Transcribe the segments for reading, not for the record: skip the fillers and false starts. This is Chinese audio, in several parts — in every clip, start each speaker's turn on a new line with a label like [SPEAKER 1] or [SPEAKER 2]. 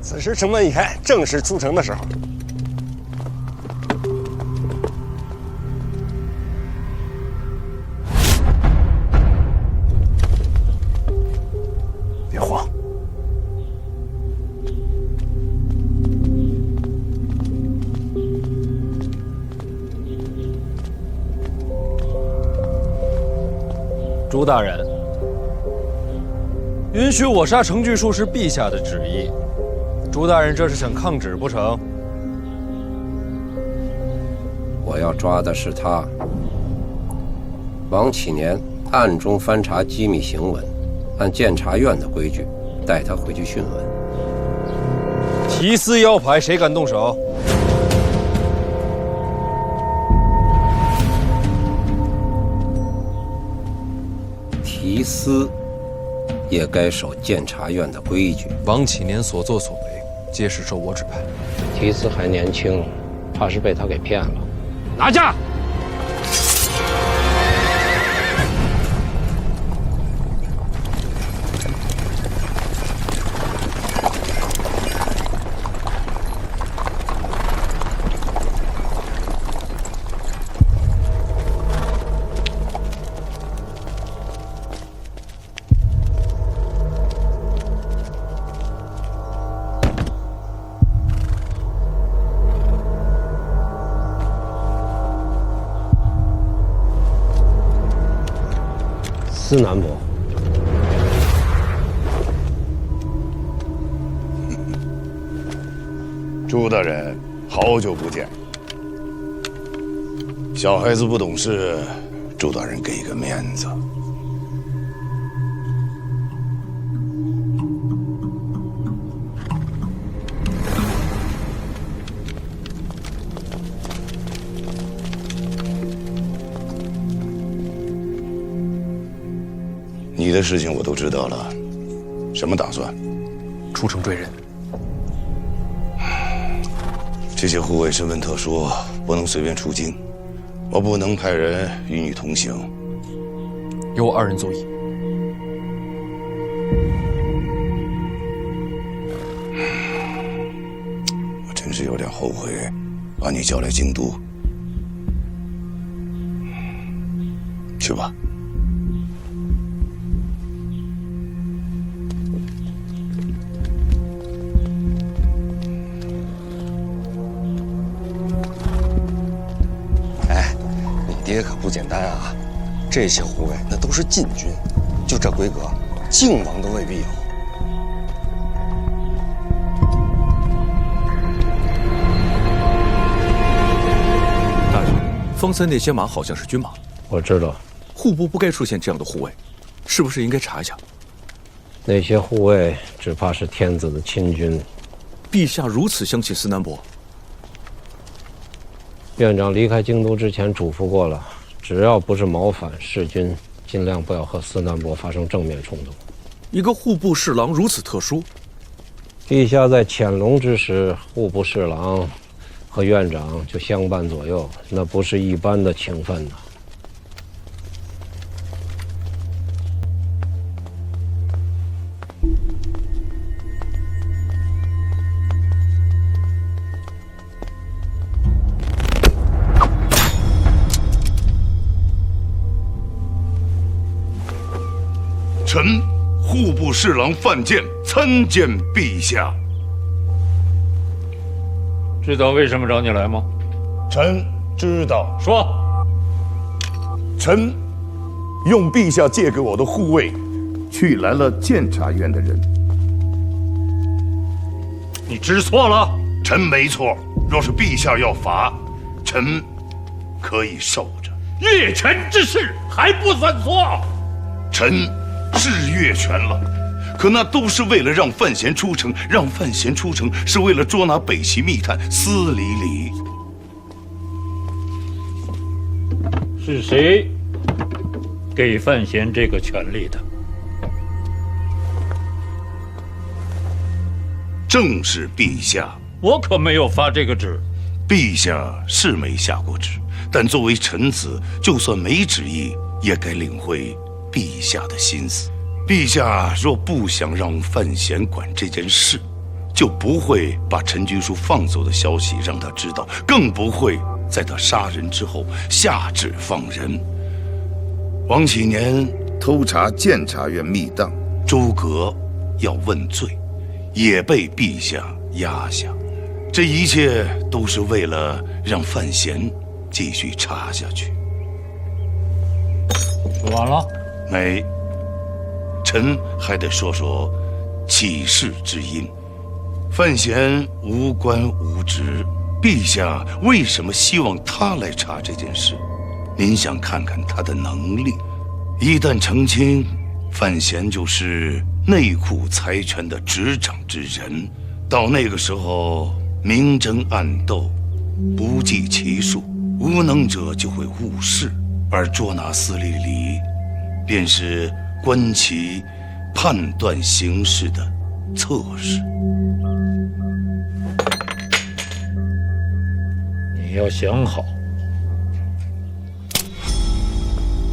[SPEAKER 1] 此时城门一开，正是出城的时候。别慌。
[SPEAKER 2] 朱大人，允许我杀程巨树是陛下的旨意。朱大人这是想抗旨不成？
[SPEAKER 3] 我要抓的是他。王启年暗中翻查机密行文，按监察院的规矩带他回去讯问。
[SPEAKER 2] 提司腰牌，谁敢动手？
[SPEAKER 3] 提司也该守监察院的规矩。
[SPEAKER 2] 王启年所作所为，皆是受我指派。
[SPEAKER 3] 提司还年轻，怕是被他给骗了。
[SPEAKER 2] 拿下！
[SPEAKER 3] 司南伯，
[SPEAKER 4] 朱大人，好久不见。小孩子不懂事，朱大人给个面子。你的事情我都知道了，什么打算？
[SPEAKER 2] 出城追人。
[SPEAKER 4] 这些护卫身份特殊，不能随便出京，我不能派人与你同行。
[SPEAKER 2] 由我二人足矣。
[SPEAKER 4] 我真是有点后悔，把你叫来京都。去吧。
[SPEAKER 1] 爹可不简单啊！这些护卫那都是禁军，就这规格，靖王都未必有。
[SPEAKER 5] 大人，方才那些马好像是军马。
[SPEAKER 3] 我知道，
[SPEAKER 5] 户部不该出现这样的护卫，是不是应该查一下？
[SPEAKER 3] 那些护卫只怕是天子的亲军。
[SPEAKER 5] 陛下如此相信司南伯。
[SPEAKER 3] 院长离开京都之前嘱咐过了，只要不是谋反弑君，尽量不要和司南伯发生正面冲突。
[SPEAKER 5] 一个户部侍郎如此特殊，
[SPEAKER 3] 陛下在乾隆之时，户部侍郎和院长就相伴左右，那不是一般的情分呐。
[SPEAKER 4] 臣户部侍郎范建参见陛下。
[SPEAKER 6] 知道为什么找你来吗？
[SPEAKER 4] 臣知道。
[SPEAKER 6] 说。
[SPEAKER 4] 臣用陛下借给我的护卫，去来了监察院的人。
[SPEAKER 6] 你知错了。
[SPEAKER 4] 臣没错。若是陛下要罚，臣可以受着。
[SPEAKER 6] 越权之事还不算错。
[SPEAKER 4] 臣是越权了，可那都是为了让范闲出城，让范闲出城是为了捉拿北齐密探司礼礼。
[SPEAKER 6] 是谁给范闲这个权利的？
[SPEAKER 4] 正是陛下。
[SPEAKER 6] 我可没有发这个旨。
[SPEAKER 4] 陛下是没下过旨，但作为臣子，就算没旨意，也该领会陛下的心思。陛下若不想让范闲管这件事，就不会把陈居书放走的消息让他知道，更不会在他杀人之后下旨放人。王启年偷查监察院密档，诸葛要问罪，也被陛下压下。这一切都是为了让范闲继续查下去。
[SPEAKER 6] 说完了？
[SPEAKER 4] 没，臣还得说说起事之因。范闲无官无职，陛下为什么希望他来查这件事？您想看看他的能力？一旦澄清，范闲就是内库财权的执掌之人，到那个时候明争暗斗，不计其数，无能者就会误事，而捉拿司隶李，便是观其判断形势的测试。
[SPEAKER 6] 你要想好，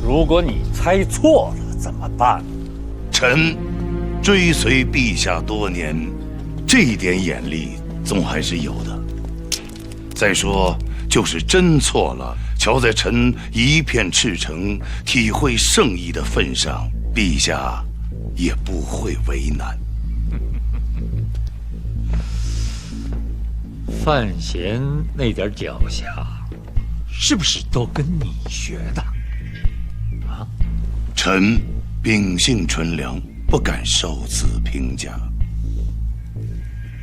[SPEAKER 6] 如果你猜错了怎么办？
[SPEAKER 4] 臣追随陛下多年，这一点眼力总还是有的。再说，就是真错了，瞧在臣一片赤诚、体会圣意的份上，陛下也不会为难。
[SPEAKER 6] 范闲那点脚下，是不是都跟你学的？啊？
[SPEAKER 4] 臣秉性纯良，不敢受此评价。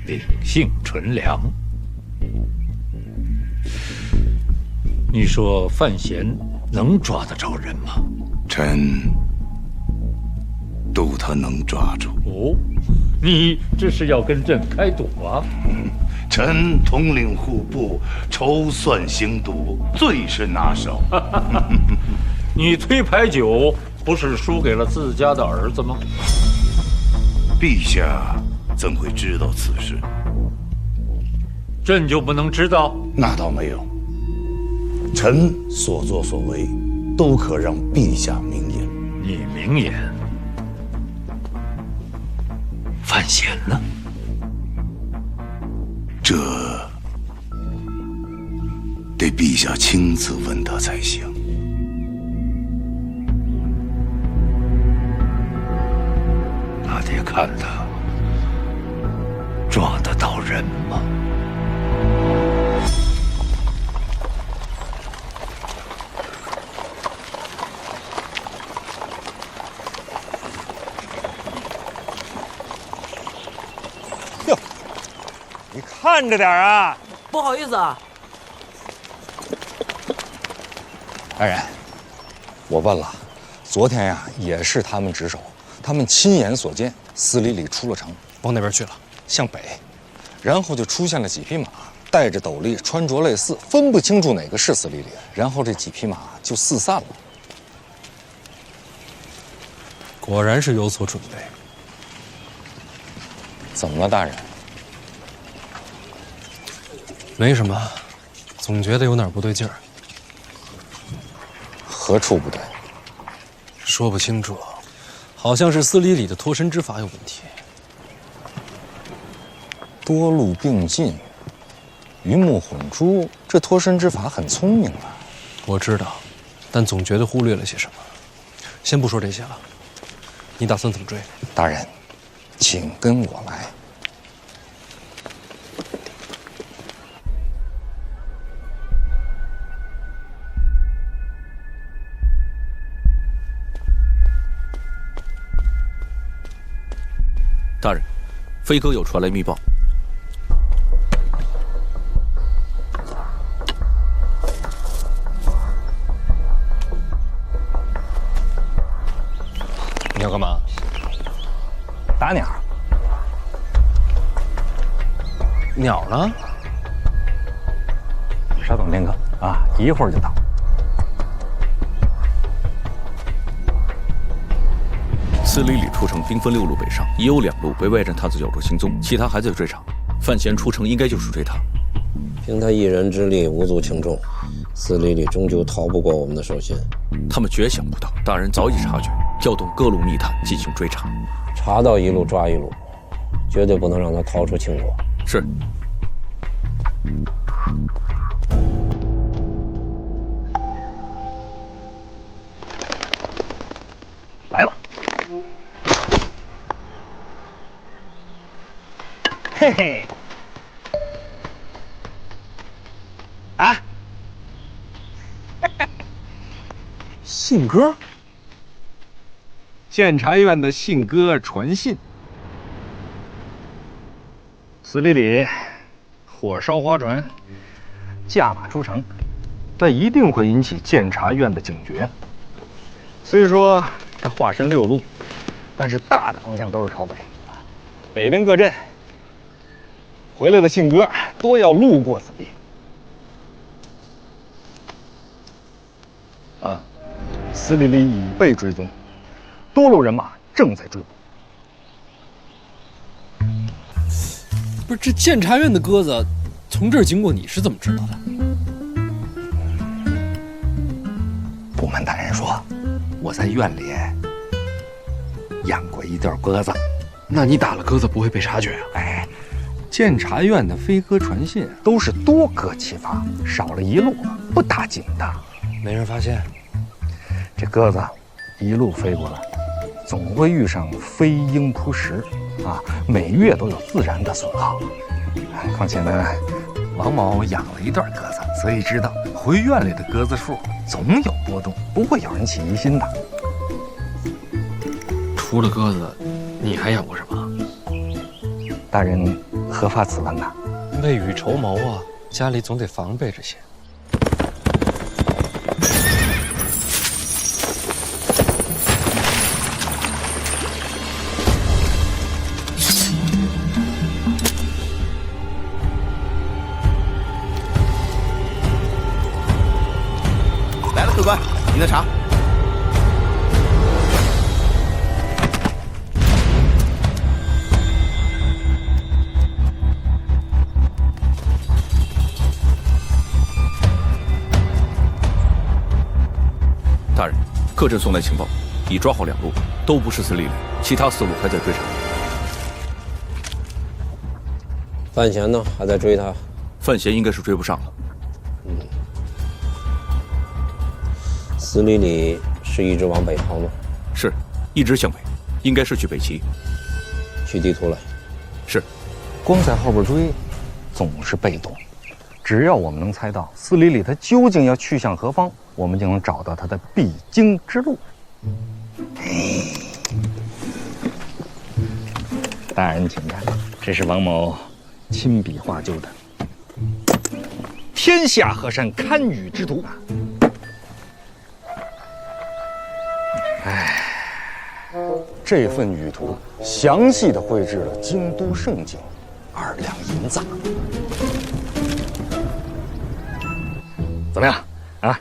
[SPEAKER 6] 秉性纯良。你说范闲能抓得着人吗？
[SPEAKER 4] 臣赌他能抓住。
[SPEAKER 6] 哦，你这是要跟朕开赌啊？
[SPEAKER 4] 臣统领户部，筹算行赌，最是拿手。
[SPEAKER 6] 你推牌九不是输给了自家的儿子吗？
[SPEAKER 4] 陛下怎会知道此事？
[SPEAKER 6] 朕就不能知道？
[SPEAKER 4] 那倒没有。臣所作所为，都可让陛下明言。
[SPEAKER 6] 你明言，范闲呢？
[SPEAKER 4] 这得陛下亲自问他才行。
[SPEAKER 6] 那得看他抓得到人吗？
[SPEAKER 2] 哟，你看着点啊！
[SPEAKER 7] 不好意思啊，
[SPEAKER 1] 大人，我问了，昨天呀也是他们值守，他们亲眼所见，司礼里出了城，
[SPEAKER 2] 往哪边去了？
[SPEAKER 1] 向北，然后就出现了几匹马，戴着斗笠，穿着类似，分不清楚哪个是司礼里，然后这几匹马就四散了。
[SPEAKER 2] 果然是有所准备。
[SPEAKER 1] 怎么了，大人？
[SPEAKER 2] 没什么，总觉得有哪儿不对劲儿。
[SPEAKER 1] 何处不对？
[SPEAKER 2] 说不清楚，好像是司礼里的脱身之法有问题。
[SPEAKER 1] 多路并进，鱼目混珠，这脱身之法很聪明啊。
[SPEAKER 2] 我知道，但总觉得忽略了些什么。先不说这些了，你打算怎么追？
[SPEAKER 1] 大人，请跟我来。
[SPEAKER 5] 大人，飞哥有传来密报。
[SPEAKER 2] 你要干嘛？
[SPEAKER 1] 打鸟。
[SPEAKER 2] 鸟呢？
[SPEAKER 1] 稍等片刻啊，一会儿就到。
[SPEAKER 5] 司礼里出城，兵分6路北上，已有2路被外战踏子咬住行踪，其他还在追查。范闲出城应该就是追他。
[SPEAKER 3] 凭他一人之力无足轻重，司礼里终究逃不过我们的手心。
[SPEAKER 5] 他们绝想不到，大人早已察觉，调动各路密探进行追查。
[SPEAKER 3] 查到一路抓一路，绝对不能让他逃出秦国。
[SPEAKER 5] 是。
[SPEAKER 7] 来了。嘿嘿。啊！
[SPEAKER 8] 信鸽，监察院的信鸽传信。
[SPEAKER 7] 司礼里火烧花船，驾马出城，
[SPEAKER 8] 但一定会引起监察院的警觉。
[SPEAKER 7] 虽说他化身六路，但是大的方向都是朝北。北边各镇回来的信鸽多要路过此地。司礼里已被追踪，多路人马正在追捕。
[SPEAKER 2] 不是，这监察院的鸽子从这儿经过，你是怎么知道的？
[SPEAKER 7] 部门大人说，我在院里养过一对鸽子。
[SPEAKER 2] 那你打了鸽子不会被察觉啊？
[SPEAKER 8] 哎，监察院的飞鸽传信
[SPEAKER 7] 都是多鸽齐发，少了一路不打紧的。
[SPEAKER 2] 没人发现。
[SPEAKER 7] 这鸽子一路飞过来，总会遇上飞鹰扑食啊，每月都有自然的损耗。况且呢，王某养了一对鸽子，所以知道回院里的鸽子数总有波动，不会有人起疑心的。
[SPEAKER 2] 除了鸽子，你还养过什么？
[SPEAKER 7] 大人何发此问呢？
[SPEAKER 2] 未雨绸缪啊，家里总得防备着些。
[SPEAKER 5] 来了，客官，您的茶。大人，各镇送来情报，已抓获2路，都不是司礼里，其他4路还在追查。
[SPEAKER 3] 范闲呢？还在追他？
[SPEAKER 5] 范闲应该是追不上了。
[SPEAKER 3] 司礼里是一直往北逃吗？
[SPEAKER 5] 是，一直向北，应该是去北齐。
[SPEAKER 3] 取地图来。
[SPEAKER 5] 是。
[SPEAKER 7] 光在后边追，总是被动。只要我们能猜到司礼里他究竟要去向何方，我们就能找到他的必经之路。大人请看，这是王某亲笔画就的天下河山堪舆之图。这份舆图详细的绘制了京都盛景2两银子。怎么样啊？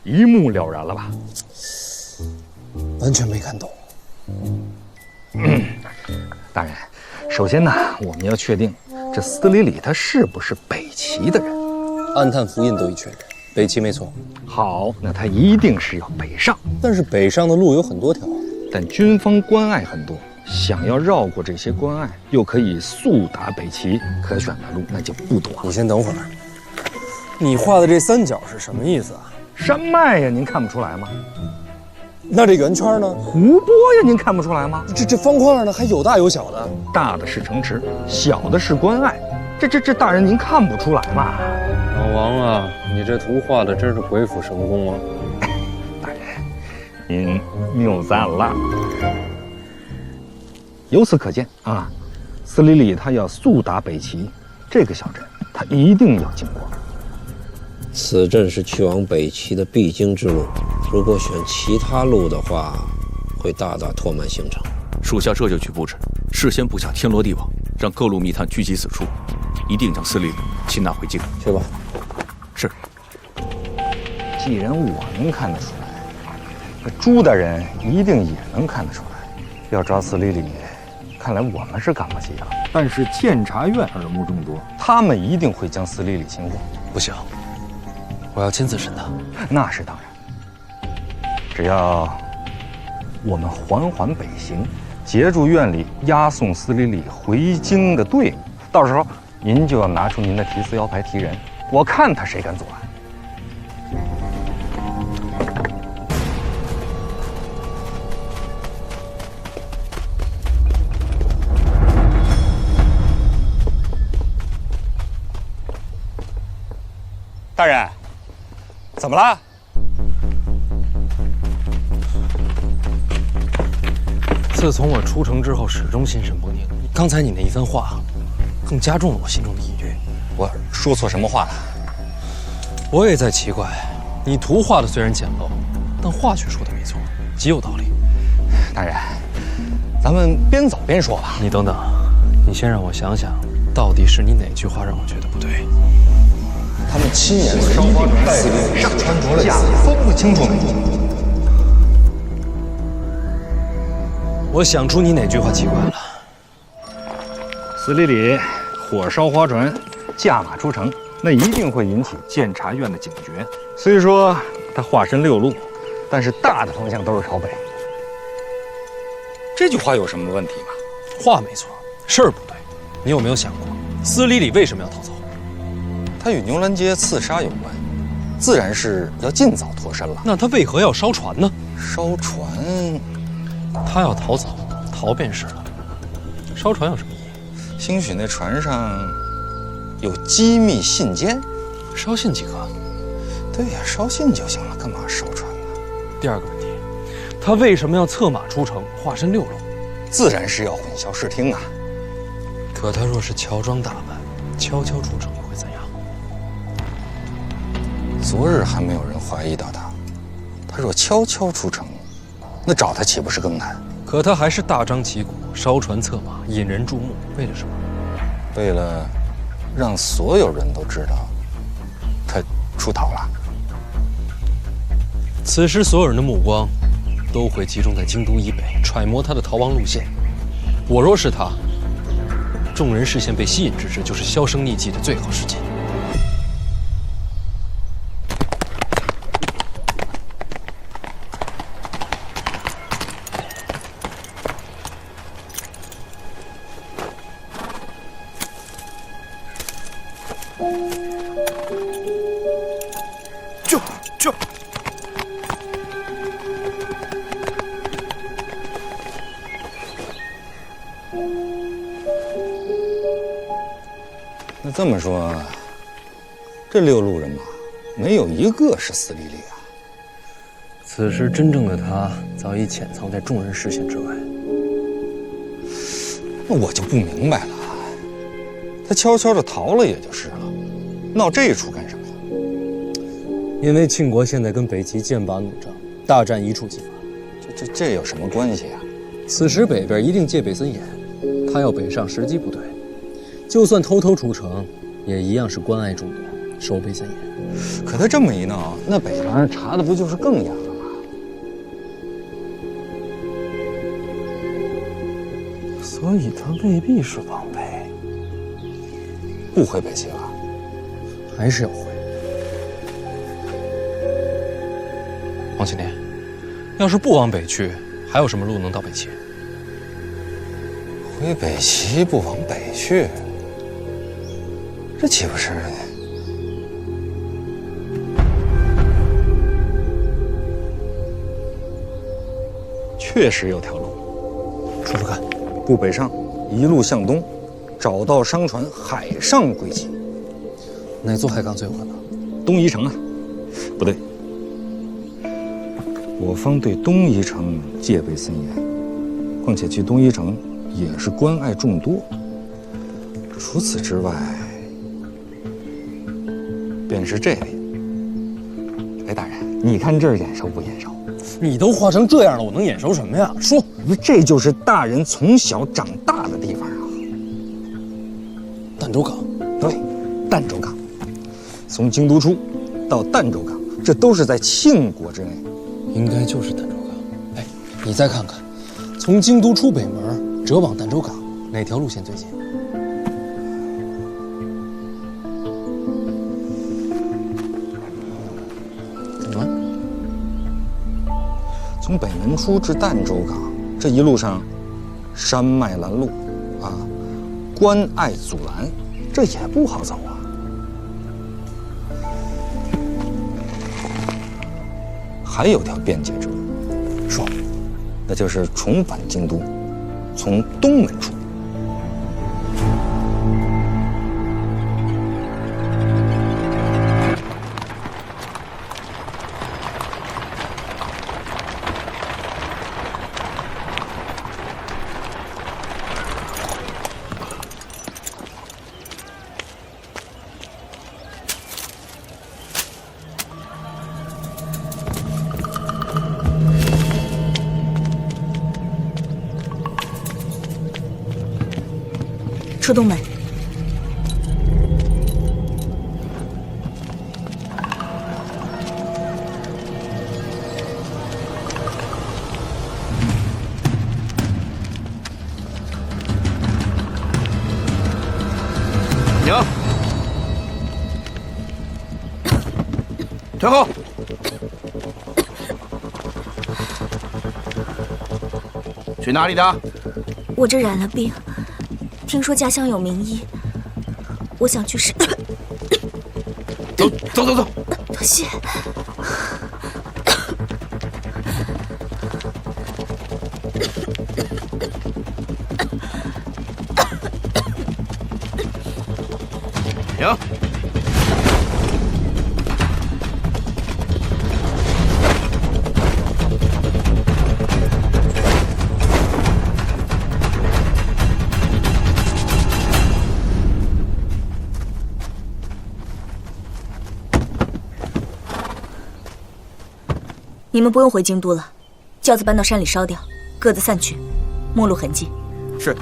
[SPEAKER 7] 一目了然了吧？
[SPEAKER 2] 完全没看懂。
[SPEAKER 7] 大人，首先呢，我们要确定这司礼里他是不是北齐的人。
[SPEAKER 2] 按探符印都已确认，北齐没错。
[SPEAKER 7] 好，那他一定是要北上。
[SPEAKER 2] 但是北上的路有很多条，
[SPEAKER 7] 但军方关隘很多，想要绕过这些关隘，又可以速达北齐，可选的路那就不多了。
[SPEAKER 2] 你先等会儿，你画的这3角是什么意思啊？
[SPEAKER 7] 山脉呀，您看不出来吗？
[SPEAKER 2] 那这圆圈呢？
[SPEAKER 7] 湖泊呀，您看不出来吗？
[SPEAKER 2] 这方块呢，还有大有小的。
[SPEAKER 7] 大的是城池，小的是关隘。这大人您看不出来吗？
[SPEAKER 2] 老王啊，你这图画的真是鬼斧神工啊！
[SPEAKER 7] 大人，您谬赞了。由此可见啊，司礼里他要速达北齐，这个小镇他一定要经过。
[SPEAKER 3] 此镇是去往北齐的必经之路，如果选其他路的话，会大大拖慢行程。
[SPEAKER 5] 属下这就去布置，事先布下天罗地网，让各路密探聚集此处，一定将司礼里擒拿回京。
[SPEAKER 3] 去吧。
[SPEAKER 5] 是。
[SPEAKER 7] 既然我能看得出来，这朱大人一定也能看得出来。要抓司礼里，看来我们是赶不及了。
[SPEAKER 8] 但是监察院耳目众多，
[SPEAKER 7] 他们一定会将司礼里擒获。
[SPEAKER 2] 不行，我要亲自审他。
[SPEAKER 7] 那是当然。只要我们缓缓北行，截住院里押送司礼里回京的队伍。到时候您就要拿出您的提词腰牌提人，我看他谁敢阻拦。
[SPEAKER 1] 大人，怎么了？
[SPEAKER 2] 自从我出城之后，始终心神不宁。刚才你那一番话，更加重了我心中的疑虑。
[SPEAKER 1] 我说错什么话了？
[SPEAKER 2] 我也在奇怪，你图画的虽然简陋，但话却说的没错，极有道理。
[SPEAKER 1] 大人，咱们边走边说吧。
[SPEAKER 2] 你等等，你先让我想想，到底是你哪句话让我觉得不对？
[SPEAKER 1] 他们亲眼随地带着上穿着类似，分不清楚哪一句。
[SPEAKER 2] 我想出你哪句话奇怪了。
[SPEAKER 7] 司礼里火烧花船，驾马出城，那一定会引起监察院的警觉。虽说他化身六路，但是大的方向都是朝北。
[SPEAKER 1] 这句话有什么问题吗？
[SPEAKER 2] 话没错，事儿不对。你有没有想过，司礼里为什么要逃走？
[SPEAKER 1] 他与牛栏街刺杀有关，自然是要尽早脱身了。
[SPEAKER 2] 那他为何要烧船呢？
[SPEAKER 1] 烧船，
[SPEAKER 2] 他要逃走，逃便是了。烧船有什么意义？
[SPEAKER 1] 兴许那船上有机密信笺，
[SPEAKER 2] 烧信即可。
[SPEAKER 1] 对呀，烧信就行了，干嘛烧船呢？
[SPEAKER 2] 第二个问题，他为什么要策马出城，化身六路？
[SPEAKER 1] 自然是要混淆视听啊。
[SPEAKER 2] 可他若是乔装打扮，悄悄出城，会怎样？
[SPEAKER 1] 昨日还没有人怀疑到他，他若悄悄出城，那找他岂不是更难？
[SPEAKER 2] 可他还是大张旗鼓，烧船策马，引人注目，为了什么？
[SPEAKER 1] 为了让所有人都知道他出逃了。
[SPEAKER 2] 此时所有人的目光都会集中在京都以北，揣摩他的逃亡路线。我若是他，众人视线被吸引之时，就是销声匿迹的最好时机。
[SPEAKER 1] 那这么说，这六路人马没有一个是司礼里啊。
[SPEAKER 2] 此时真正的他早已潜藏在众人视线之外。
[SPEAKER 1] 那我就不明白了，他悄悄地逃了也就是了，闹这一出干什么呀？
[SPEAKER 2] 因为庆国现在跟北齐剑拔弩张，大战一触即发。
[SPEAKER 1] 这有什么关系啊？
[SPEAKER 2] 此时北边一定戒备森严，他要北上时机不对，就算偷偷出城，也一样是关隘众多，守备森严。
[SPEAKER 1] 可他这么一闹，那北边查的不就是更严了吗？
[SPEAKER 2] 所以他未必是往北，
[SPEAKER 1] 不回北齐了，
[SPEAKER 2] 还是要回。王青天，要是不往北去，还有什么路能到北齐？
[SPEAKER 1] 回北齐不往北去，这岂不是？确实有条路，
[SPEAKER 2] 说说看。
[SPEAKER 1] 不北上，一路向东，找到商船，海上归齐。
[SPEAKER 2] 哪座海港最有可能？
[SPEAKER 1] 东夷城啊，不对，我方对东夷城戒备森严，况且去东夷城也是关隘众多。除此之外，便是这里。哎，大人，你看这儿眼熟不眼熟？
[SPEAKER 2] 你都画成这样了，我能眼熟什么呀？说，
[SPEAKER 1] 这就是大人从小长大的地方啊。
[SPEAKER 2] 儋州港。
[SPEAKER 1] 对，儋州港。从京都出到儋州港，这都是在庆国之内。
[SPEAKER 2] 应该就是儋州港。哎，你再看看，从京都出北门折往儋州港，哪条路线最近？怎么了？
[SPEAKER 1] 从北门出至儋州港，这一路上山脉拦路，啊，关隘阻拦，这也不好走啊。还有条便捷之路，说，那就是重返京都，从东门出。
[SPEAKER 9] 出东门。
[SPEAKER 4] 娘，退后！去哪里的？
[SPEAKER 9] 我这染了病。听说家乡有名医，我想去试。
[SPEAKER 4] 走。
[SPEAKER 9] 多谢。
[SPEAKER 4] 停！
[SPEAKER 9] 你们不用回京都了，轿子搬到山里烧掉，各自散去，陌路痕迹。
[SPEAKER 5] 是。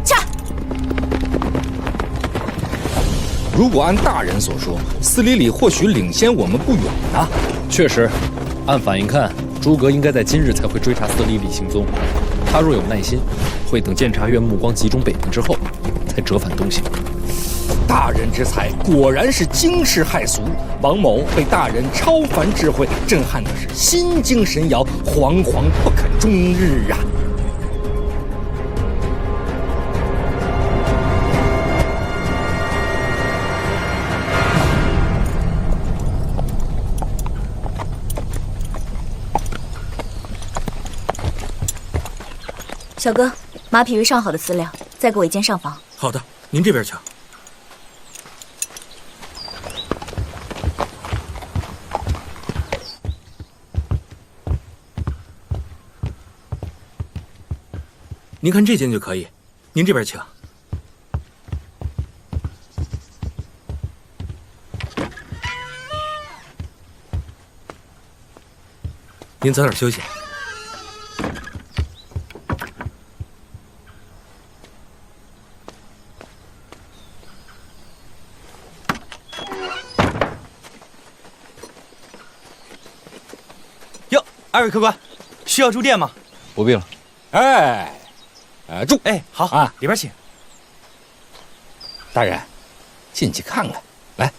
[SPEAKER 9] 下。
[SPEAKER 1] 如果按大人所说，司礼里或许领先我们不远呢。
[SPEAKER 2] 确实，按反应看，诸葛应该在今日才会追查司礼里行踪。他若有耐心，会等监察院目光集中北门之后，才折返东行。
[SPEAKER 1] 大人之才果然是惊世骇俗，王某被大人超凡智慧震撼的是心惊神摇，惶惶不可终日啊！
[SPEAKER 9] 小哥，马匹为上好的饲料，再给我一间上房。
[SPEAKER 5] 好的，您这边请。您看这间就可以，您这边请。您早点休息。
[SPEAKER 10] 哟，二位客官，需要住店吗？
[SPEAKER 1] 不必了。哎。住！
[SPEAKER 10] 哎，好啊，里边请。
[SPEAKER 1] 大人，进去看看，来。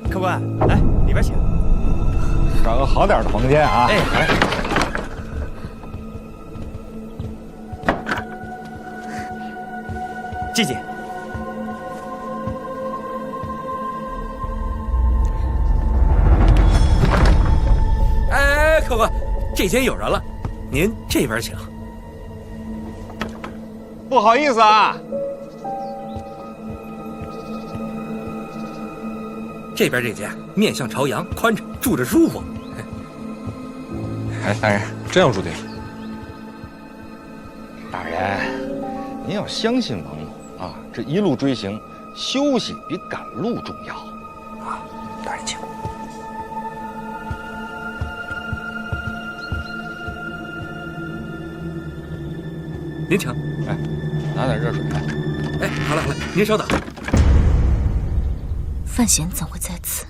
[SPEAKER 10] 客官，来里边请。
[SPEAKER 7] 找个好点的房间啊！
[SPEAKER 10] 哎，来。季姐，
[SPEAKER 5] 哎，客官，这间有人了，您这边请。
[SPEAKER 7] 不好意思啊。
[SPEAKER 5] 这边这间面向朝阳，宽敞，住着舒服。
[SPEAKER 1] 哎，大人，这样住店。
[SPEAKER 7] 大人，您要相信王某啊！这一路追行，休息比赶路重要啊！大人请。
[SPEAKER 1] 您请。
[SPEAKER 2] 哎，拿点热水。
[SPEAKER 1] 哎，好嘞好嘞，您稍等。
[SPEAKER 9] 范闲怎会在此？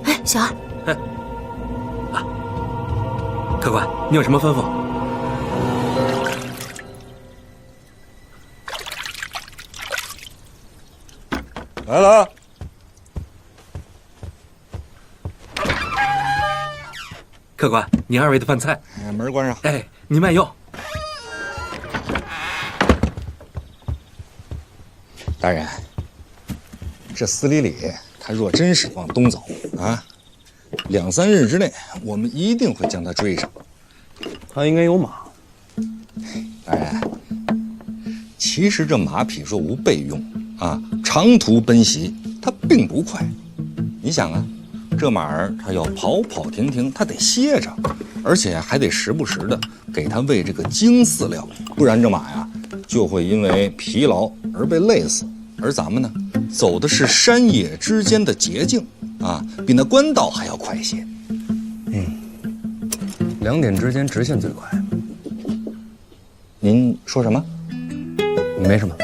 [SPEAKER 9] 哎，小二。
[SPEAKER 1] 哎，啊，客官，你有什么吩咐？
[SPEAKER 7] 来了。
[SPEAKER 1] 客官，您二位的饭菜。
[SPEAKER 7] 门关上。
[SPEAKER 1] 哎，您慢用。
[SPEAKER 7] 大人，这司礼里他若真是往东走啊，2、3日之内，我们一定会将他追上。
[SPEAKER 2] 他应该有马。
[SPEAKER 7] 大人，其实这马匹若无备用啊，长途奔袭它并不快。你想啊，这马儿它要跑跑停停，它得歇着，而且还得时不时的给它喂这个精饲料，不然这马呀就会因为疲劳而被累死。而咱们呢，走的是山野之间的捷径啊，比那官道还要快些。
[SPEAKER 2] 2点之间直线最快。
[SPEAKER 7] 您说什么？
[SPEAKER 2] 没什么。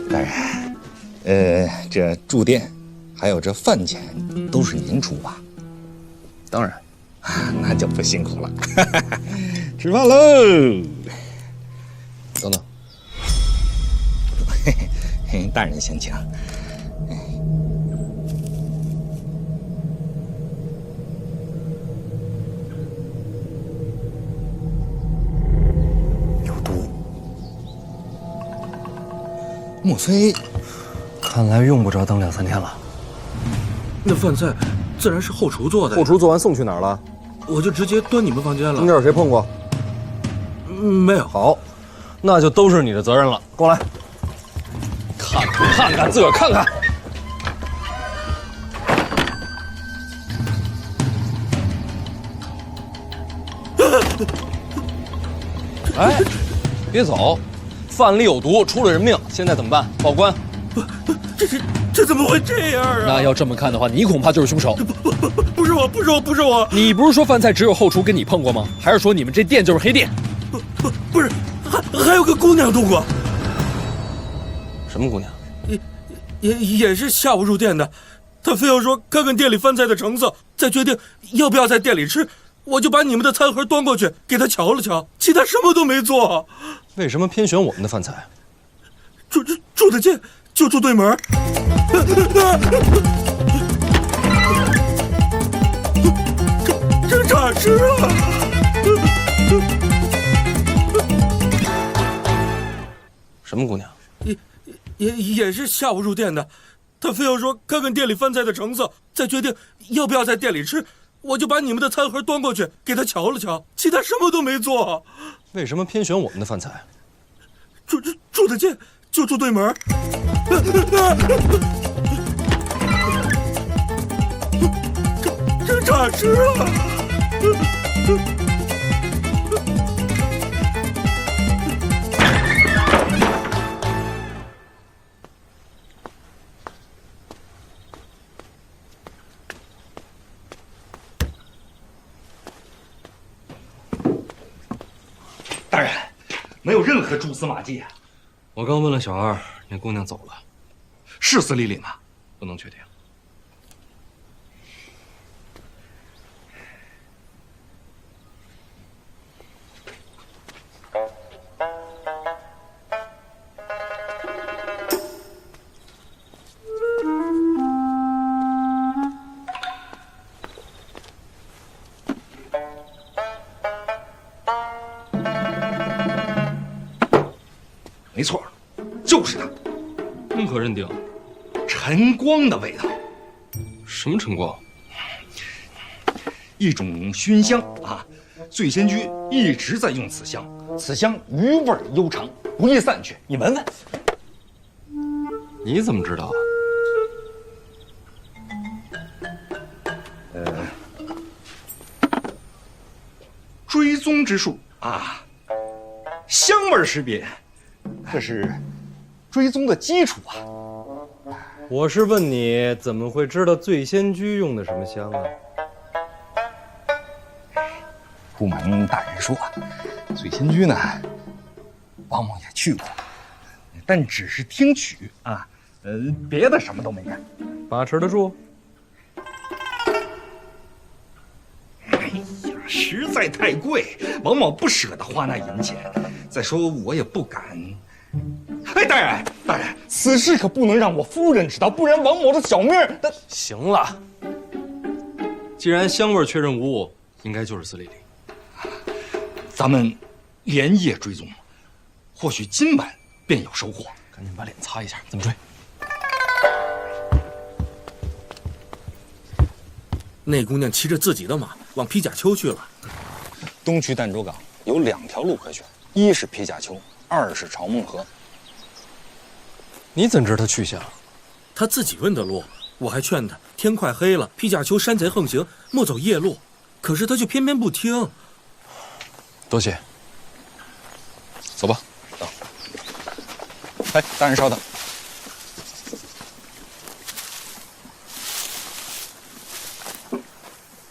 [SPEAKER 7] 大人，这住店还有这饭钱都是您出吧？
[SPEAKER 2] 当然。
[SPEAKER 7] 啊，那就不辛苦了。吃饭喽！
[SPEAKER 2] 等等。
[SPEAKER 7] 大人先请。
[SPEAKER 2] 有毒。
[SPEAKER 7] 莫非？
[SPEAKER 2] 看来用不着等2、3天了。
[SPEAKER 1] 那饭菜自然是后厨做的。
[SPEAKER 2] 后厨做完送去哪儿了？
[SPEAKER 1] 我就直接端你们房间了。
[SPEAKER 2] 中间有谁碰过？
[SPEAKER 1] 没有。
[SPEAKER 2] 好，那就都是你的责任了。过来。看看，自个儿看看。哎，别走，饭里有毒，出了人命，现在怎么办？报官。
[SPEAKER 1] 这怎么会这样啊？
[SPEAKER 2] 那要这么看的话，你恐怕就是凶手。
[SPEAKER 1] 不是我。
[SPEAKER 2] 你不是说饭菜只有后厨跟你碰过吗？还是说你们这店就是黑店？
[SPEAKER 1] 不是，还有个姑娘动过。
[SPEAKER 2] 什么姑娘？
[SPEAKER 1] 也是下午入店的，她非要说看看店里饭菜的成色，再决定要不要在店里吃。我就把你们的餐盒端过去给她瞧了瞧，其他什么都没做。
[SPEAKER 2] 为什么偏选我们的饭菜？
[SPEAKER 1] 住得近，就住对门。这咋吃啊？
[SPEAKER 2] 什么姑娘？
[SPEAKER 1] 也是下午入店的，她非要说看看店里饭菜的成色，再决定要不要在店里吃。我就把你们的餐盒端过去给她瞧了瞧，其他什么都没做。
[SPEAKER 2] 为什么偏选我们的饭菜？
[SPEAKER 1] 住得近，就住对门。这咋吃啊？
[SPEAKER 7] 大人，没有任何蛛丝马迹啊！
[SPEAKER 2] 我刚问了小二，那姑娘走了，
[SPEAKER 7] 是司礼里吗？
[SPEAKER 2] 不能确定。
[SPEAKER 7] 没错，就是它。
[SPEAKER 2] 宁可认定？
[SPEAKER 7] 晨光的味道。
[SPEAKER 2] 什么晨光？
[SPEAKER 7] 一种熏香啊，醉仙居一直在用此香，此香余味悠长，不易散去。你闻闻。
[SPEAKER 2] 你怎么知道啊？
[SPEAKER 7] 经之术啊，香味识别，这是追踪的基础啊。
[SPEAKER 2] 我是问你，怎么会知道醉仙居用的什么香啊？
[SPEAKER 7] 不瞒大人说，醉仙居呢，王某也去过，但只是听曲啊，别的什么都没干。
[SPEAKER 2] 把持得住？
[SPEAKER 7] 哎呀，实在太贵，王某不舍得花那银钱。再说我也不敢。哎，大人，大人，此事可不能让我夫人知道，不然王某的小命儿……
[SPEAKER 2] 行了，既然香味确认无误，应该就是司礼里。
[SPEAKER 7] 咱们连夜追踪，或许今晚便有收获。
[SPEAKER 2] 赶紧把脸擦一下，怎么追？
[SPEAKER 1] 那姑娘骑着自己的马往披甲丘去了。
[SPEAKER 7] 东去儋州港有2条路可选，一是披甲丘，二是朝梦河。
[SPEAKER 2] 你怎知他去向？
[SPEAKER 1] 他自己问的路，我还劝他天快黑了，披甲丘山贼横行，莫走夜路，可是他却偏偏不听。
[SPEAKER 2] 多谢。
[SPEAKER 7] 走吧，走。哎，大人稍等。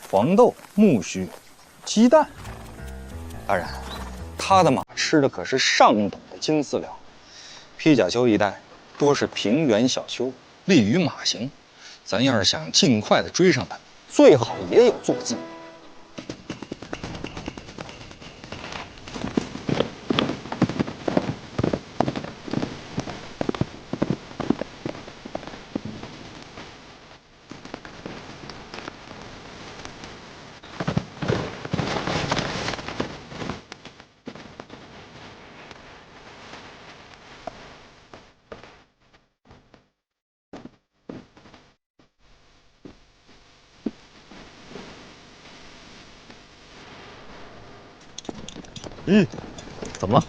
[SPEAKER 7] 黄豆、苜蓿、鸡蛋。大人，他的马吃的可是上等的精饲料。披甲丘一带多是平原小丘，利于马行。咱要是想尽快的追上他，最好也有坐骑。怎么了？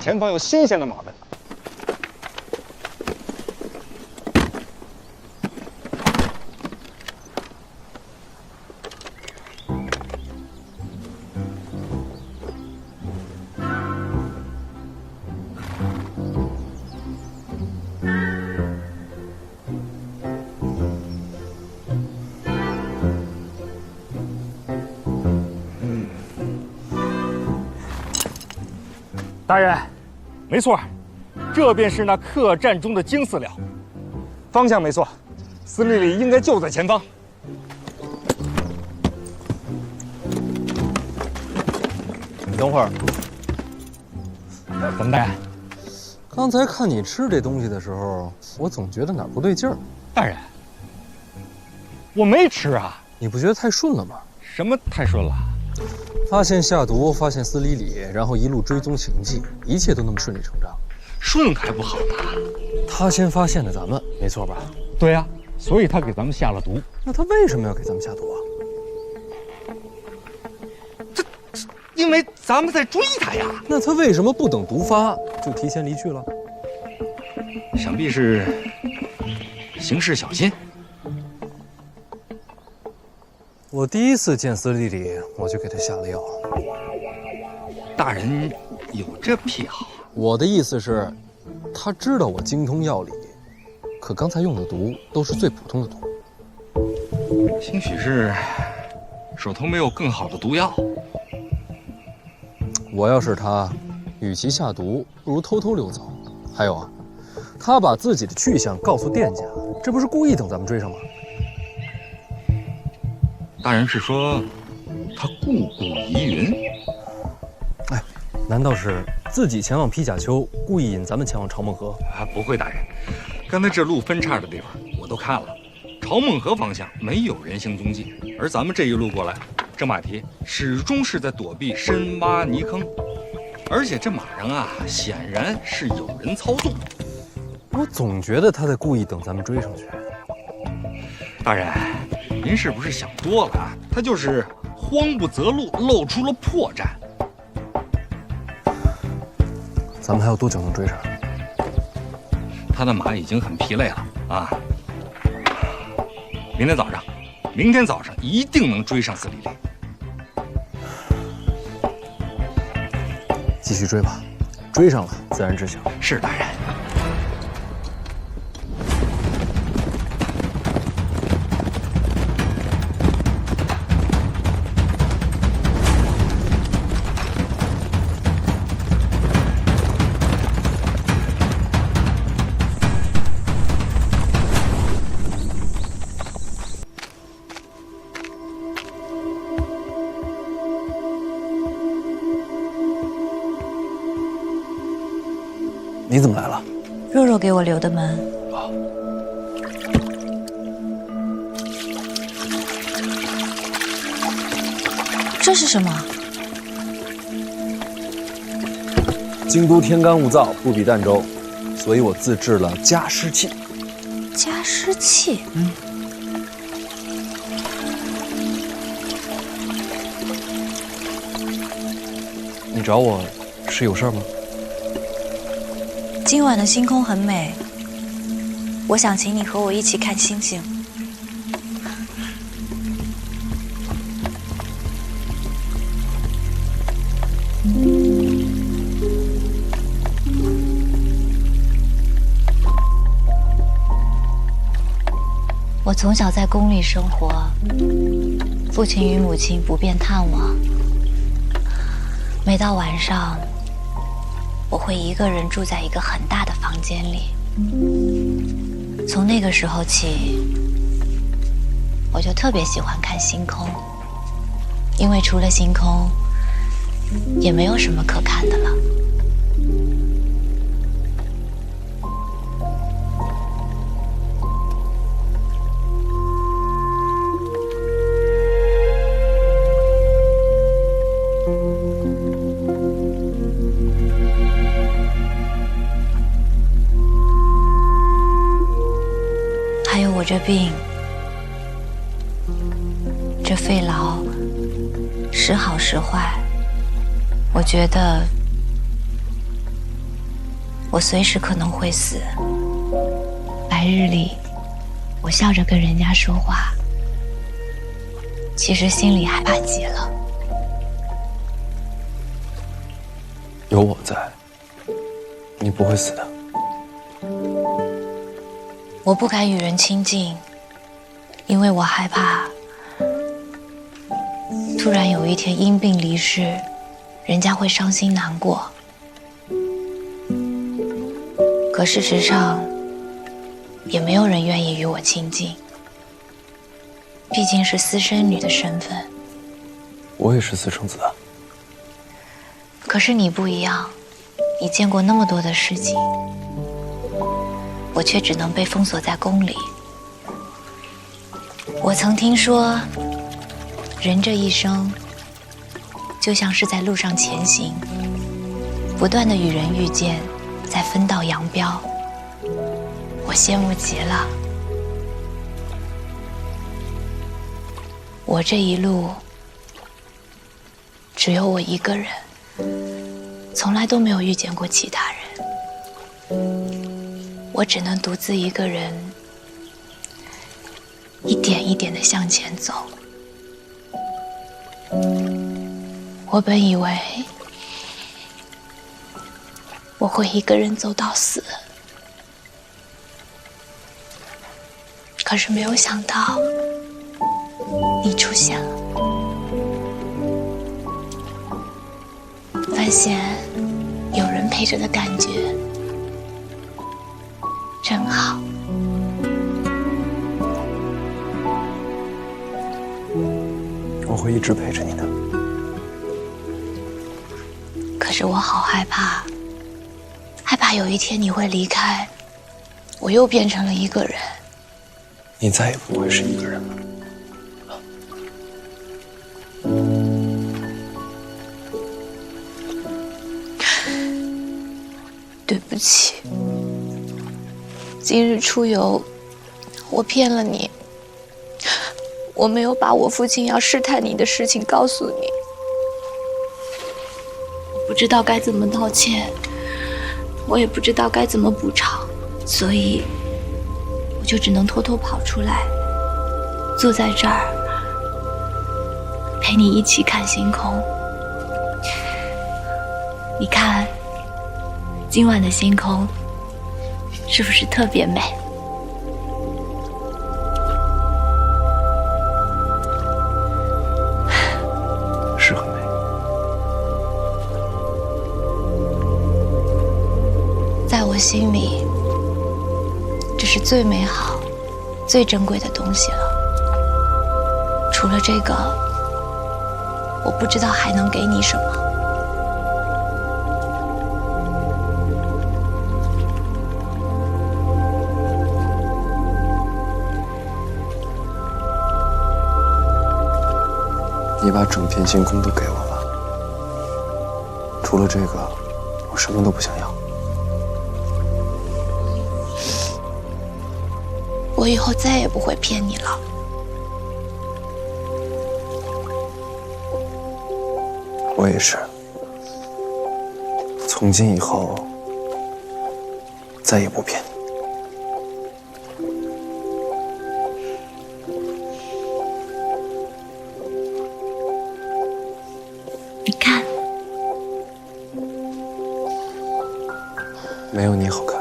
[SPEAKER 7] 前方有新鲜的马奔。大人，没错，这便是那客栈中的精饲料，方向没错，司礼里应该就在前方。
[SPEAKER 2] 你等会儿，
[SPEAKER 7] 怎么大人？
[SPEAKER 2] 刚才看你吃这东西的时候，我总觉得哪儿不对劲儿。
[SPEAKER 7] 大人，我没吃啊。
[SPEAKER 2] 你不觉得太顺了吗？
[SPEAKER 7] 什么太顺了？
[SPEAKER 2] 发现下毒，发现司礼里，然后一路追踪行迹，一切都那么顺理成章。
[SPEAKER 7] 顺还不好吗？
[SPEAKER 2] 他先发现的咱们，没错吧？
[SPEAKER 7] 对呀，所以他给咱们下了毒。
[SPEAKER 2] 那他为什么要给咱们下毒啊？
[SPEAKER 7] 因为咱们在追他呀。
[SPEAKER 2] 那他为什么不等毒发就提前离去了？
[SPEAKER 7] 想必是行事小心。
[SPEAKER 2] 我第一次见司礼里，我就给他下了药。
[SPEAKER 7] 大人有这癖好？
[SPEAKER 2] 我的意思是，他知道我精通药理，可刚才用的毒都是最普通的毒。
[SPEAKER 7] 兴许是手头没有更好的毒药。
[SPEAKER 2] 我要是他，与其下毒，不如偷偷溜走。还有啊，他把自己的去向告诉店家，这不是故意等咱们追上吗？
[SPEAKER 7] 大人是说他故布疑云？
[SPEAKER 2] 哎，难道是自己前往披甲丘，故意引咱们前往朝梦河？
[SPEAKER 7] 啊，不会，大人。刚才这路分叉的地方我都看了，朝梦河方向没有人行踪迹，而咱们这一路过来，这马蹄始终是在躲避深挖泥坑，而且这马上啊，显然是有人操纵。
[SPEAKER 2] 我总觉得他在故意等咱们追上去。
[SPEAKER 7] 大人，您是不是想多了啊？他就是慌不择路，露出了破绽。
[SPEAKER 2] 咱们还有多久能追上？
[SPEAKER 7] 他的马已经很疲累了啊！明天早上一定能追上司礼里。
[SPEAKER 5] 继续追吧，追上了自然知晓。
[SPEAKER 7] 是大人。
[SPEAKER 5] 你怎么来了？
[SPEAKER 9] 若若给我留的门。这是什么？
[SPEAKER 5] 京都天干物燥，不比儋州，所以我自制了加湿器。
[SPEAKER 9] 加湿器？
[SPEAKER 5] 你找我是有事吗？
[SPEAKER 9] 今晚的星空很美，我想请你和我一起看星星。我从小在宫里生活，父亲与母亲不便探望，每到晚上，我会一个人住在一个很大的房间里。从那个时候起，我就特别喜欢看星空，因为除了星空，也没有什么可看的了。还有我这病，这肺痨，时好时坏，我觉得我随时可能会死。白日里，我笑着跟人家说话，其实心里害怕极了。
[SPEAKER 5] 有我在，你不会死的。
[SPEAKER 9] 我不敢与人亲近，因为我害怕突然有一天因病离世，人家会伤心难过。可事实上，也没有人愿意与我亲近，毕竟是私生女的身份。
[SPEAKER 5] 我也是私生子啊。
[SPEAKER 9] 可是你不一样，你见过那么多的事情，我却只能被封锁在宫里。我曾听说，人这一生就像是在路上前行，不断的与人遇见，在分道扬镳。我羡慕极了。我这一路只有我一个人，从来都没有遇见过其他人。我只能独自一个人，一点一点地向前走。我本以为我会一个人走到死，可是没有想到你出现了。发现有人陪着的感觉真好。
[SPEAKER 5] 我会一直陪着你的。
[SPEAKER 9] 可是我好害怕，害怕有一天你会离开，我又变成了一个人。
[SPEAKER 5] 你再也不会是一个人了。
[SPEAKER 9] 对不起，今日出游，我骗了你，我没有把我父亲要试探你的事情告诉你。我不知道该怎么道歉，我也不知道该怎么补偿，所以我就只能偷偷跑出来，坐在这儿陪你一起看星空。你看，今晚的星空是不是特别美？
[SPEAKER 2] 是很美。
[SPEAKER 9] 在我心里，这是最美好、最珍贵的东西了。除了这个，我不知道还能给你什么。
[SPEAKER 2] 你把整片星空都给我了，除了这个，我什么都不想要。
[SPEAKER 9] 我以后再也不会骗你了。
[SPEAKER 2] 我也是，从今以后再也不骗你。
[SPEAKER 9] 你看，
[SPEAKER 2] 没有你好看。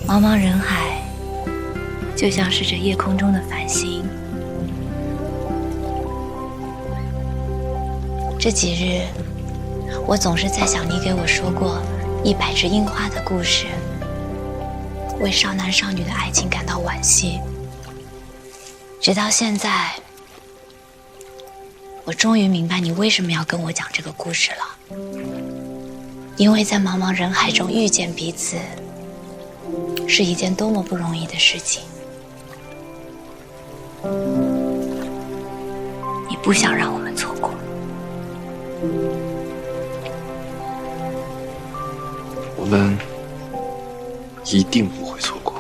[SPEAKER 9] 茫茫人海，就像是这夜空中的繁星。这几日，我总是在想你给我说过100只樱花的故事，为少男少女的爱情感到惋惜。直到现在，我终于明白你为什么要跟我讲这个故事了。因为在茫茫人海中遇见彼此，是一件多么不容易的事情。你不想让我们错过。
[SPEAKER 2] 我们一定不会错过。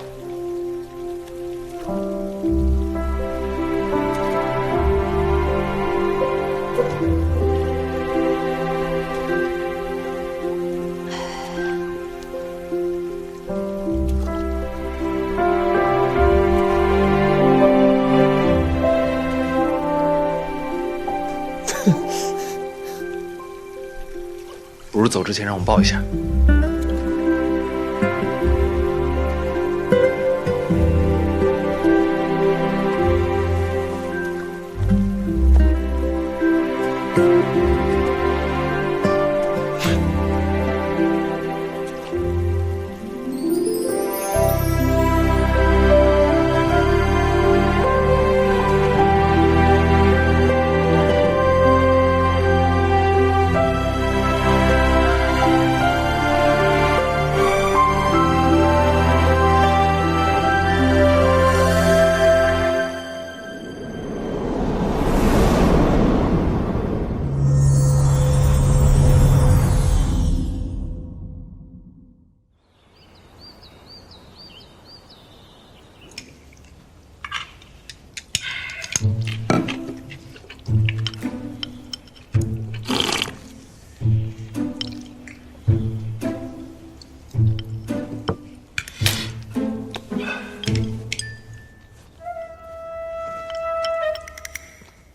[SPEAKER 2] 不如走之前让我抱一下。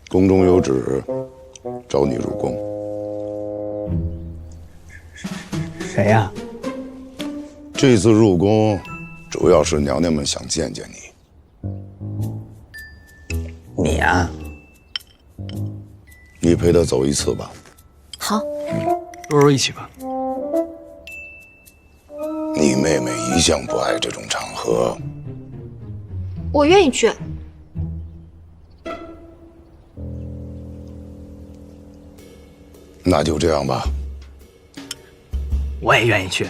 [SPEAKER 4] 宫中有旨，召你入宫。
[SPEAKER 10] 谁呀？
[SPEAKER 4] 这次入宫，主要是娘娘们想见见你。
[SPEAKER 10] 你呀？
[SPEAKER 4] 你陪她走一次吧。
[SPEAKER 9] 好，
[SPEAKER 2] 若若一起吧。
[SPEAKER 4] 你妹妹一向不爱这种场合。
[SPEAKER 11] 我愿意去。
[SPEAKER 4] 那就这样吧。
[SPEAKER 10] 我也愿意去。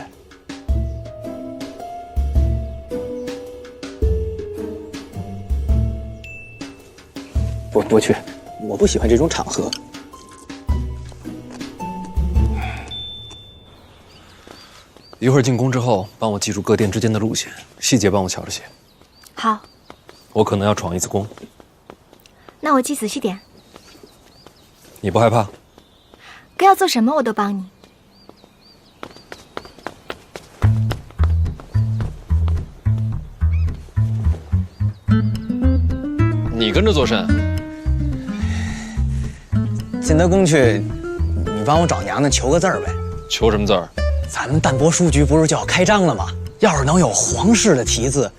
[SPEAKER 10] 不去，我不喜欢这种场合。
[SPEAKER 2] 一会儿进宫之后，帮我记住各殿之间的路线，细节帮我瞧着些。
[SPEAKER 11] 好，
[SPEAKER 2] 我可能要闯一次宫，
[SPEAKER 11] 那我记仔细点。
[SPEAKER 2] 你不害怕？
[SPEAKER 11] 哥要做什么我都帮你。
[SPEAKER 2] 跟着做甚？
[SPEAKER 10] 进德宫去，你帮我找娘娘求个字儿呗。
[SPEAKER 2] 求什么字儿？
[SPEAKER 10] 咱们淡泊书局不是就要开张了吗？要是能有皇室的题字，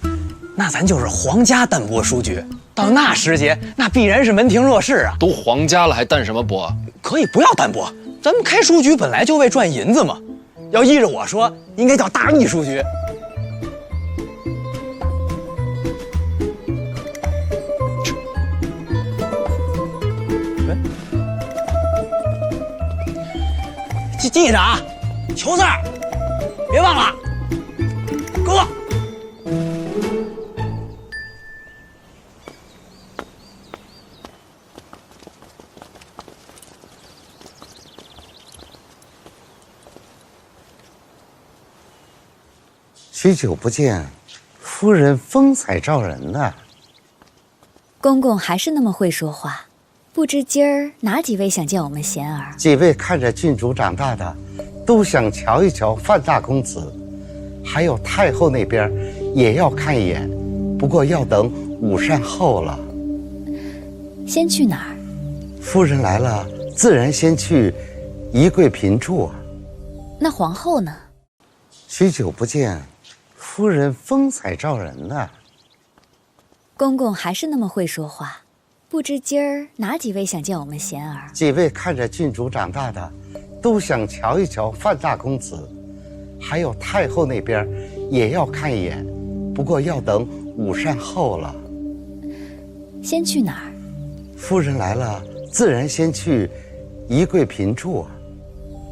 [SPEAKER 10] 那咱就是皇家淡泊书局。到那时节，那必然是门庭若市啊！
[SPEAKER 2] 都皇家了，还淡什么泊？
[SPEAKER 10] 可以不要淡泊，咱们开书局本来就为赚银子嘛。要依着我说，应该叫大义书局。记着啊，求字儿，别忘了，哥。
[SPEAKER 12] 许久不见，夫人风采照人呐。
[SPEAKER 9] 公公还是那么会说话。不知今儿哪几位想见我们贤儿？
[SPEAKER 12] 几位看着郡主长大的，都想瞧一瞧范大公子，还有太后那边也要看一眼，不过要等午膳后了。
[SPEAKER 9] 先去哪儿？
[SPEAKER 12] 夫人来了，自然先去宜贵嫔处啊。
[SPEAKER 9] 那皇后呢？
[SPEAKER 12] 许久不见，夫人风采照人呐。
[SPEAKER 9] 公公还是那么会说话。不知今儿哪几位想见我们贤儿？
[SPEAKER 12] 几位看着郡主长大的，都想瞧一瞧范大公子，还有太后那边也要看一眼，不过要等午膳后了。
[SPEAKER 9] 先去哪儿？
[SPEAKER 12] 夫人来了，自然先去宜贵嫔处啊。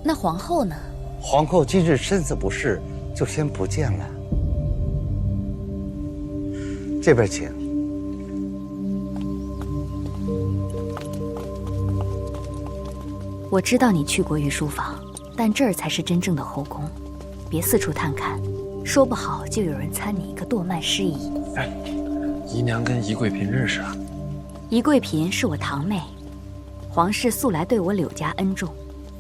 [SPEAKER 9] 那皇后呢？
[SPEAKER 12] 皇后今日身子不适，就先不见了。这边请。
[SPEAKER 9] 我知道你去过御书房，但这儿才是真正的后宫，别四处探看，说不好就有人参你一个堕慢失仪。
[SPEAKER 2] 哎，姨娘跟宜贵嫔认识啊？
[SPEAKER 9] 宜贵嫔是我堂妹，皇室素来对我柳家恩重。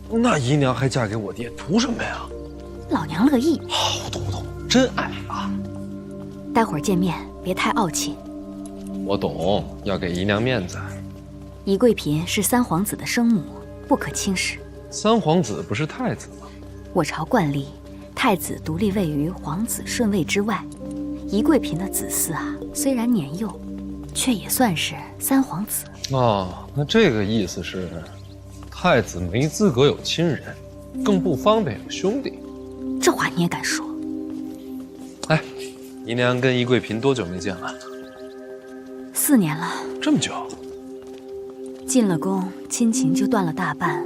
[SPEAKER 2] 那姨娘还嫁给我爹，图什么呀？
[SPEAKER 9] 老娘乐意。
[SPEAKER 2] 我懂，真爱啊！
[SPEAKER 9] 待会儿见面别太傲气。
[SPEAKER 2] 我懂，要给姨娘面子。
[SPEAKER 9] 宜贵嫔是三皇子的生母，不可轻视。
[SPEAKER 2] 三皇子不是太子吗？
[SPEAKER 9] 我朝惯例，太子独立位于皇子顺位之外。宜贵嫔的子嗣啊，虽然年幼，却也算是三皇子。
[SPEAKER 2] 哦，那这个意思是，太子没资格有亲人，更不方便有兄弟。
[SPEAKER 9] 这话你也敢说？
[SPEAKER 2] 哎，姨娘跟宜贵嫔多久没见了
[SPEAKER 9] ？4年了。
[SPEAKER 2] 这么久？
[SPEAKER 9] 进了宫，亲情就断了大半。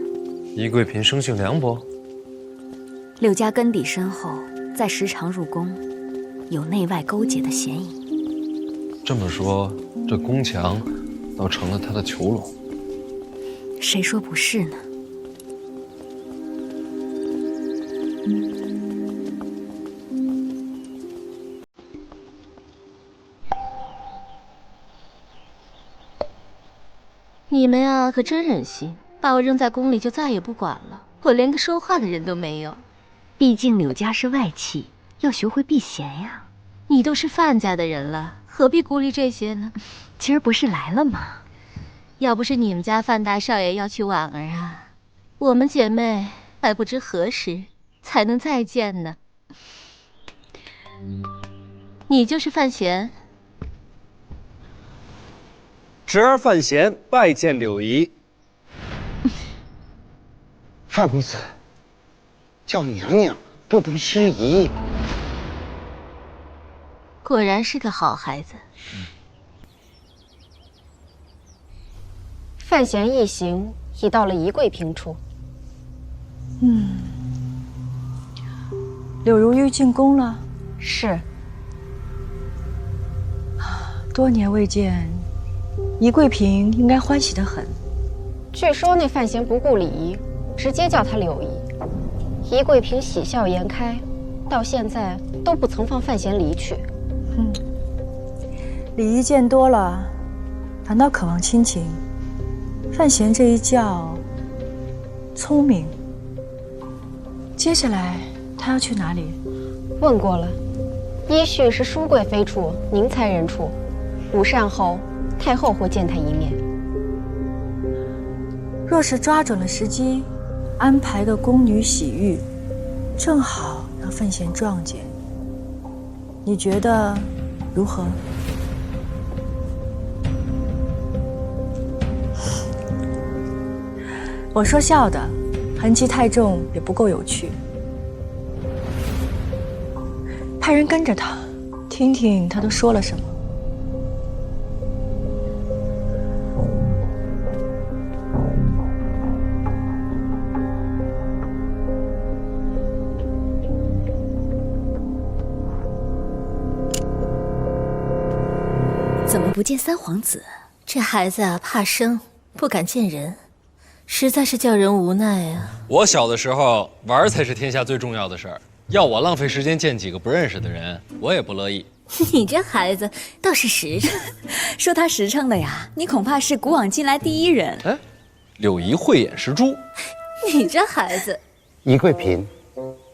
[SPEAKER 2] 宜贵嫔生性凉薄，
[SPEAKER 9] 柳家根底深厚，再时常入宫，有内外勾结的嫌疑。
[SPEAKER 2] 这么说，这宫墙倒成了他的囚笼。
[SPEAKER 9] 谁说不是呢？
[SPEAKER 13] 你们呀，可真忍心，把我扔在宫里就再也不管了，我连个说话的人都没有。
[SPEAKER 9] 毕竟柳家是外戚，要学会避嫌呀。
[SPEAKER 13] 你都是范家的人了，何必顾虑这些呢？
[SPEAKER 9] 今儿不是来了吗？
[SPEAKER 13] 要不是你们家范大少爷要去婉儿啊，我们姐妹还不知何时才能再见呢。你就是范闲。
[SPEAKER 14] 侄儿范闲拜见柳姨。
[SPEAKER 12] 范公子，叫娘娘不得失仪。
[SPEAKER 13] 果然是个好孩子。
[SPEAKER 15] 范闲一行已到了宜贵嫔处。
[SPEAKER 16] 柳如玉进宫了。
[SPEAKER 15] 是。
[SPEAKER 16] 多年未见，宜贵嫔应该欢喜得很。
[SPEAKER 15] 据说那范闲不顾礼仪，直接叫他柳姨。宜贵嫔喜笑颜开，到现在都不曾放范闲离去。
[SPEAKER 16] 礼仪见多了，反倒渴望亲情。范闲这一叫聪明。接下来他要去哪里？
[SPEAKER 15] 问过了，依序是淑贵妃处、宁才人处，午膳后太后会见他一面。
[SPEAKER 16] 若是抓准了时机，安排个宫女洗浴，正好让范闲撞见，你觉得如何？我说笑的，痕迹太重也不够有趣。派人跟着他，听听他都说了什么。
[SPEAKER 13] 怎么不见三皇子？这孩子啊，怕生，不敢见人，实在是叫人无奈啊。
[SPEAKER 2] 我小的时候玩才是天下最重要的事儿，要我浪费时间见几个不认识的人，我也不乐意。
[SPEAKER 13] 你这孩子倒是实诚。
[SPEAKER 17] 说他实诚的呀，你恐怕是古往今来第一人。
[SPEAKER 2] 哎，柳姨慧眼识珠。
[SPEAKER 13] 你这孩子，
[SPEAKER 12] 宜贵嫔，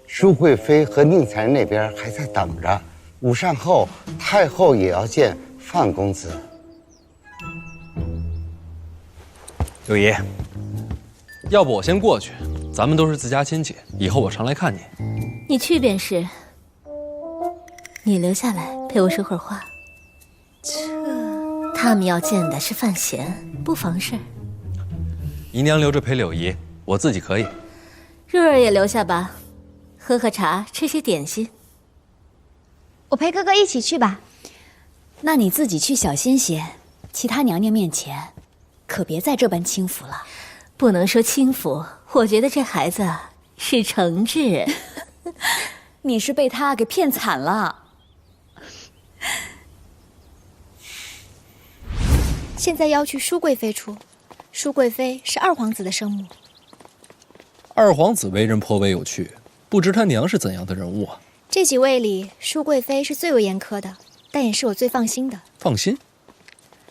[SPEAKER 12] 淑贵妃和宁才人那边还在等着，午膳后太后也要见范公子。
[SPEAKER 2] 柳姨，要不我先过去，咱们都是自家亲戚，以后我常来看你。
[SPEAKER 13] 你去便是。你留下来陪我说会儿话。他们要见的是范闲，不妨事。
[SPEAKER 2] 姨娘留着陪柳姨，我自己可以。
[SPEAKER 13] 若儿也留下吧，喝喝茶，吃些点心。
[SPEAKER 11] 我陪哥哥一起去吧。
[SPEAKER 17] 那你自己去小心些，其他娘娘面前，可别再这般轻浮了。
[SPEAKER 13] 不能说轻浮，我觉得这孩子是诚挚。
[SPEAKER 17] 你是被他给骗惨了。
[SPEAKER 11] 现在要去淑贵妃处，淑贵妃是二皇子的生母。
[SPEAKER 2] 二皇子为人颇为有趣，不知他娘是怎样的人物啊？
[SPEAKER 11] 这几位里，淑贵妃是最为严苛的，但也是我最放心的。
[SPEAKER 2] 放心？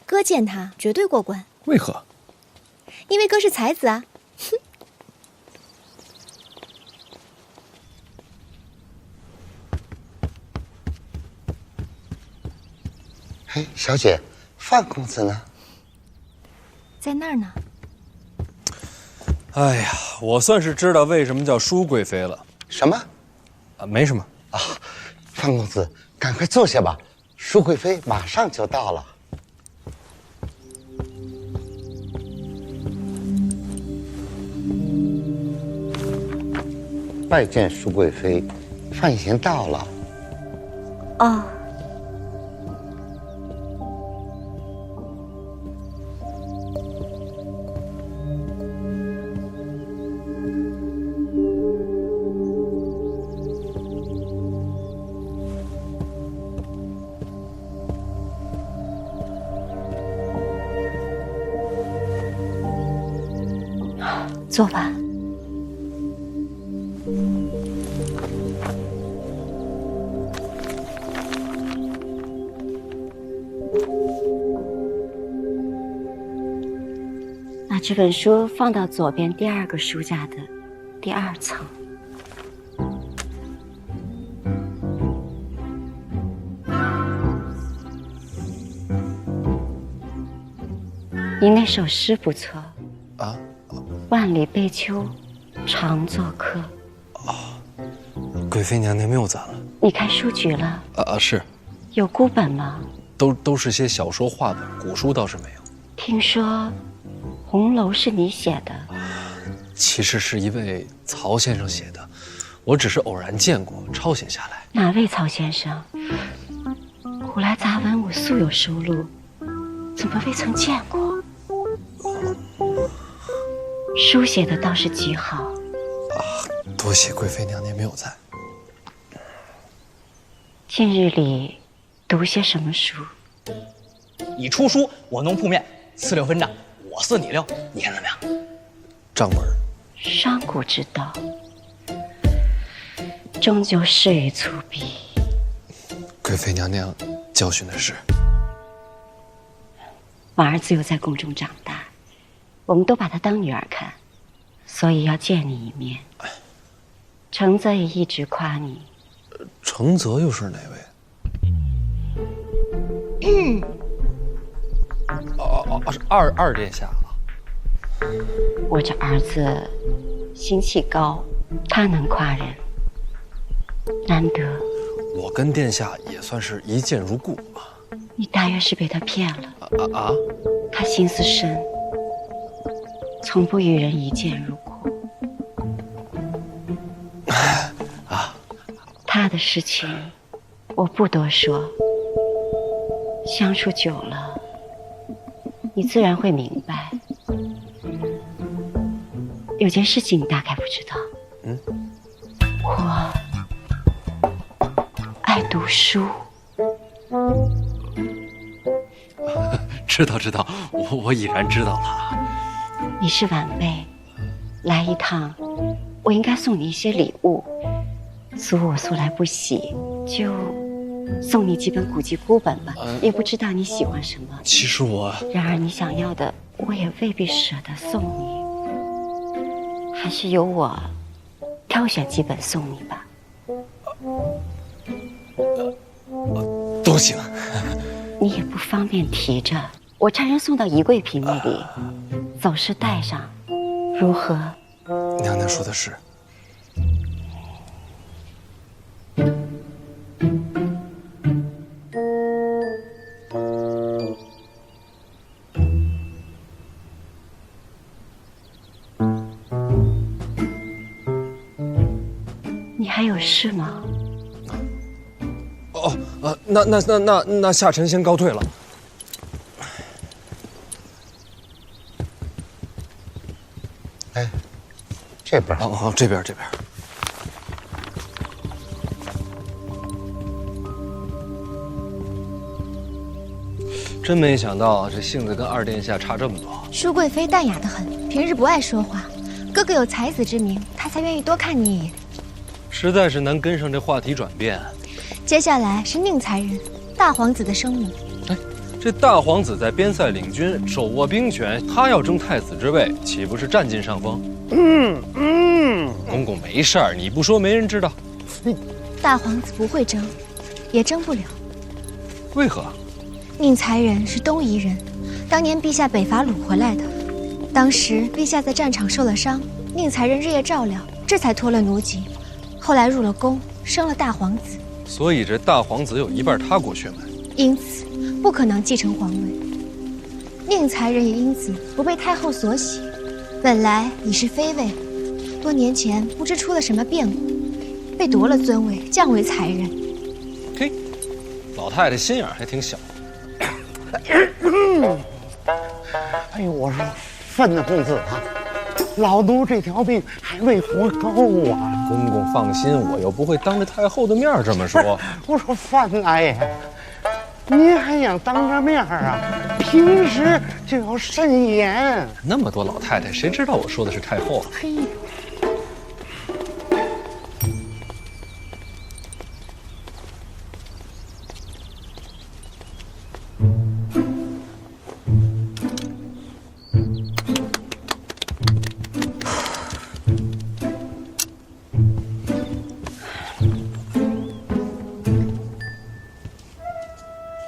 [SPEAKER 11] 哥见她绝对过关。
[SPEAKER 2] 为何？
[SPEAKER 11] 因为哥是才子啊。哼。
[SPEAKER 12] 哎，小姐，范公子呢？
[SPEAKER 11] 在那儿呢。
[SPEAKER 2] 哎呀，我算是知道为什么叫淑贵妃了。
[SPEAKER 12] 什么？
[SPEAKER 2] 没什么
[SPEAKER 12] 啊。范公子，赶快坐下吧，淑贵妃马上就到了。拜见淑贵妃，范闲到了。
[SPEAKER 11] 哦。
[SPEAKER 9] 坐吧。
[SPEAKER 15] 把这本书放到左边第二个书架的第2层。你那首诗不错
[SPEAKER 2] 啊，
[SPEAKER 15] 万里悲秋，常作客。
[SPEAKER 2] 贵妃娘娘谬赞了。
[SPEAKER 15] 你开书局了？
[SPEAKER 2] 是。
[SPEAKER 15] 有孤本吗？
[SPEAKER 2] 都是些小说、话本，古书倒是没有。
[SPEAKER 15] 听说《红楼》是你写的？
[SPEAKER 2] 其实是一位曹先生写的，我只是偶然见过，抄写下来。
[SPEAKER 15] 哪位曹先生？古来杂文我素有收录，怎么未曾见过？书写的倒是极好。
[SPEAKER 2] 多谢贵妃娘娘谬赞。
[SPEAKER 15] 近日里读些什么书？
[SPEAKER 10] 你出书，我弄铺面，4-6分账，我4你6，你看怎么样？
[SPEAKER 2] 账本。
[SPEAKER 15] 商贾之道，终究事于粗鄙。
[SPEAKER 2] 贵妃娘娘教训的是，
[SPEAKER 15] 我儿子又在宫中长大，我们都把她当女儿看，所以要见你一面。承泽也一直夸你。
[SPEAKER 2] 承泽又是哪位？是二殿下。
[SPEAKER 18] 我这儿子心气高，他能夸人，难得。
[SPEAKER 2] 我跟殿下也算是一见如故吧。
[SPEAKER 18] 你大约是被他骗了。他心思深，从不与人一见如故。他的事情我不多说，相处久了，你自然会明白。有件事情你大概不知道，我爱读书。
[SPEAKER 2] 知道，我已然知道了。
[SPEAKER 18] 你是晚辈，来一趟，我应该送你一些礼物。我素来不喜，就送你几本古籍孤本吧。也不知道你喜欢什么。
[SPEAKER 2] 其实我……
[SPEAKER 18] 然而你想要的，我也未必舍得送你，还是由我挑选几本送你吧。
[SPEAKER 2] 都行。
[SPEAKER 18] 你也不方便提着，我差人送到宜贵嫔那里，走时带上，如何？
[SPEAKER 2] 娘娘说的是。
[SPEAKER 18] 你还有事吗？
[SPEAKER 2] 那下臣先告退了。
[SPEAKER 12] 哎，这边。
[SPEAKER 2] 这边。真没想到这性子跟二殿下差这么多。
[SPEAKER 11] 舒贵妃淡雅得很，平日不爱说话。哥哥有才子之名，她才愿意多看你一眼。
[SPEAKER 2] 实在是难跟上这话题转变。
[SPEAKER 11] 接下来是宁才人，大皇子的生母。
[SPEAKER 2] 这大皇子在边塞领军，手握兵权，他要争太子之位，岂不是占尽上风？公公没事儿，你不说没人知道。
[SPEAKER 11] 大皇子不会争，也争不了。
[SPEAKER 2] 为何？
[SPEAKER 11] 宁才人是东夷人，当年陛下北伐掳回来的。当时陛下在战场受了伤，宁才人日夜照料，这才脱了奴籍。后来入了宫，生了大皇子。
[SPEAKER 2] 所以这大皇子有一半他国血脉，
[SPEAKER 11] 因此不可能继承皇位。宁才人也因此不被太后所喜，本来已是妃位，多年前不知出了什么变故，被夺了尊位，降为才人。
[SPEAKER 2] 嘿，老太太心眼还挺小。
[SPEAKER 12] 哎呦，我说范大公子啊，老奴这条命还未活够啊！
[SPEAKER 2] 公公放心，我又不会当着太后的面这么说。
[SPEAKER 12] 我说范大爷，您还想当着面啊？平时就要慎言。
[SPEAKER 2] 那么多老太太，谁知道我说的是太后啊？
[SPEAKER 12] 嘿。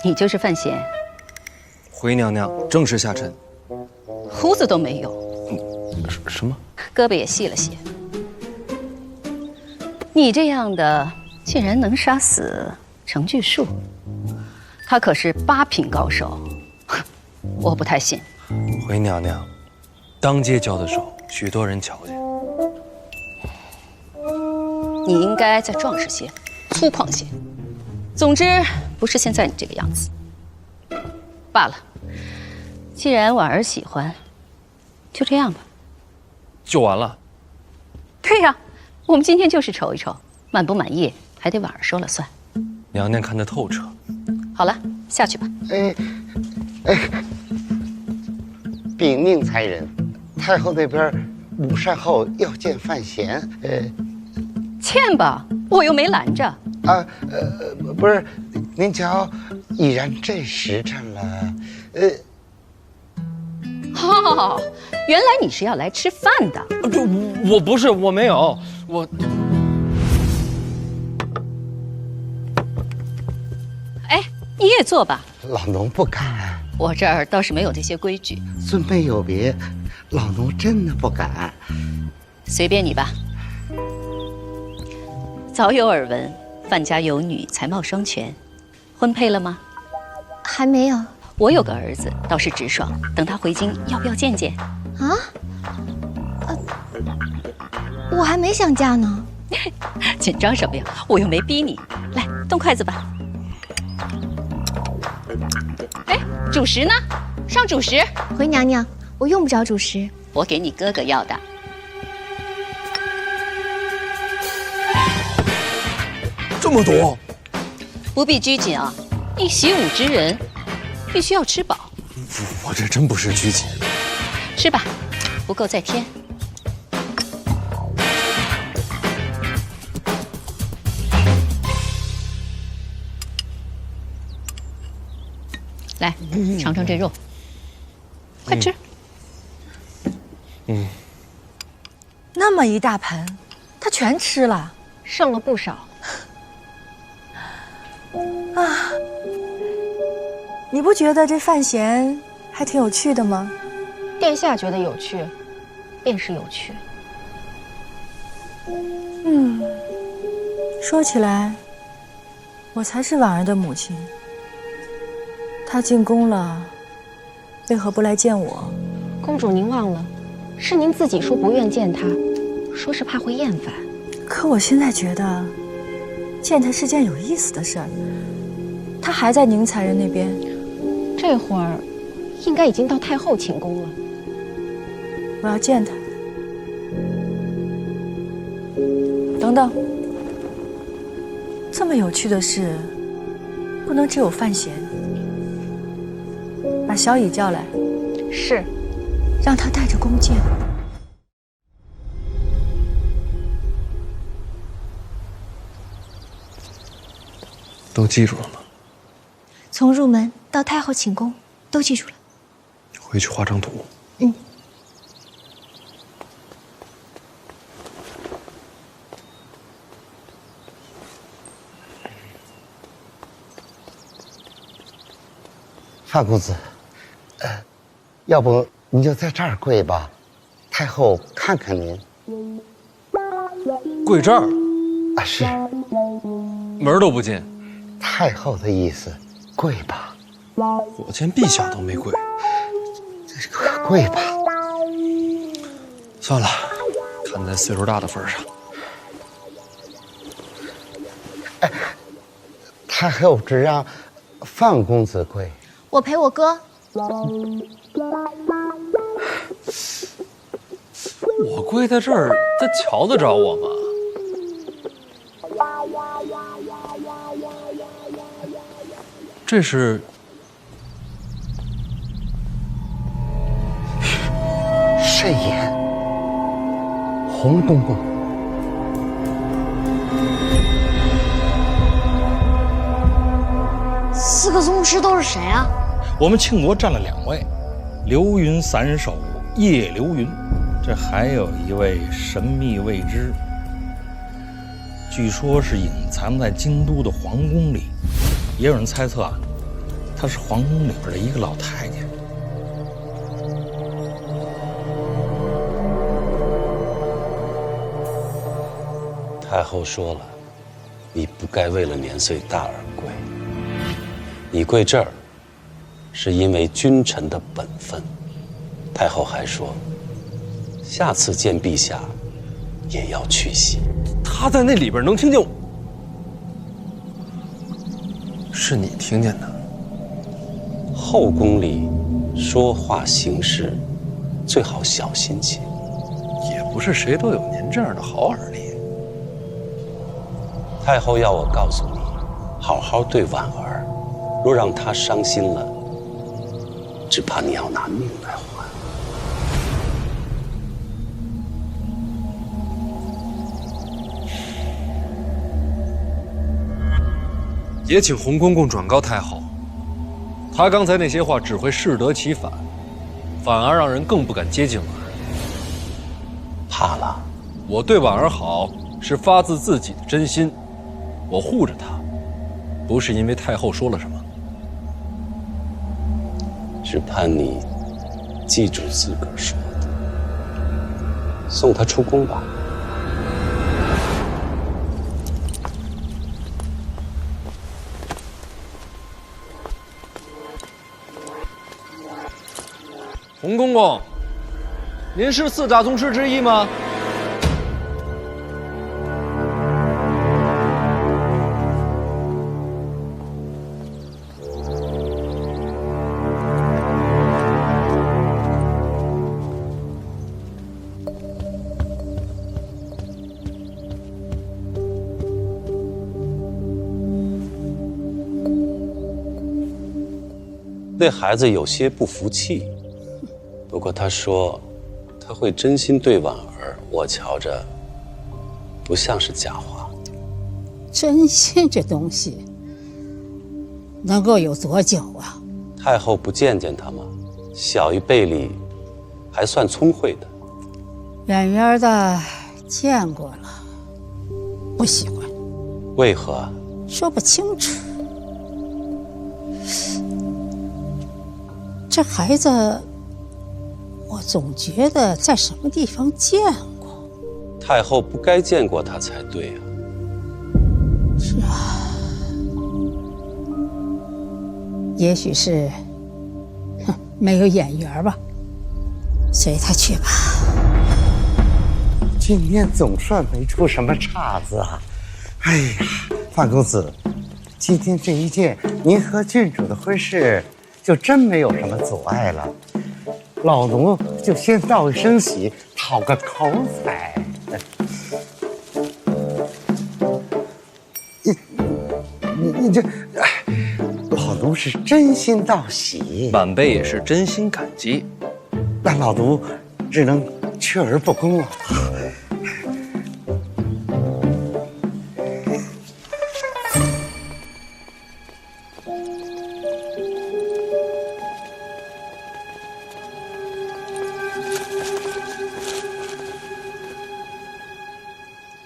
[SPEAKER 18] 你就是范闲。
[SPEAKER 2] 回娘娘，正是下臣。
[SPEAKER 18] 胡子都没有。
[SPEAKER 2] 什么？
[SPEAKER 18] 胳膊也细了些。你这样的竟然能杀死程巨树，他可是8品高手，我不太信。
[SPEAKER 2] 回娘娘，当街交的手，许多人瞧见。
[SPEAKER 18] 你应该再壮实些，粗犷些。总之，不是现在你这个样子。罢了，既然婉儿喜欢，就这样吧。
[SPEAKER 2] 就完了？
[SPEAKER 18] 对呀，我们今天就是瞅一瞅，满不满意还得婉儿说了算。
[SPEAKER 2] 娘娘看得透彻。
[SPEAKER 18] 好了，下去吧。
[SPEAKER 12] 禀宁才人，太后那边午膳后要见范闲。
[SPEAKER 18] 见吧，我又没拦着。
[SPEAKER 12] 不是，您瞧，已然这时辰了，
[SPEAKER 18] 哦，原来你是要来吃饭的。
[SPEAKER 2] 我不是，我没有，我。哎，
[SPEAKER 18] 你也坐吧。
[SPEAKER 12] 老奴不敢。
[SPEAKER 18] 我这儿倒是没有这些规矩。
[SPEAKER 12] 孙辈有别，老奴真的不敢。
[SPEAKER 18] 随便你吧。早有耳闻，范家有女，才貌双全，婚配了吗？
[SPEAKER 11] 还没有。
[SPEAKER 18] 我有个儿子，倒是直爽，等他回京，要不要见见？
[SPEAKER 11] 啊？我还没想嫁呢。
[SPEAKER 18] 紧张什么呀？我又没逼你。来，动筷子吧。哎，主食呢？上主食。
[SPEAKER 11] 回娘娘，我用不着主食。
[SPEAKER 18] 我给你哥哥要的。
[SPEAKER 2] 这么多，
[SPEAKER 18] 不必拘谨啊！一习武之人，必须要吃饱。
[SPEAKER 2] 我这真不是拘谨。
[SPEAKER 18] 吃吧，不够再添。来，尝尝这肉，快吃。
[SPEAKER 16] 那么一大盆，他全吃了，
[SPEAKER 15] 剩了不少。
[SPEAKER 16] 啊，你不觉得这范闲还挺有趣的吗？
[SPEAKER 15] 殿下觉得有趣，便是有趣。
[SPEAKER 16] 说起来，我才是婉儿的母亲。她进宫了，为何不来见我？
[SPEAKER 15] 公主，您忘了，是您自己说不愿见她，说是怕会厌烦。
[SPEAKER 16] 可我现在觉得，见她是件有意思的事儿。她还在宁采人那边，
[SPEAKER 15] 这会儿应该已经到太后寝宫了。
[SPEAKER 16] 我要见她。等等，这么有趣的事，不能只有范闲。把小乙叫来。
[SPEAKER 15] 是。
[SPEAKER 16] 让他带着弓箭。
[SPEAKER 2] 都记住了吗？
[SPEAKER 11] 从入门到太后寝宫，都记住了。
[SPEAKER 2] 回去画张图。
[SPEAKER 12] 范公子，要不你就在这儿跪吧，太后看看您。
[SPEAKER 2] 跪这儿？
[SPEAKER 12] 啊，是。
[SPEAKER 2] 门都不进。
[SPEAKER 12] 太后的意思，跪吧。
[SPEAKER 2] 我见陛下都没跪。
[SPEAKER 12] 跪吧。
[SPEAKER 2] 算了，看在岁数大的份上。
[SPEAKER 12] 太后只让范公子跪。
[SPEAKER 11] 我陪我哥。
[SPEAKER 2] 我跪在这儿，他瞧得着我吗？这是
[SPEAKER 12] 慎言，洪公公。
[SPEAKER 11] 4个宗师都是谁啊？
[SPEAKER 19] 我们庆国占了2位，流云散手叶流云，这还有一位神秘未知，据说是隐藏在京都的皇宫里，也有人猜测啊，她是皇宫里边的一个老太监。
[SPEAKER 20] 太后说了，你不该为了年岁大而跪，你跪这儿是因为君臣的本分。太后还说，下次见陛下也要去席。
[SPEAKER 2] 他在那里边能听见我？是你听见的？
[SPEAKER 20] 后宫里说话行事最好小心些。
[SPEAKER 2] 也不是谁都有您这样的好耳力。
[SPEAKER 20] 太后要我告诉你，好好对婉儿，若让她伤心了，只怕你要拿命来换。
[SPEAKER 2] 也请洪公公转告太后，他刚才那些话只会适得其反，反而让人更不敢接近婉儿。
[SPEAKER 20] 怕了？
[SPEAKER 2] 我对婉儿好是发自自己的真心，我护着她，不是因为太后说了什么。
[SPEAKER 20] 只盼你记住自个儿说的，送他出宫吧。
[SPEAKER 2] 洪公公，您是四大宗师之一吗？
[SPEAKER 20] 那孩子有些不服气，不过他说他会真心对婉儿，我瞧着不像是假话。
[SPEAKER 21] 真心这东西能够有多久啊？
[SPEAKER 20] 太后不见见他吗？小一辈里还算聪慧的。
[SPEAKER 21] 远远的见过了，不喜欢。
[SPEAKER 20] 为何？
[SPEAKER 21] 说不清楚。这孩子，我总觉得在什么地方见过。
[SPEAKER 20] 太后不该见过他才对啊。
[SPEAKER 21] 是啊，也许是，没有眼缘吧。随他去吧。
[SPEAKER 12] 今天总算没出什么岔子啊！哎呀，范公子，今天这一件您和郡主的婚事，就真没有什么阻碍了。老奴就先道一声喜，讨个口彩。你这，老奴是真心道喜，
[SPEAKER 2] 晚辈也是真心感激。
[SPEAKER 12] 那老奴只能却而不恭了。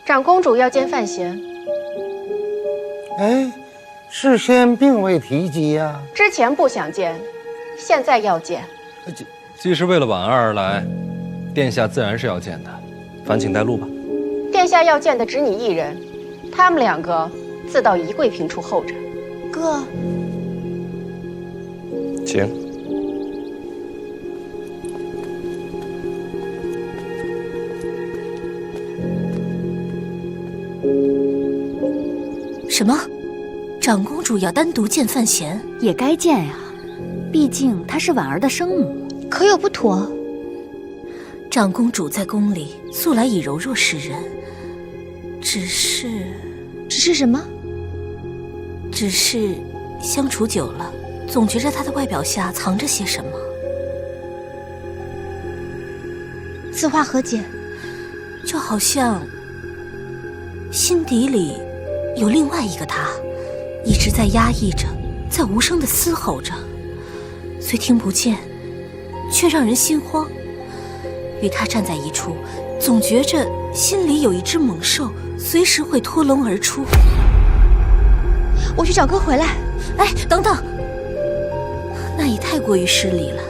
[SPEAKER 15] 长公主要见范闲。
[SPEAKER 12] 哎，事先并未提及呀。
[SPEAKER 15] 之前不想见，现在要见。
[SPEAKER 2] 既是为了婉儿而来，殿下自然是要见的。烦请带路吧。
[SPEAKER 15] 殿下要见的只你一人，他们两个自到宜贵嫔处候着。
[SPEAKER 11] 哥，
[SPEAKER 2] 请。
[SPEAKER 13] 什么？长公主要单独见范闲？
[SPEAKER 17] 也该见呀，毕竟她是婉儿的生母。
[SPEAKER 11] 可有不妥？
[SPEAKER 13] 长公主在宫里素来以柔弱示人，只是
[SPEAKER 11] 什么？
[SPEAKER 13] 只是相处久了，总觉着她的外表下藏着些什么。
[SPEAKER 11] 此话何解？
[SPEAKER 13] 就好像心底里有另外一个他，一直在压抑着，在无声地嘶吼着，虽听不见，却让人心慌。与他站在一处，总觉着心里有一只猛兽，随时会脱笼而出。
[SPEAKER 11] 我去找哥回来。
[SPEAKER 13] 哎，等等，那也太过于失礼了。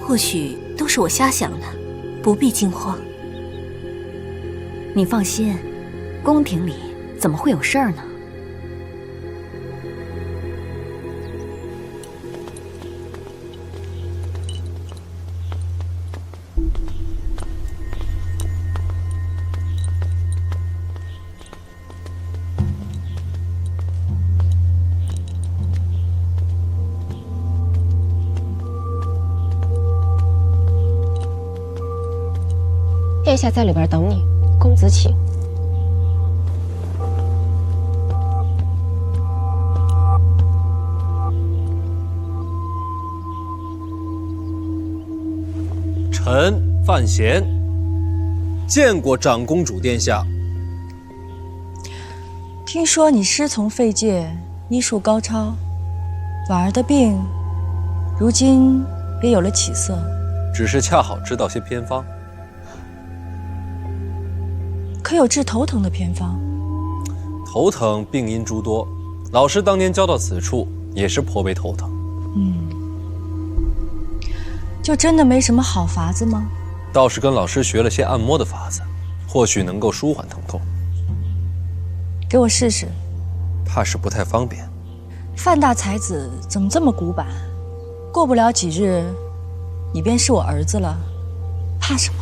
[SPEAKER 13] 或许都是我瞎想的，不必惊慌。
[SPEAKER 17] 你放心，宫廷里怎么会有事儿呢？
[SPEAKER 15] 殿下在里边等你，公子请。
[SPEAKER 2] 臣范闲见过长公主殿下。
[SPEAKER 16] 听说你师从废界，医术高超，婉儿的病如今也有了起色，
[SPEAKER 2] 只是恰好知道些偏方。
[SPEAKER 16] 可有治头疼的偏方？
[SPEAKER 2] 头疼病因诸多，老师当年教到此处也是颇为头疼。
[SPEAKER 16] 就真的没什么好法子吗？
[SPEAKER 2] 倒是跟老师学了些按摩的法子，或许能够舒缓疼痛。
[SPEAKER 16] 给我试试。
[SPEAKER 2] 怕是不太方便。
[SPEAKER 16] 范大才子怎么这么古板？过不了几日，你便是我儿子了，怕什么？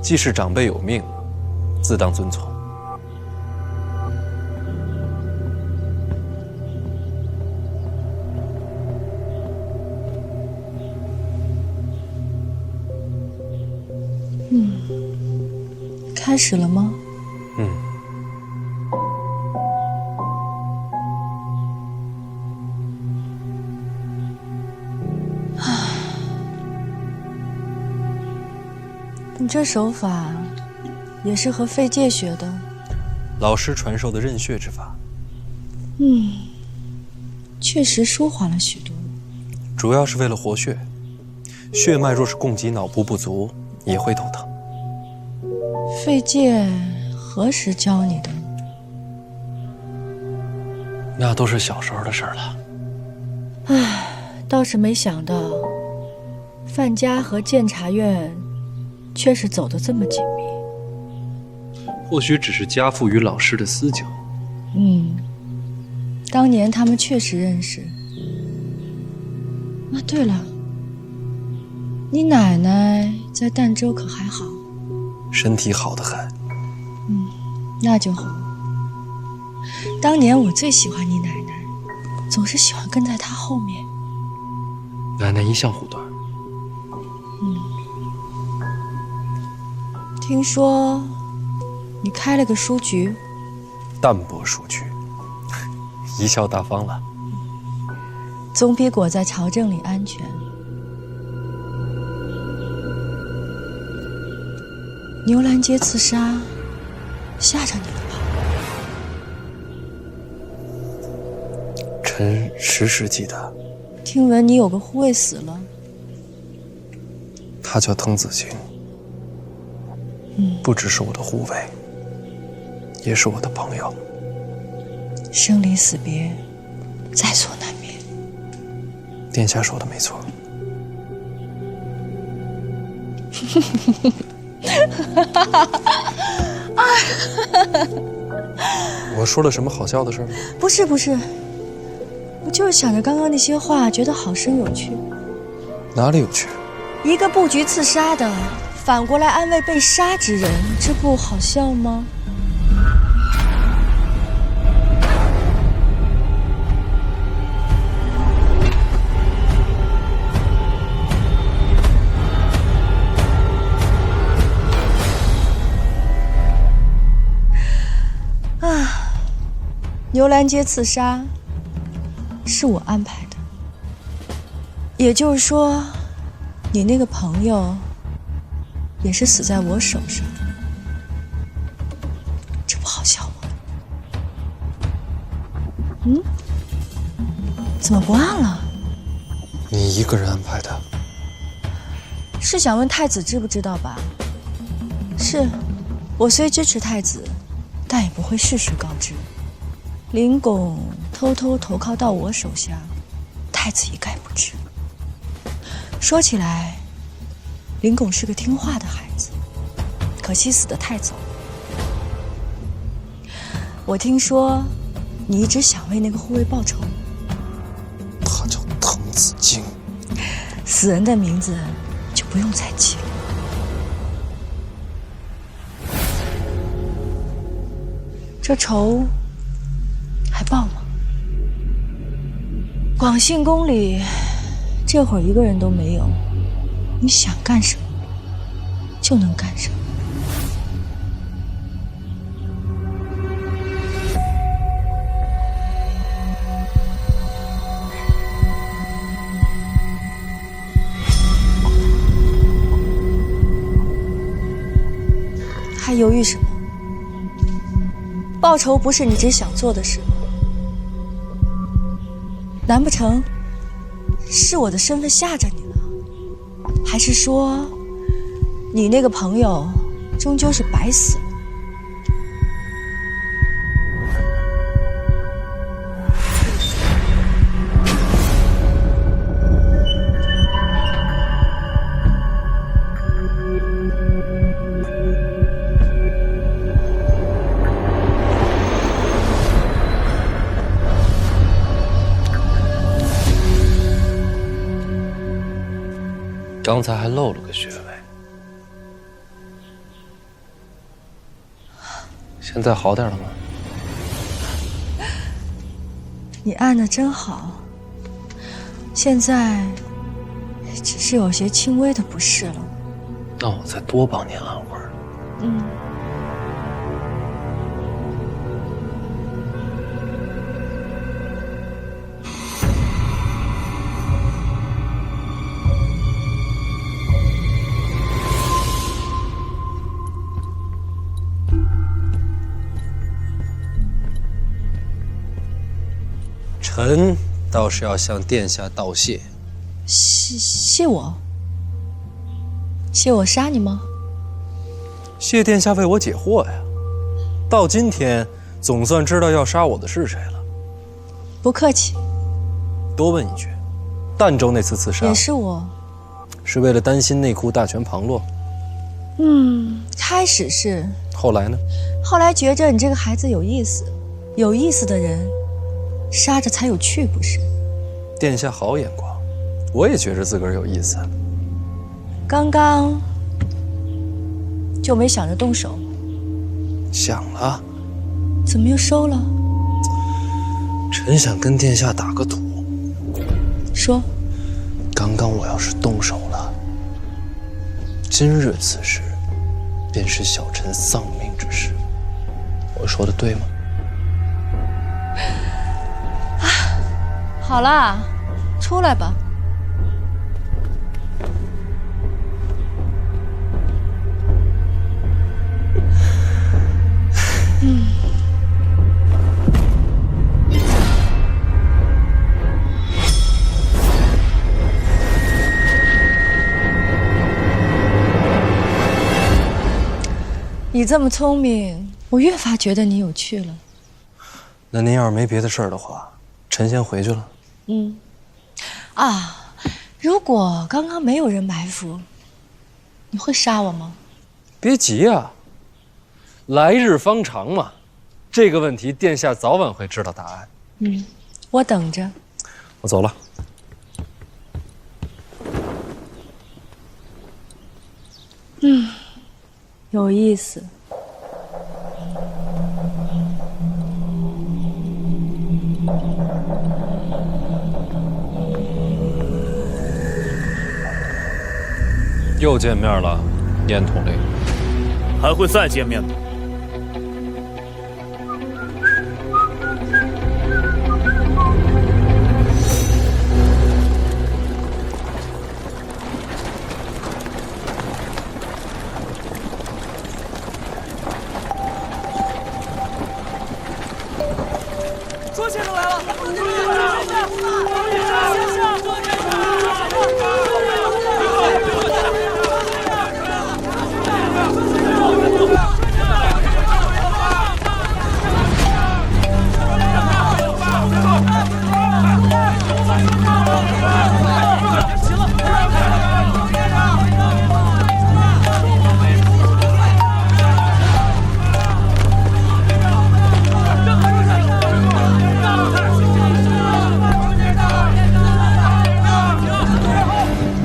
[SPEAKER 2] 既是长辈有命，自当遵从。
[SPEAKER 16] 开始了吗？你这手法也是和费介学的？
[SPEAKER 2] 老师传授的认血之法。
[SPEAKER 16] 确实舒缓了许多。
[SPEAKER 2] 主要是为了活血，血脉若是供给脑部不足，也会头疼。
[SPEAKER 16] 费介何时教你的？
[SPEAKER 2] 那都是小时候的事了。
[SPEAKER 16] 倒是没想到，范家和监察院却是走得这么紧密。
[SPEAKER 2] 或许只是家父与老师的私交。
[SPEAKER 16] 当年他们确实认识。啊，对了，你奶奶在儋州可还好？
[SPEAKER 2] 身体好得很。
[SPEAKER 16] 那就好。当年我最喜欢你奶奶，总是喜欢跟在她后面。
[SPEAKER 2] 奶奶一向护短。
[SPEAKER 16] 听说你开了个书局。
[SPEAKER 2] 淡泊书局，贻笑大方了。
[SPEAKER 16] 总比裹在朝政里安全。牛栏街刺杀，吓着你了吧？
[SPEAKER 2] 臣时时记得。
[SPEAKER 16] 听闻你有个护卫死了。
[SPEAKER 2] 他叫滕子京。不只是我的护卫，也是我的朋友。
[SPEAKER 16] 生离死别，在所难免。
[SPEAKER 2] 殿下说的没错。我说了什么好笑的事吗？
[SPEAKER 16] 不是，我就是想着刚刚那些话，觉得好生有趣。
[SPEAKER 2] 哪里有趣？
[SPEAKER 16] 一个布局刺杀的，反过来安慰被杀之人，这不好笑吗？牛栏街刺杀是我安排的，也就是说，你那个朋友也是死在我手上，这不好笑吗？怎么不按了？
[SPEAKER 2] 你一个人安排的？
[SPEAKER 16] 是想问太子知不知道吧？是，我虽支持太子，但也不会事事告知。林拱偷偷投靠到我手下，太子一概不知。说起来，林拱是个听话的孩子，可惜死得太早。我听说你一直想为那个护卫报仇。
[SPEAKER 2] 他叫滕子京，
[SPEAKER 16] 死人的名字就不用再记了。这仇还报吗？广信宫里这会儿一个人都没有，你想干什么就能干什么。还犹豫什么？报仇不是你只想做的事吗？难不成是我的身份吓着你了？还是说你那个朋友终究是白死了？
[SPEAKER 2] 刚才还漏了个穴位，现在好点了吗？
[SPEAKER 16] 你按得真好，现在只是有些轻微的不适了。
[SPEAKER 2] 那我再多帮您按会儿。
[SPEAKER 16] 嗯。
[SPEAKER 2] 臣倒是要向殿下道谢。
[SPEAKER 16] 谢我？谢我杀你吗？
[SPEAKER 2] 谢殿下为我解惑呀！到今天，总算知道要杀我的是谁了。
[SPEAKER 16] 不客气。
[SPEAKER 2] 多问一句，儋州那次刺杀
[SPEAKER 16] 也是我，
[SPEAKER 2] 是为了担心内库大权旁落？
[SPEAKER 16] 开始是。
[SPEAKER 2] 后来呢？
[SPEAKER 16] 后来觉着你这个孩子有意思，有意思的人，杀着才有趣，不是？
[SPEAKER 2] 殿下好眼光，我也觉着自个儿有意思。
[SPEAKER 16] 刚刚就没想着动手，
[SPEAKER 2] 想了。
[SPEAKER 16] 怎么又收了？
[SPEAKER 2] 臣想跟殿下打个赌。
[SPEAKER 16] 说。
[SPEAKER 2] 刚刚我要是动手了，今日此时便是小臣丧命之时。我说的对吗？
[SPEAKER 16] 好啦，出来吧。你这么聪明，我越发觉得你有趣了。
[SPEAKER 2] 那您要是没别的事儿的话，臣先回去了。
[SPEAKER 16] 如果刚刚没有人埋伏，你会杀我吗？
[SPEAKER 2] 别急呀，来日方长嘛。这个问题，殿下早晚会知道答案。
[SPEAKER 16] 我等着。
[SPEAKER 2] 我走了。
[SPEAKER 16] 有意思。
[SPEAKER 2] 又见面了，燕统领。
[SPEAKER 5] 还会再见面吗？
[SPEAKER 6] 周先生来了！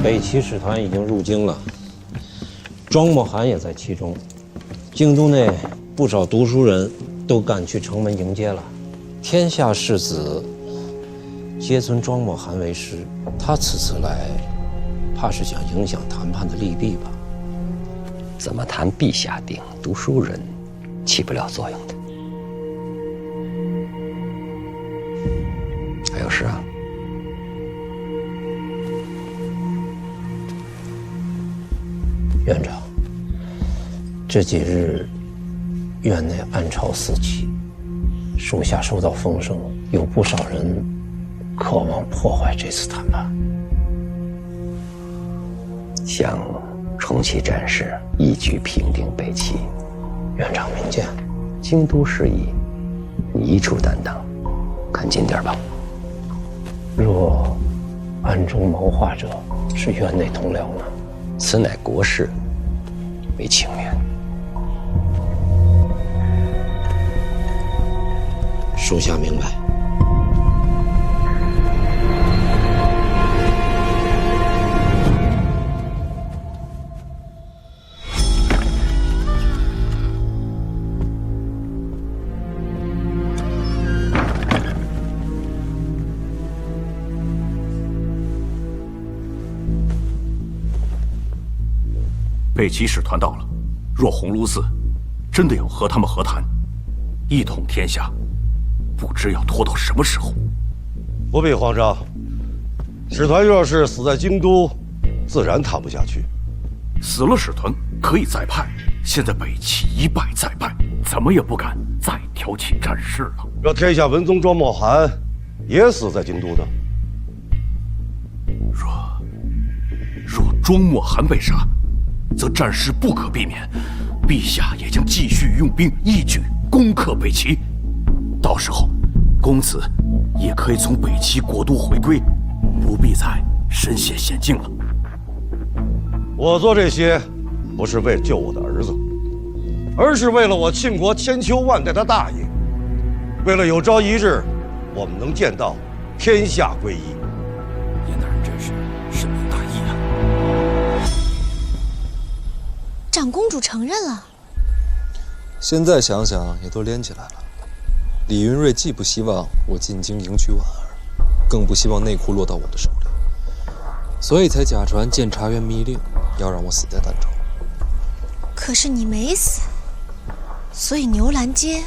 [SPEAKER 3] 北齐使团已经入京了，庄莫涵也在其中。京都内不少读书人都赶去城门迎接了。天下士子皆尊庄莫涵为师，他此次来，怕是想影响谈判的利弊吧？
[SPEAKER 22] 怎么谈陛下定，读书人起不了作用的。还有事啊？
[SPEAKER 3] 院长，这几日院内暗潮四起，属下收到风声，有不少人渴望破坏这次谈判，
[SPEAKER 22] 想重启战事，一举平定北齐。
[SPEAKER 3] 院长明鉴。
[SPEAKER 22] 京都事宜，你一处担当，看紧点吧。
[SPEAKER 3] 若暗中谋划者是院内同僚呢？
[SPEAKER 22] 此乃国事，为情愿。
[SPEAKER 3] 属下明白。
[SPEAKER 1] 北齐使团到了，若鸿胪寺真的要和他们和谈，一统天下，不知要拖到什么时候。
[SPEAKER 8] 不必慌张，使团若是死在京都，自然谈不下去。
[SPEAKER 1] 死了使团可以再派，现在北齐一败再败，怎么也不敢再挑起战事了。
[SPEAKER 8] 若天下文宗庄莫涵也死在京都呢？
[SPEAKER 1] 若庄莫涵被杀，则战事不可避免，陛下也将继续用兵一举攻克北齐。到时候，公子也可以从北齐国都回归，不必再身陷险境了。
[SPEAKER 8] 我做这些，不是为了救我的儿子，而是为了我庆国千秋万代的大业，为了有朝一日我们能见到天下归一。
[SPEAKER 1] 严大人真是深明大义啊！
[SPEAKER 11] 长公主承认了。
[SPEAKER 2] 现在想想也都连起来了。李云瑞既不希望我进京迎娶婉儿，更不希望内库落到我的手里，所以才假传监察院密令，要让我死在儋州。
[SPEAKER 11] 可是你没死，所以牛栏街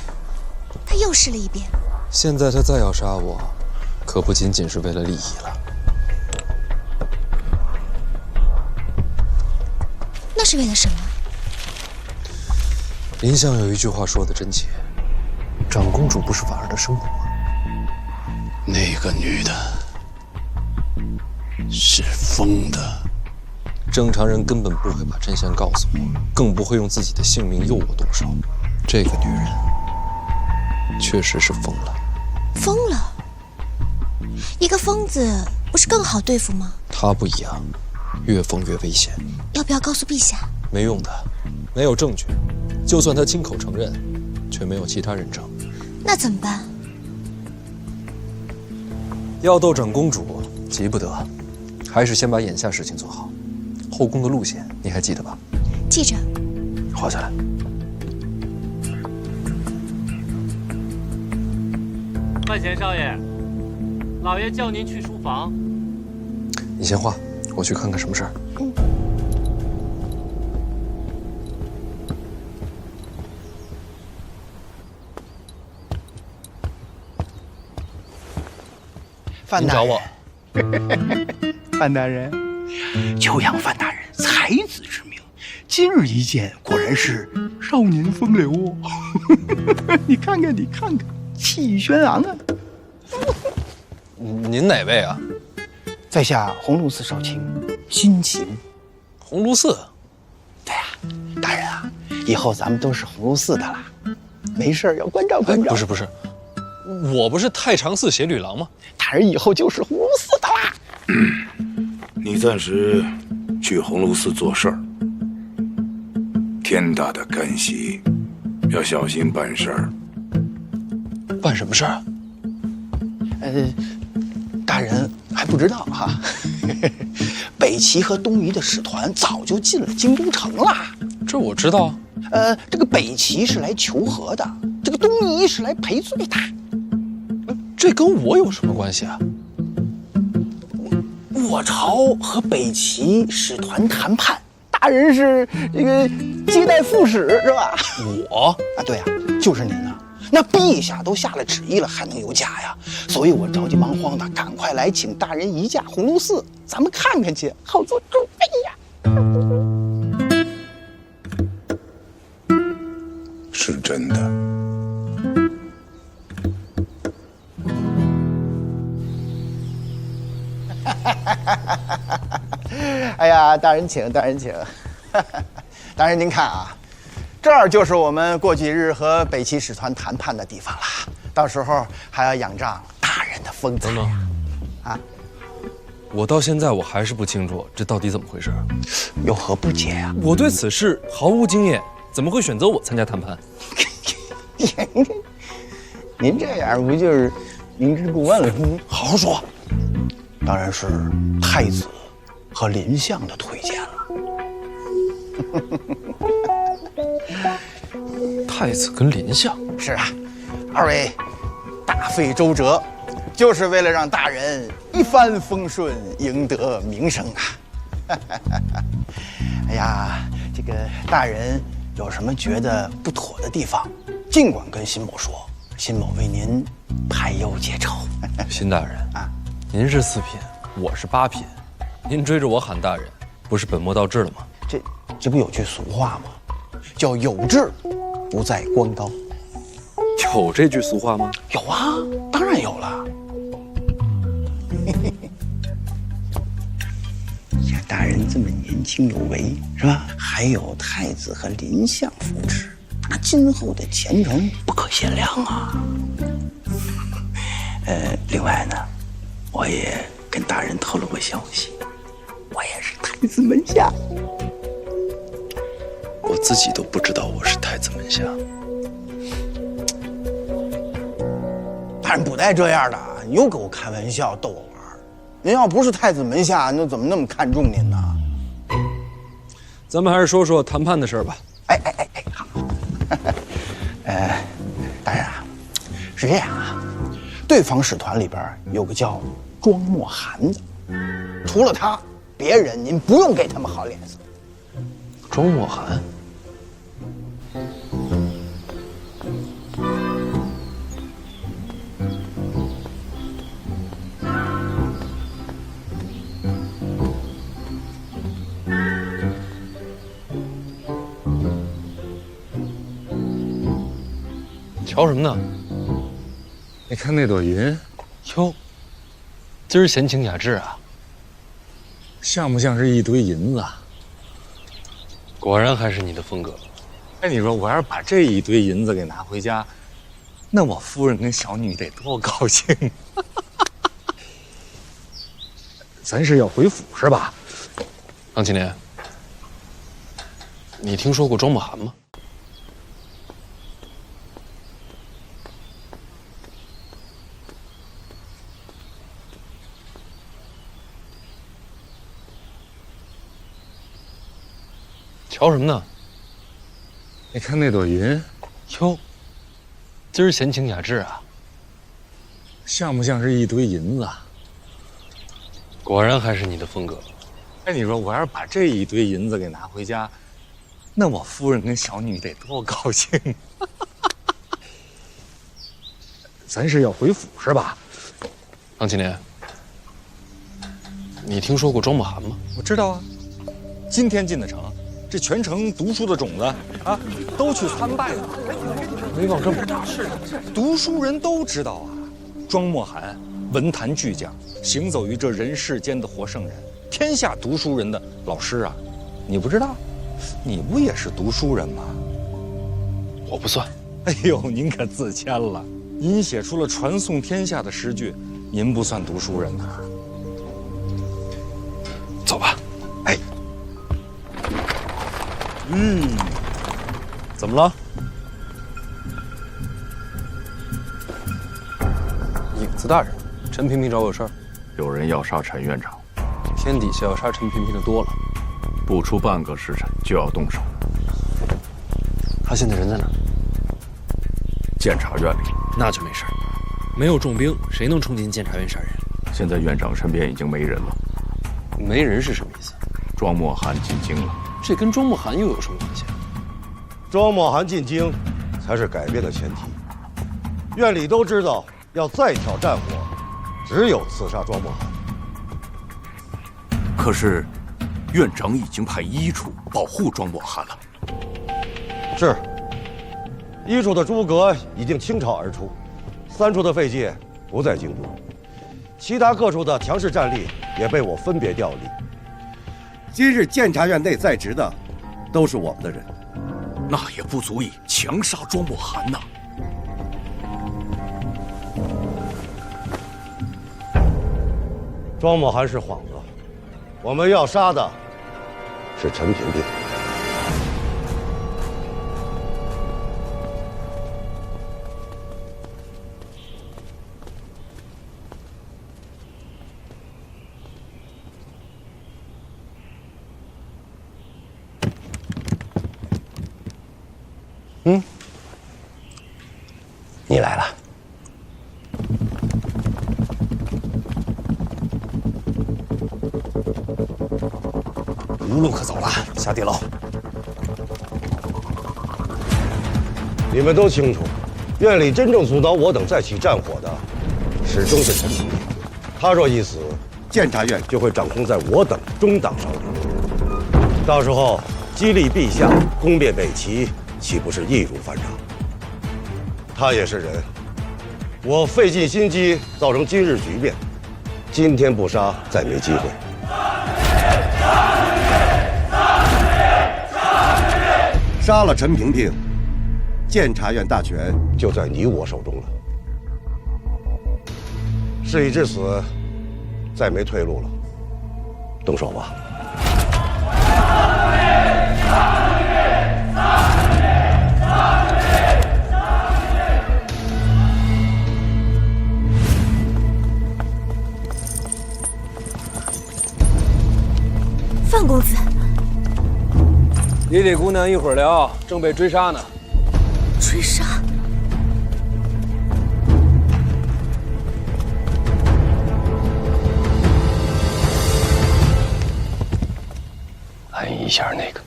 [SPEAKER 11] 他又试了一遍。
[SPEAKER 2] 现在他再要杀我，可不仅仅是为了利益了。
[SPEAKER 11] 那是为了什么？
[SPEAKER 2] 林相有一句话说得真切，长公主不是婉儿的生母吗？
[SPEAKER 4] 那个女的是疯的。
[SPEAKER 2] 正常人根本不会把真相告诉我，更不会用自己的性命诱我动手。这个女人确实是疯了。
[SPEAKER 11] 疯了？一个疯子不是更好对付吗？
[SPEAKER 2] 她不一样，越疯越危险。
[SPEAKER 11] 要不要告诉陛下？
[SPEAKER 2] 没用的，没有证据。就算他亲口承认，却没有其他人证。
[SPEAKER 11] 那怎么办？
[SPEAKER 2] 要斗长公主，急不得，还是先把眼下事情做好。后宫的路线你还记得吧？
[SPEAKER 11] 记着。
[SPEAKER 2] 画下来。
[SPEAKER 6] 范闲少爷，老爷叫您去书房。
[SPEAKER 2] 你先画，我去看看什么事儿。
[SPEAKER 23] 范大人，
[SPEAKER 2] 找我。
[SPEAKER 23] 范大人，久仰范大人才子之名，今日一见，果然是少年风流哦。你看看，你看看，气宇轩昂啊！
[SPEAKER 2] 您哪位啊？
[SPEAKER 23] 在下鸿胪寺少卿，辛弃吾。
[SPEAKER 2] 鸿胪寺？
[SPEAKER 23] 对呀，大人啊，以后咱们都是鸿胪寺的啦，没事要关照关照。
[SPEAKER 2] 不是，我不是太常寺协吕郎吗？
[SPEAKER 23] 大人以后就是鸿胪寺的啦。
[SPEAKER 4] 你暂时去鸿胪寺做事儿，天大的干系，要小心办事儿。
[SPEAKER 2] 办什么事儿？
[SPEAKER 23] 大人还不知道哈。北齐和东夷的使团早就进了京都城了。
[SPEAKER 2] 这我知道啊。
[SPEAKER 23] 这个北齐是来求和的，这个东夷是来赔罪的。
[SPEAKER 2] 这跟我有什么关系啊？
[SPEAKER 23] 我朝和北齐使团谈判，大人是这个接待副使是吧？
[SPEAKER 2] 我
[SPEAKER 23] 啊，对呀，就是您啊。那陛下都下了旨意了，还能有假呀？所以我着急忙慌的，赶快来请大人移驾鸿胪寺，咱们看看去，好做准备
[SPEAKER 4] 呀。是真的。
[SPEAKER 23] 哎呀，大人请，大人请。大人您看啊，这儿就是我们过几日和北齐使团谈判的地方了。到时候还要仰仗大人的风采呀。啊，
[SPEAKER 2] 我到现在我还是不清楚这到底怎么回事，
[SPEAKER 23] 有何不解呀？
[SPEAKER 2] 我对此事毫无经验，怎么会选择我参加谈判？
[SPEAKER 23] 您这样不就是明知故问了？好好说。当然是太子和林相的推荐了。
[SPEAKER 2] 太子跟林相？
[SPEAKER 23] 是啊，二位大费周折，就是为了让大人一帆风顺，赢得名声啊！哎呀，这个大人有什么觉得不妥的地方，尽管跟辛某说，辛某为您排忧解愁。
[SPEAKER 2] 辛大人啊，您是4品，我是8品，您追着我喊大人，不是本末倒置了吗？
[SPEAKER 23] 这不有句俗话吗？叫有志不在官高。
[SPEAKER 2] 有这句俗话吗？
[SPEAKER 23] 有啊，当然有了。像大人这么年轻有为，是吧？还有太子和林相扶持，那今后的前程不可限量啊。另外呢，我也跟大人透露个消息，我也是太子门下。
[SPEAKER 2] 我自己都不知道我是太子门下。
[SPEAKER 23] 大人不带这样的，你又给我开玩笑逗我玩。您要不是太子门下，那怎么那么看重您呢？
[SPEAKER 2] 咱们还是说说谈判的事儿吧。
[SPEAKER 23] 好。大人啊，是这样啊，对方使团里边有个叫庄墨涵的，除了他，别人您不用给他们好脸色。
[SPEAKER 2] 庄墨涵。瞧什么呢？你看那朵云，哟，今儿闲情雅致啊，像不像是一堆银子啊？果然还是你的风格。哎，你说我要是把这一堆银子给拿回家，那我夫人跟小女得多高兴！咱是要回府是吧？王青年，你听说过庄墨涵吗？瞧什么呢？你看那朵云，哟，今儿闲情雅致啊，像不像是一堆银子啊？果然还是你的风格。哎，你说我要是把这一堆银子给拿回家，那我夫人跟小女得多高兴！咱是要回府是吧？王青年，你听说过庄墨涵吗？我知道啊，今天进的城。这全城读书的种子啊，都去参拜了。没往这么大，是读书人都知道啊。庄墨涵，文坛巨匠，行走于这人世间的活圣人，天下读书人的老师啊。你不知道？你不也是读书人吗？我不算。哎呦，您可自谦了。您写出了传颂天下的诗句，您不算读书人呐。走吧。哎。怎么了？影子大人，陈萍萍找我有事儿。
[SPEAKER 1] 有人要杀陈院长，
[SPEAKER 2] 天底下要杀陈萍萍的多了，
[SPEAKER 1] 不出半个时辰就要动手。
[SPEAKER 2] 他现在人在哪儿？
[SPEAKER 1] 监察院里。
[SPEAKER 2] 那就没事儿，没有重兵，谁能冲进监察院杀人？
[SPEAKER 1] 现在院长身边已经没人了。
[SPEAKER 2] 没人是什么意思？
[SPEAKER 1] 庄墨涵进京了。
[SPEAKER 2] 这跟庄墨涵又有什么关系？
[SPEAKER 8] 庄墨涵进京，才是改变的前提。院里都知道，要再挑战我，只有刺杀庄墨涵。
[SPEAKER 1] 可是，院长已经派医处保护庄墨涵了。
[SPEAKER 8] 是，医处的诸葛已经倾巢而出，3处的废界不在京都，其他各处的强势战力也被我分别调离。今日监察院内在职的，都是我们的人，
[SPEAKER 1] 那也不足以强杀庄墨涵呐。
[SPEAKER 8] 庄墨涵是幌子，我们要杀的是陈萍萍。
[SPEAKER 23] 你来了。无路可走了，下地牢。
[SPEAKER 8] 你们都清楚，院里真正阻挠我等再起战火的，始终是陈平平。他若一死，监察院就会掌控在我等中党手里。到时候激励陛下攻灭北齐，岂不是易如反掌？他也是人，我费尽心机造成今日局面，今天不杀，再没机会。杀了陈平平，监察院大权就在你我手中了。事已至此，再没退路了，动手吧。
[SPEAKER 13] 范公子，
[SPEAKER 2] 李李姑娘一会儿聊，正被追杀呢。
[SPEAKER 13] 追杀？
[SPEAKER 22] 按一下那个。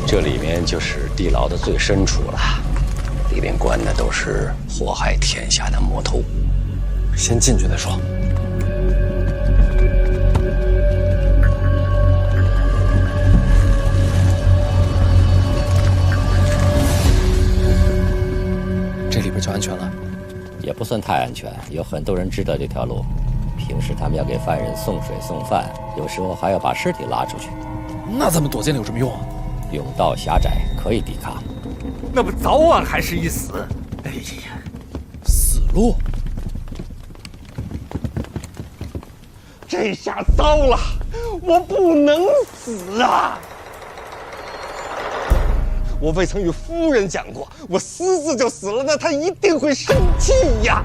[SPEAKER 22] 这里面就是地牢的最深处了，里面关的都是祸害天下的魔头。
[SPEAKER 2] 先进去再说。这里边就安全了？
[SPEAKER 22] 也不算太安全，有很多人知道这条路。平时他们要给犯人送水送饭，有时候还要把尸体拉出去。
[SPEAKER 2] 那咱们躲进来有什么用啊？
[SPEAKER 22] 甬道狭窄，可以抵抗。
[SPEAKER 1] 那不早晚还是一死？哎呀，
[SPEAKER 2] 死路！
[SPEAKER 8] 这下糟了，我不能死啊！我未曾与夫人讲过，我私自就死了，那她一定会生气呀。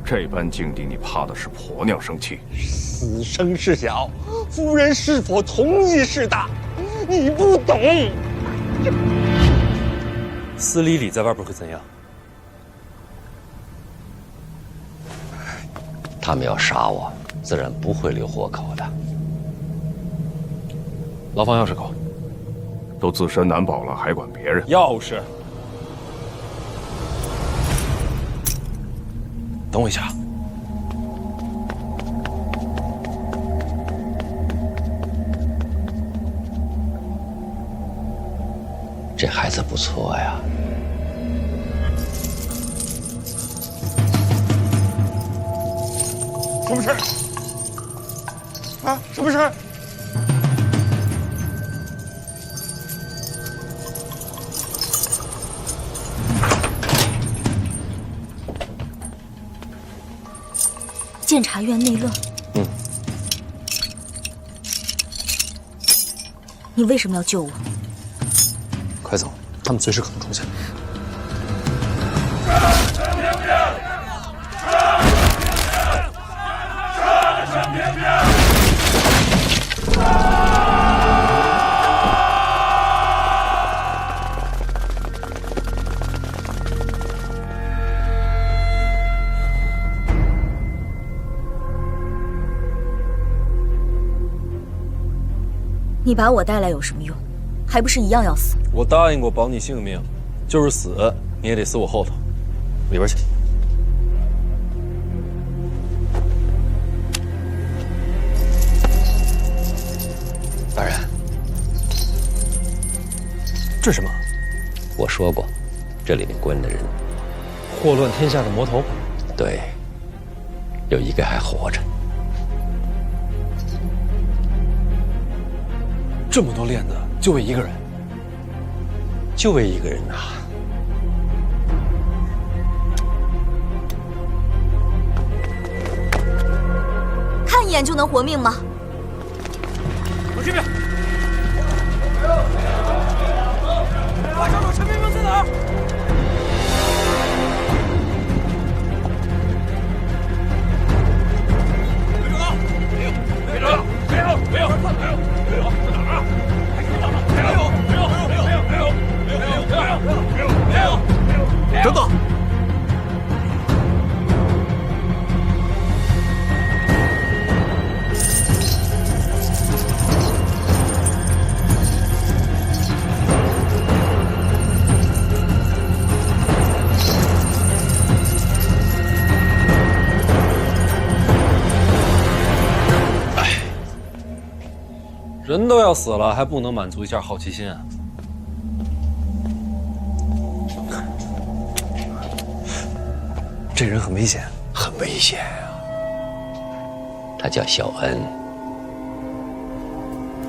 [SPEAKER 1] 这般境地，你怕的是婆娘生气？
[SPEAKER 8] 死生事小，夫人是否同意事大，你不懂。
[SPEAKER 2] 司礼礼在外边会怎样？
[SPEAKER 22] 他们要杀我，自然不会留活口的。
[SPEAKER 2] 牢房钥匙口，
[SPEAKER 1] 都自身难保了，还管别人？
[SPEAKER 2] 钥匙。等我一下。
[SPEAKER 22] 这孩子不错呀。
[SPEAKER 8] 什么事？啊，什么事？
[SPEAKER 13] 监察院内乱。你为什么要救我？
[SPEAKER 2] 快走，他们随时可能出现。
[SPEAKER 13] 你把我带来有什么用？还不是一样要死？
[SPEAKER 2] 我答应过保你性命，就是死你也得死我后头。里边去。
[SPEAKER 22] 大人，
[SPEAKER 2] 这是什么？
[SPEAKER 22] 我说过，这里面关的人，
[SPEAKER 2] 祸乱天下的魔头。
[SPEAKER 22] 对，有一个还活着。
[SPEAKER 2] 这么多链子，就为一个人？
[SPEAKER 22] 就为一个人啊！
[SPEAKER 13] 看一眼就能活命吗？
[SPEAKER 1] 我这边。快找找陈明明在哪儿？没找到，没找到，没有，没有，没有，在哪儿啊？没有，没有，没有，没有，没有，没有，没有，没有，没有，没有，等等。
[SPEAKER 2] 人都要死了，还不能满足一下好奇心啊？这人很危险，
[SPEAKER 20] 很危险啊！他叫小恩，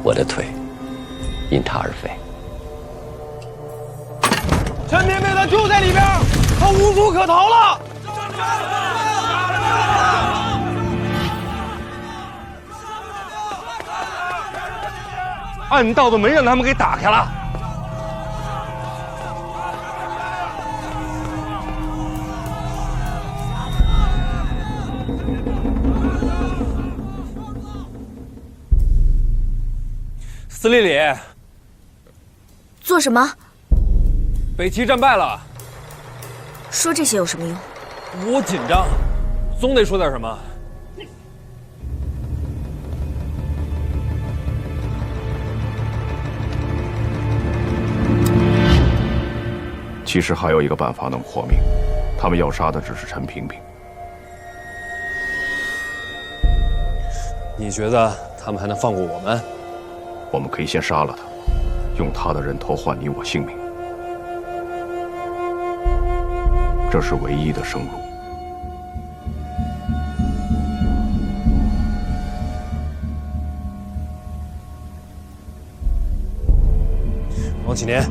[SPEAKER 20] 我的腿因他而废。
[SPEAKER 7] 陈明明他就在里边，他无处可逃了。暗道的门让他们给打开了。
[SPEAKER 2] 司礼里，
[SPEAKER 13] 做什么？
[SPEAKER 2] 北齐战败了。
[SPEAKER 13] 说这些有什么用？
[SPEAKER 2] 我紧张，总得说点什么。
[SPEAKER 1] 其实还有一个办法能活命，他们要杀的只是陈萍萍。
[SPEAKER 2] 你觉得他们还能放过我们？
[SPEAKER 1] 我们可以先杀了他，用他的人头换你我性命，这是唯一的生路。
[SPEAKER 2] 王启年，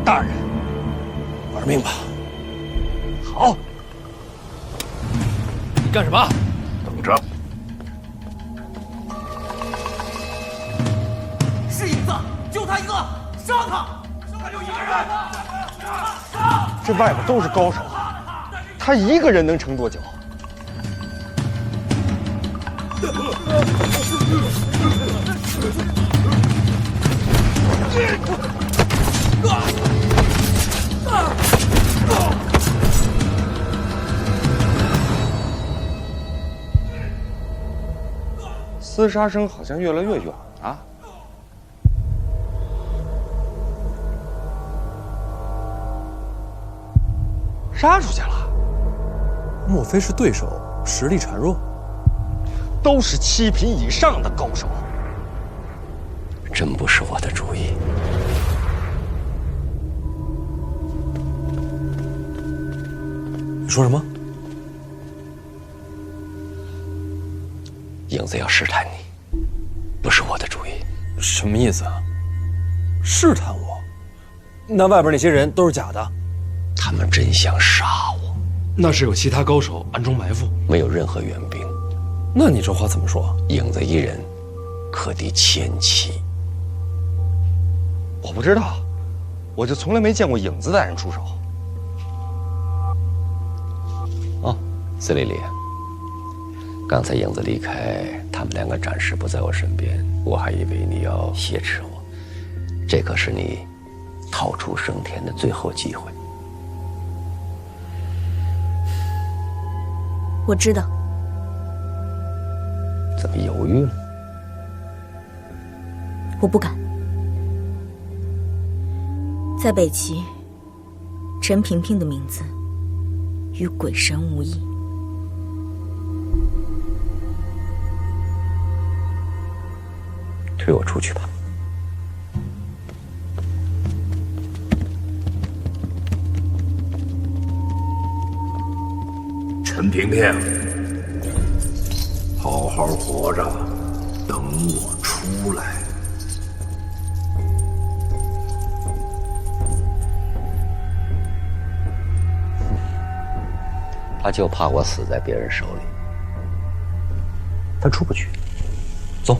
[SPEAKER 2] 大人，玩命吧！好，你干什么？
[SPEAKER 1] 等着。
[SPEAKER 7] 是影子，就他一个，杀他！他就一个人。
[SPEAKER 12] 这外边都是高手，他一个人能撑多久？厮杀声好像越来越远了。杀出去了，
[SPEAKER 2] 莫非是对手实力孱弱？
[SPEAKER 12] 都是7品以上的高手。
[SPEAKER 20] 真不是我的主意。
[SPEAKER 2] 你说什么？
[SPEAKER 20] 影子要试探你，不是我的主意。
[SPEAKER 2] 什么意思啊？试探我？那外边那些人都是假的？
[SPEAKER 20] 他们真想杀我。
[SPEAKER 2] 那是有其他高手暗中埋伏？
[SPEAKER 20] 没有任何援兵。
[SPEAKER 2] 那你这话怎么说？
[SPEAKER 20] 影子一人可敌1000骑。
[SPEAKER 12] 我不知道，我就从来没见过影子带人出手。
[SPEAKER 20] 哦，司礼里，刚才影子离开，他们2个暂时不在我身边，我还以为你要挟持我。这可是你逃出升天的最后机会。
[SPEAKER 13] 我知道。
[SPEAKER 20] 怎么犹豫了？
[SPEAKER 13] 我不敢。在北齐，陈萍萍的名字与鬼神无异。
[SPEAKER 20] 推我出去吧。
[SPEAKER 1] 陈萍萍，好好活着，等我出来。
[SPEAKER 20] 他就怕我死在别人手里，他出不去。走。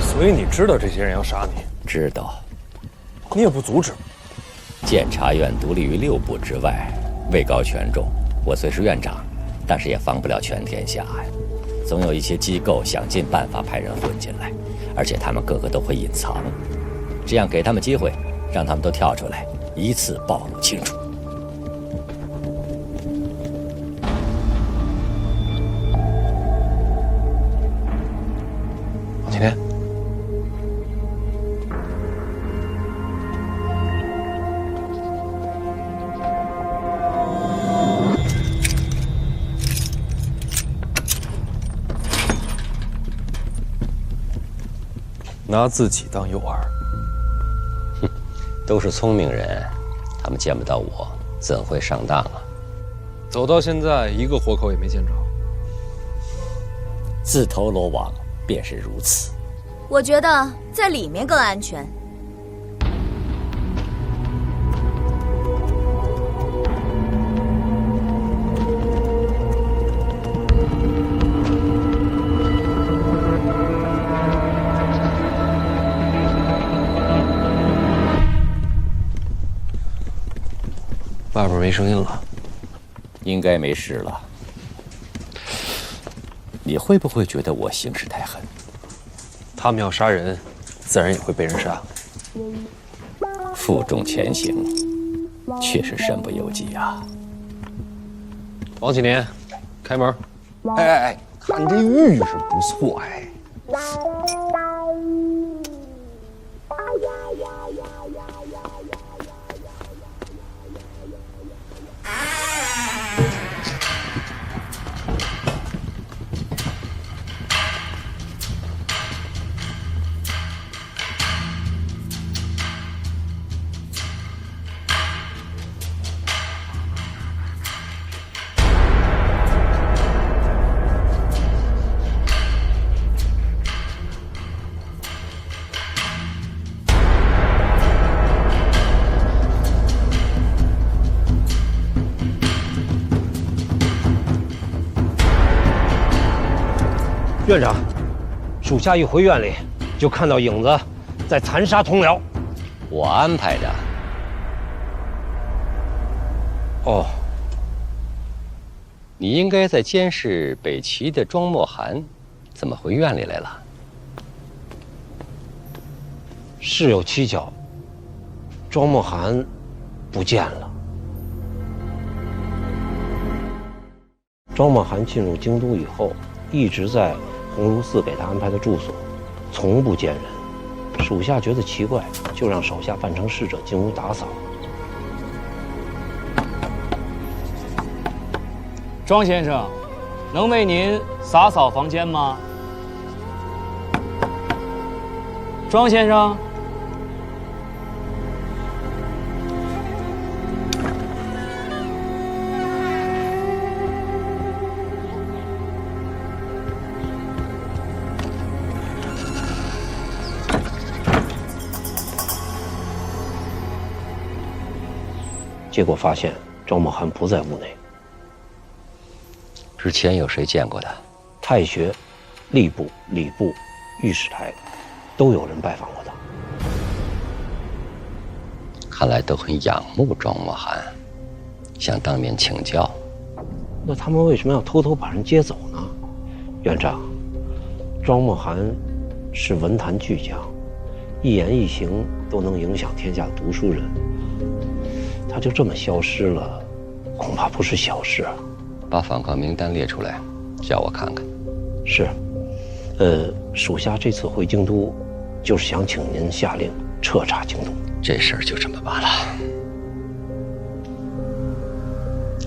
[SPEAKER 2] 所以你知道这些人要杀你？
[SPEAKER 20] 知道。
[SPEAKER 2] 你也不阻止。
[SPEAKER 20] 监察院独立于6部之外，位高权重。我虽是院长，但是也防不了全天下呀。总有一些机构想尽办法派人混进来，而且他们个个都会隐藏。这样给他们机会，让他们都跳出来，一次暴露清楚。
[SPEAKER 2] 拿自己当诱饵。
[SPEAKER 22] 哼，都是聪明人，他们见不到我，怎会上当啊？
[SPEAKER 2] 走到现在，一个活口也没见着。
[SPEAKER 22] 自投罗网便是如此。
[SPEAKER 17] 我觉得在里面更安全。
[SPEAKER 2] 外边没声音了，
[SPEAKER 22] 应该没事了。你会不会觉得我行事太狠？
[SPEAKER 2] 他们要杀人，自然也会被人杀。
[SPEAKER 22] 负重前行，确实身不由己啊。
[SPEAKER 2] 王启年，开门。
[SPEAKER 12] 哎，看这玉是不错哎。
[SPEAKER 3] 院长，属下一回院里，就看到影子在残杀同僚。
[SPEAKER 22] 我安排的。
[SPEAKER 3] 哦，
[SPEAKER 22] 你应该在监视北齐的庄墨涵，怎么回院里来了？
[SPEAKER 3] 事有蹊跷，庄墨涵不见了。庄墨涵进入京都以后，一直在鸿胪寺给他安排的住所，从不见人。属下觉得奇怪，就让手下扮成侍者进屋打扫。
[SPEAKER 6] 庄先生，能为您打扫房间吗？庄先生。
[SPEAKER 3] 结果发现庄墨涵不在屋内。
[SPEAKER 22] 之前有谁见过他？
[SPEAKER 3] 太学、吏部、礼部、御史台，都有人拜访过他。
[SPEAKER 22] 看来都很仰慕庄墨涵，想当面请教。
[SPEAKER 3] 那他们为什么要偷偷把人接走呢？院长，庄墨涵是文坛巨匠，一言一行都能影响天下的读书人。他就这么消失了，恐怕不是小事啊。
[SPEAKER 22] 把访客名单列出来，叫我看看。
[SPEAKER 3] 是，属下这次回京都，就是想请您下令彻查京都。
[SPEAKER 22] 这事儿就这么罢了。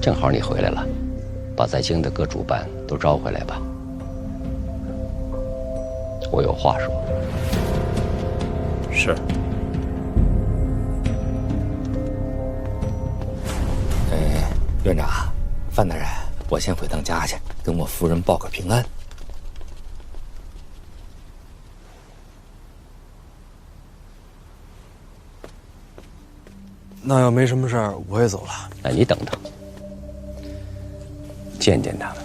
[SPEAKER 22] 正好你回来了，把在京的各主办都招回来吧。我有话说。
[SPEAKER 3] 是。
[SPEAKER 9] 院长，范大人，我先回趟家去，跟我夫人报个平安。
[SPEAKER 2] 那要没什么事儿，我也走了。
[SPEAKER 22] 那你等等，见见他们。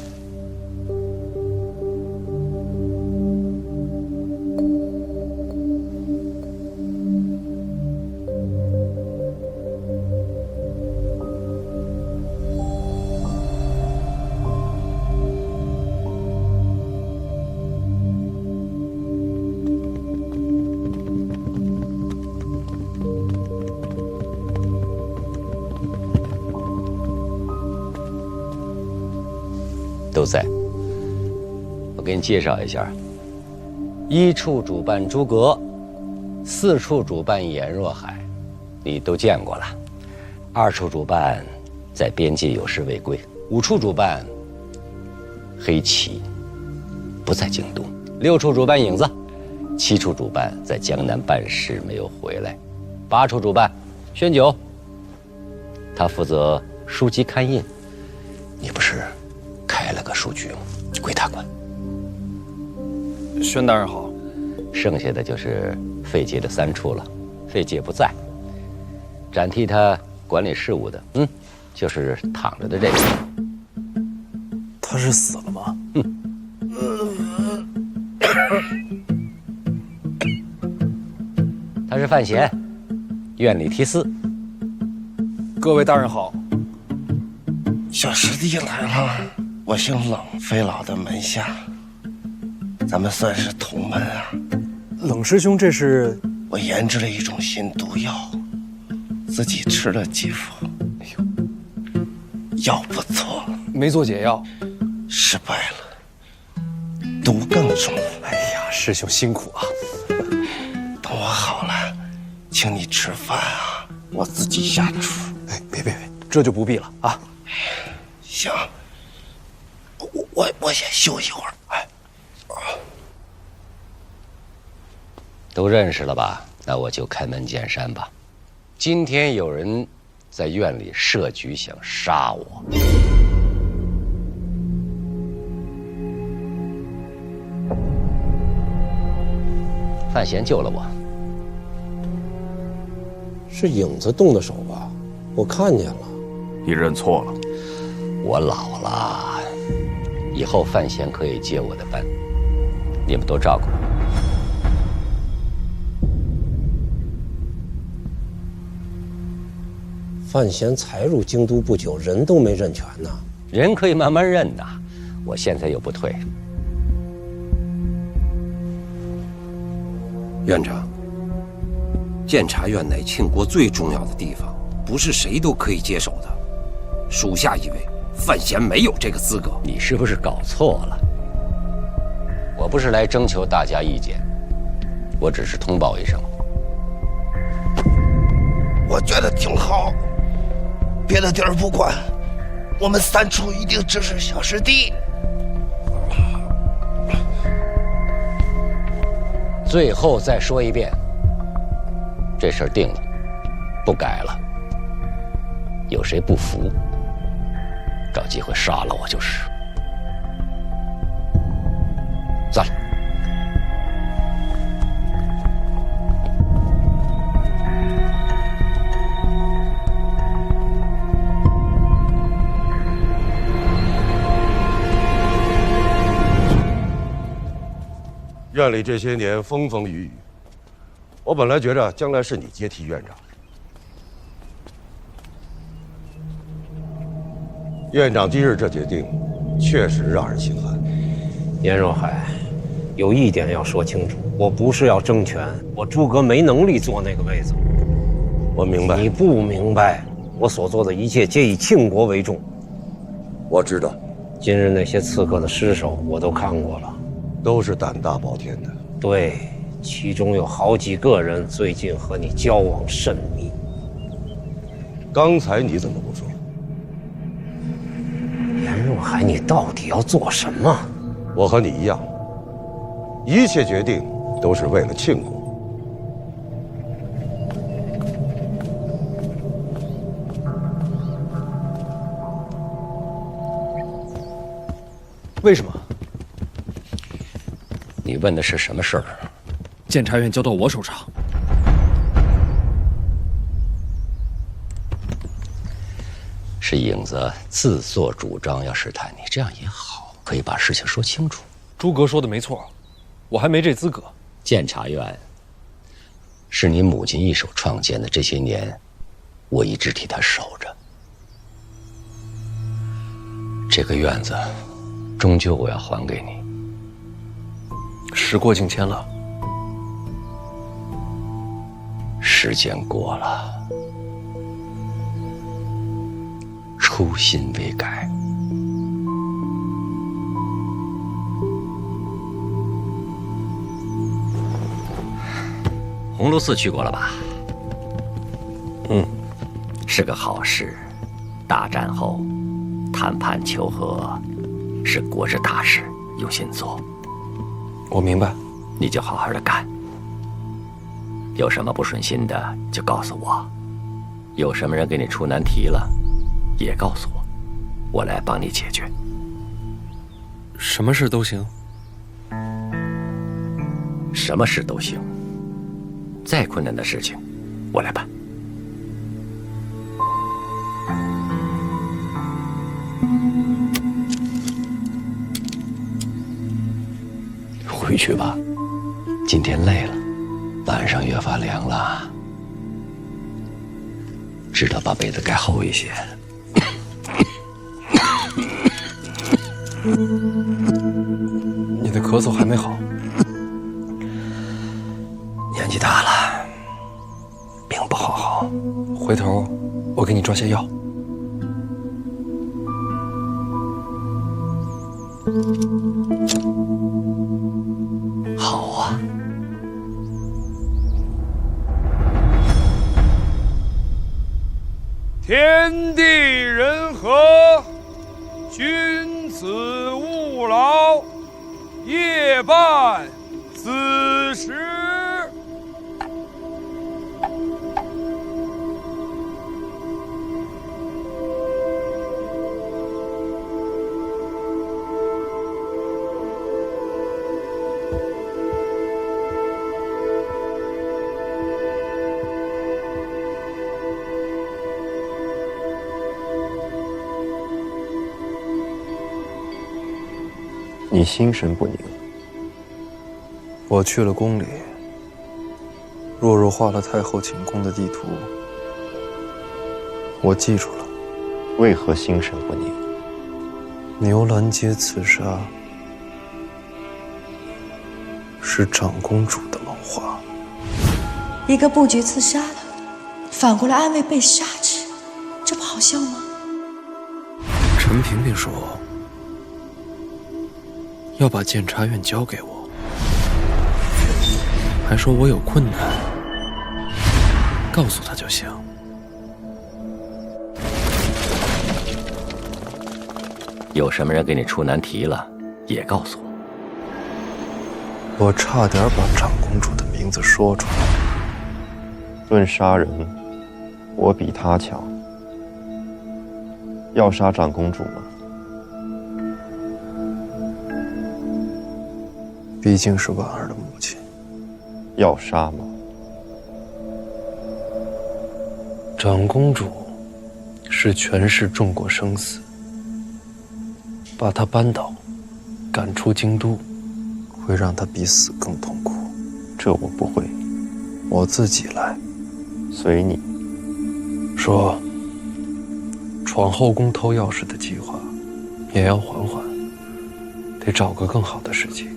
[SPEAKER 22] 都在。我给你介绍一下：1处主办诸葛，4处主办颜若海，你都见过了。2处主办在边界有失未归，5处主办黑旗不在京都，6处主办影子7处主办在江南办事没有回来，8处主办宣九，他负责书籍刊印。你不是开了个书局吗？归他管。
[SPEAKER 2] 宣大人好。
[SPEAKER 22] 剩下的就是费姐的3处了，费姐不在，暂替他管理事务的，就是躺着的这个。
[SPEAKER 2] 他是死了吗？
[SPEAKER 22] 他是范闲，院里题司。
[SPEAKER 2] 各位大人好。
[SPEAKER 10] 小师弟来了，我姓冷，费老的门下，咱们算是同门啊。
[SPEAKER 2] 冷师兄，这是？
[SPEAKER 10] 我研制了一种新毒药，自己吃了几副，哎呦，药不错。
[SPEAKER 2] 没做解药，
[SPEAKER 10] 失败了，毒更重。
[SPEAKER 2] 哎呀，师兄辛苦啊！
[SPEAKER 10] 等我好了，请你吃饭啊，我自己下厨。
[SPEAKER 2] 哎，别，这就不必了啊。
[SPEAKER 10] 行，我先休息会儿。哎，
[SPEAKER 22] 都认识了吧？那我就开门见山吧。今天有人在院里设局想杀我。范闲救了我。
[SPEAKER 3] 是影子动的手吧？我看见了。
[SPEAKER 1] 你认错了。
[SPEAKER 22] 我老了，以后范闲可以接我的班，你们多照顾。
[SPEAKER 3] 范闲才入京都不久，人都没认全呢。
[SPEAKER 22] 人可以慢慢认呐，我现在又不退。
[SPEAKER 3] 院长，监察院乃庆国最重要的地方，不是谁都可以接手的。属下以为范闲没有这个资格。
[SPEAKER 22] 你是不是搞错了？我不是来征求大家意见，我只是通报一声。
[SPEAKER 10] 我觉得挺好，别的地儿不管，我们3处一定支持小师弟。
[SPEAKER 22] 最后再说一遍，这事儿定了，不改了。有谁不服，找机会杀了我就是。算了。
[SPEAKER 8] 院里这些年风风雨雨，我本来觉着将来是你接替院长。院长今日这决定，确实让人心寒。
[SPEAKER 3] 严若海，有一点要说清楚，我不是要争权，我诸葛没能力坐那个位子。
[SPEAKER 8] 我明白。
[SPEAKER 3] 你不明白，我所做的一切皆以庆国为重。
[SPEAKER 8] 我知道。
[SPEAKER 3] 今日那些刺客的尸首我都看过了。
[SPEAKER 8] 都是胆大包天的。
[SPEAKER 3] 对，其中有好几个人最近和你交往甚密。
[SPEAKER 8] 刚才你怎么不说？
[SPEAKER 3] 严若海，你到底要做什么？
[SPEAKER 8] 我和你一样，一切决定都是为了庆国。
[SPEAKER 2] 为什么？
[SPEAKER 22] 你问的是什么事儿？
[SPEAKER 2] 监察院交到我手上。
[SPEAKER 22] 是影子自作主张要试探你，这样也好，可以把事情说清楚。
[SPEAKER 2] 诸葛说的没错，我还没这资格。
[SPEAKER 22] 监察院是你母亲一手创建的，这些年我一直替她守着。这个院子，终究我要还给你。
[SPEAKER 2] 时过境迁了，
[SPEAKER 22] 时间过了，初心未改。鸿胪寺去过了吧？是个好事。大战后，谈判求和是国之大事，用心做。
[SPEAKER 2] 我明白。
[SPEAKER 22] 你就好好的干。有什么不顺心的就告诉我，有什么人给你出难题了，也告诉我，我来帮你解决。
[SPEAKER 2] 什么事都行。
[SPEAKER 22] 什么事都行，再困难的事情，我来办。回去吧，今天累了，晚上越发凉了，知道把被子盖厚一些。
[SPEAKER 2] 你的咳嗽还没好，
[SPEAKER 22] 年纪大了，病不好好。
[SPEAKER 2] 回头我给你抓些药。
[SPEAKER 22] 好啊。
[SPEAKER 14] 天地人和，君子务劳，夜半子时。
[SPEAKER 2] 你心神不宁。我去了宫里，若若画了太后寝宫的地图，我记住了。为何心神不宁？牛栏街刺杀是长公主的谋划。
[SPEAKER 16] 一个布局刺杀的，反过来安慰被杀之，这不好笑吗？
[SPEAKER 2] 陈萍萍说要把监察院交给我，还说我有困难告诉他就行。
[SPEAKER 22] 有什么人给你出难题了，也告诉
[SPEAKER 2] 我。我差点把长公主的名字说出来。
[SPEAKER 18] 论杀人，我比她强。要杀长公主吗？
[SPEAKER 2] 毕竟是婉儿的母亲。
[SPEAKER 18] 要杀吗？
[SPEAKER 2] 长公主是权势重过生死，把她扳倒，赶出京都，会让她比死更痛苦。
[SPEAKER 18] 这我不会，
[SPEAKER 2] 我自己来。
[SPEAKER 18] 随你。
[SPEAKER 2] 说，闯后宫偷钥匙的计划也要缓缓，得找个更好的时机。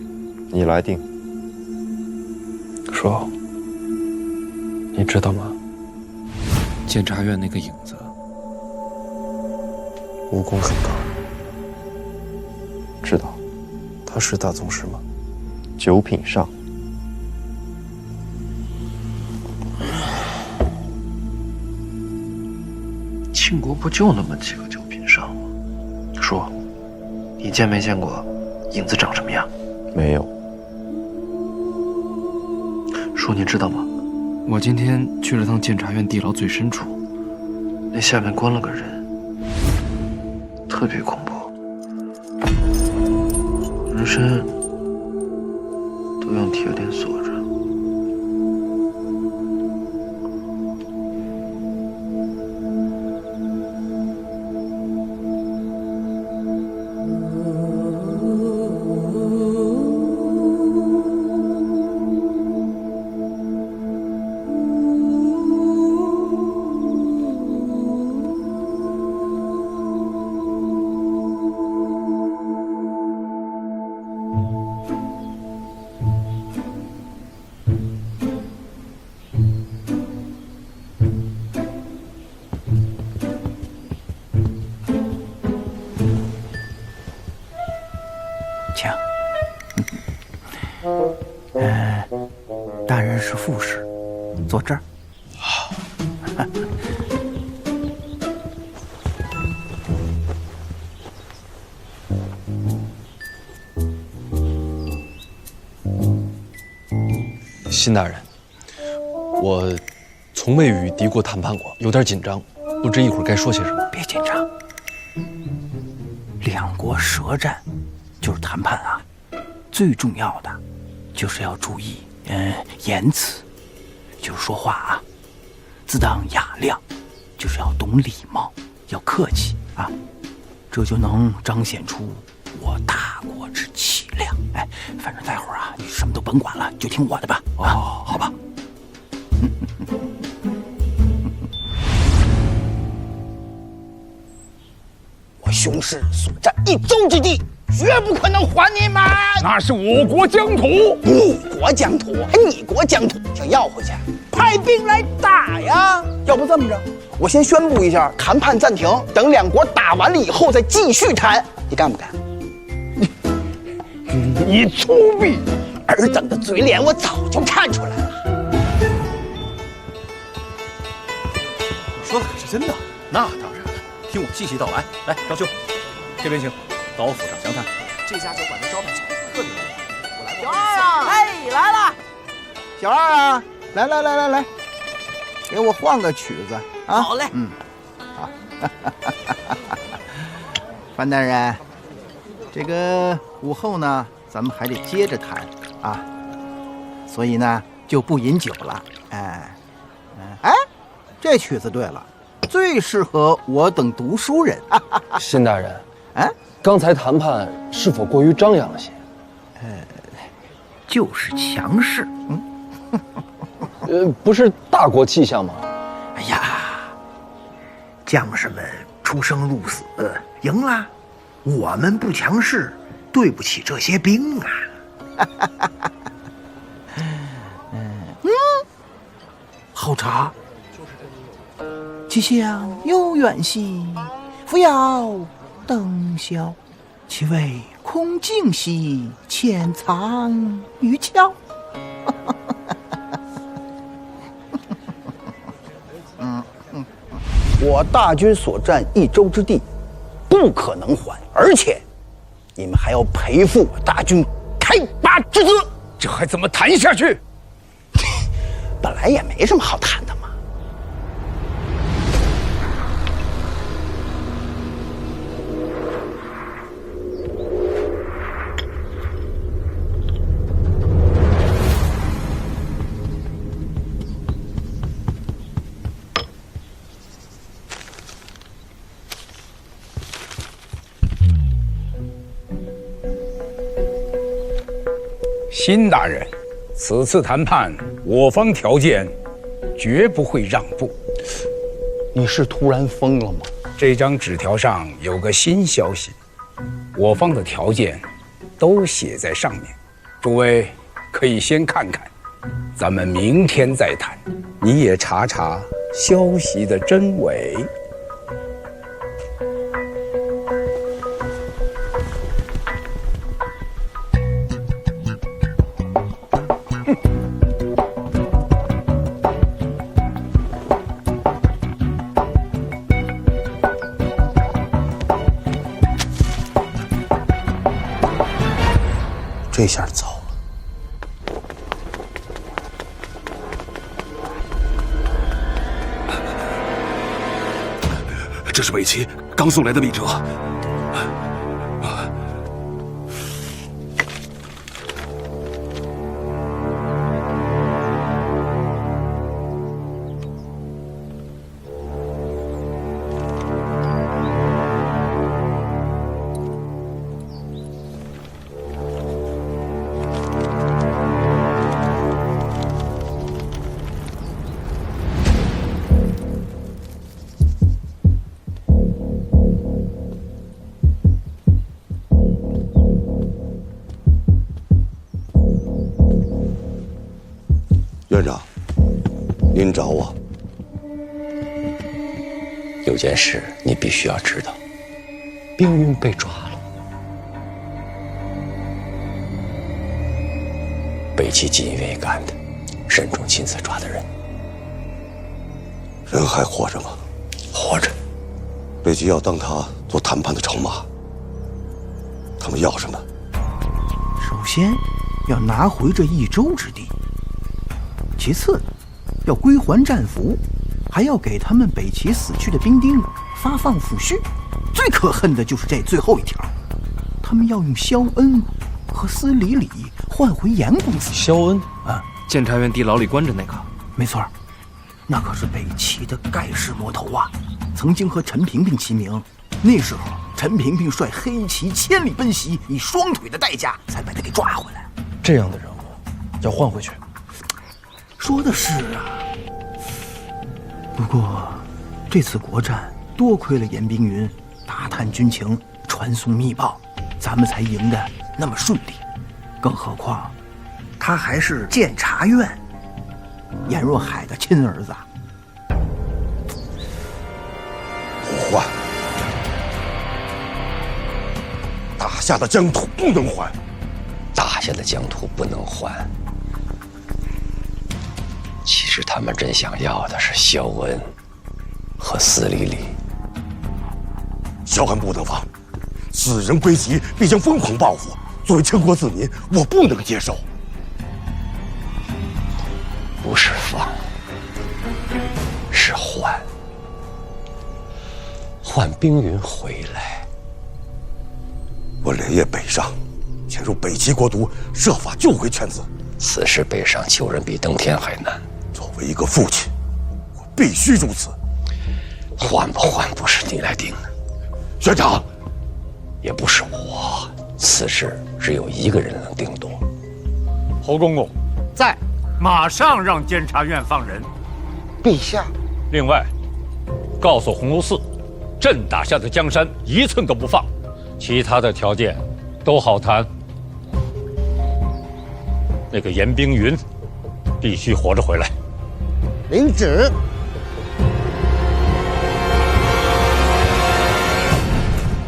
[SPEAKER 18] 你来定。
[SPEAKER 2] 说，你知道吗？监察院那个影子，武功很高。
[SPEAKER 18] 知道。
[SPEAKER 2] 他是大宗师吗
[SPEAKER 18] ？9品上。
[SPEAKER 2] 庆国不就那么几个9品上吗？说，你见没见过影子长什么样？
[SPEAKER 18] 没有。
[SPEAKER 2] 说，你知道吗？我今天去了趟监察院地牢最深处，那下面关了个人，特别恐怖，人身都用铁链锁着。
[SPEAKER 19] 大人是副使，坐这儿。
[SPEAKER 23] 好。
[SPEAKER 2] 辛大人，我从未与敌国谈判过，有点紧张，不知一会儿该说些什么。
[SPEAKER 19] 别紧张，两国舌战就是谈判啊，最重要的就是要注意言辞，就是说话啊，自当雅量，就是要懂礼貌，要客气啊，这就能彰显出我大国之气量。哎，反正待会儿啊，你什么都甭管了，就听我的吧。哦，好吧。
[SPEAKER 23] 我兄师所占1州之地，绝不可能还你们。
[SPEAKER 14] 那是我国疆土，
[SPEAKER 23] 你国疆土，你国疆土，想要回去，派兵来打呀！要不这么着，我先宣布一下谈判暂停，等两国打完了以后再继续谈，你干不干？
[SPEAKER 14] 你粗鄙！
[SPEAKER 23] 尔等的嘴脸我早就看出来了。
[SPEAKER 1] 说的可是真的？那当然了，听我细细道来。来，张兄，这边请，到我府上详谈。
[SPEAKER 7] 这家酒馆的招牌菜特别有名，我来过。
[SPEAKER 23] 小二啊，哎，来了！小二啊，来，给我换个曲子啊！
[SPEAKER 7] 好嘞，
[SPEAKER 23] 好。范大人，这个午后呢，咱们还得接着谈啊，所以呢就不饮酒了。哎，这曲子对了，最适合我等读书人。
[SPEAKER 2] 辛大人，刚才谈判是否过于张扬了些？
[SPEAKER 19] 就是强势。
[SPEAKER 2] 不是大国气象吗？
[SPEAKER 19] 哎呀，将士们出生入死，赢了，我们不强势，对不起这些兵啊。好茶，气象有远兮，扶摇登霄，其味空静兮，潜藏于鞘。
[SPEAKER 23] 我大军所占1州之地，不可能还，而且你们还要赔付我大军开拔之资。
[SPEAKER 14] 这还怎么谈下去？
[SPEAKER 23] 本来也没什么好谈的嘛。
[SPEAKER 14] 辛大人，此次谈判，我方条件绝不会让步。
[SPEAKER 23] 你是突然疯了吗？
[SPEAKER 14] 这张纸条上有个新消息，我方的条件都写在上面，诸位可以先看看，咱们明天再谈。你也查查消息的真伪。
[SPEAKER 23] 这下糟了！
[SPEAKER 1] 这是北齐刚送来的密折。
[SPEAKER 8] 院长，您找我。
[SPEAKER 22] 有件事你必须要知道，冰云被抓了，北齐锦衣卫干的，沈仲亲自抓的人。
[SPEAKER 8] 人还活着吗？
[SPEAKER 22] 活着。
[SPEAKER 8] 北齐要当他做谈判的筹码，他们要什么？
[SPEAKER 19] 首先要拿回这1州之地，其次，要归还战俘，还要给他们北齐死去的兵丁发放抚恤。最可恨的就是这最后一条，他们要用萧恩和司礼礼换回严公子。
[SPEAKER 2] 萧恩啊，监察院地牢里关着那个。
[SPEAKER 19] 没错，那可是北齐的盖世魔头啊，曾经和陈萍萍齐名。那时候陈萍萍率黑旗千里奔袭，以双腿的代价才把他给抓回来。
[SPEAKER 2] 这样的人物要换回去。
[SPEAKER 19] 说的是啊，不过这次国战多亏了严冰云打探军情，传送密报，咱们才赢得那么顺利。更何况他还是监察院严若海的亲儿子。
[SPEAKER 8] 不还，打下的疆土不能还，
[SPEAKER 22] 打下的疆土不能还。其实他们真想要的是萧恩和司礼礼。
[SPEAKER 8] 萧恩不能放，此人归齐必将疯狂报复。作为倾国子民，我不能接受。
[SPEAKER 22] 不是放，是换。换冰云回来。
[SPEAKER 8] 我连夜北上，潜入北齐国都，设法救回犬子。
[SPEAKER 22] 此时北上救人比登天还难。
[SPEAKER 8] 作为一个父亲，我必须如此。
[SPEAKER 22] 换不换不是你来定的，
[SPEAKER 8] 学长，
[SPEAKER 22] 也不是我。此事只有一个人能定夺。
[SPEAKER 5] 侯公公
[SPEAKER 12] 在，
[SPEAKER 5] 马上让监察院放人。
[SPEAKER 12] 陛下。
[SPEAKER 5] 另外，告诉鸿胪寺，朕打下的江山一寸都不放，其他的条件都好谈。那个严冰云必须活着回来。
[SPEAKER 12] 领旨。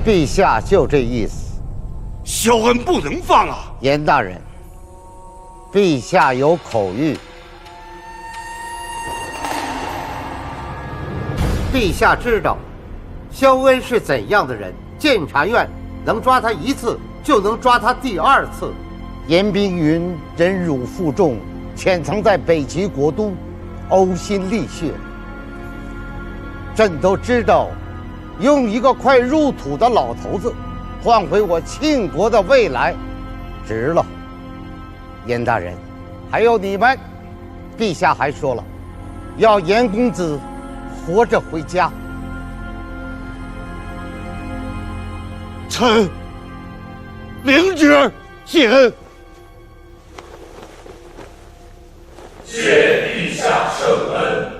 [SPEAKER 12] 陛下就这意思。
[SPEAKER 8] 萧恩不能放啊！
[SPEAKER 12] 严大人，陛下有口谕。陛下知道萧恩是怎样的人，监察院能抓他一次，就能抓他第二次。严冰云忍辱负重，潜藏在北齐国都，呕心沥血。朕都知道，用一个快入土的老头子换回我庆国的未来，值了。严大人，还有你们，陛下还说了，要严公子活着回家。
[SPEAKER 8] 臣领旨，谢恩。
[SPEAKER 15] 谢陛下圣恩。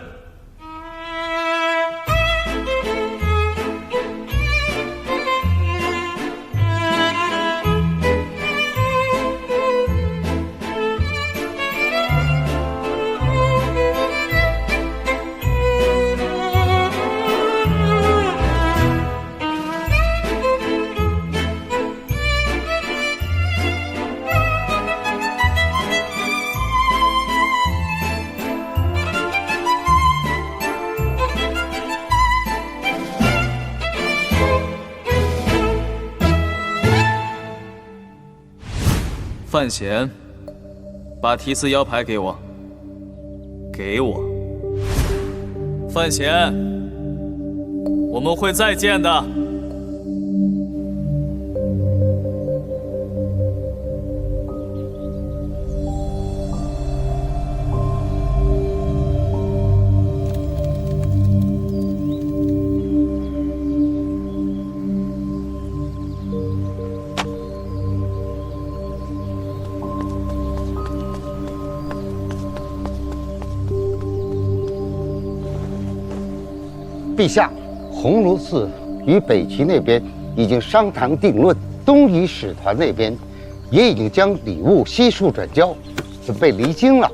[SPEAKER 21] 范闲，把提词腰牌给我。给我。范闲，我们会再见的。
[SPEAKER 12] 陛下，鸿胪寺与北齐那边已经商谈定论，东夷使团那边也已经将礼物悉数转交，准备离京了。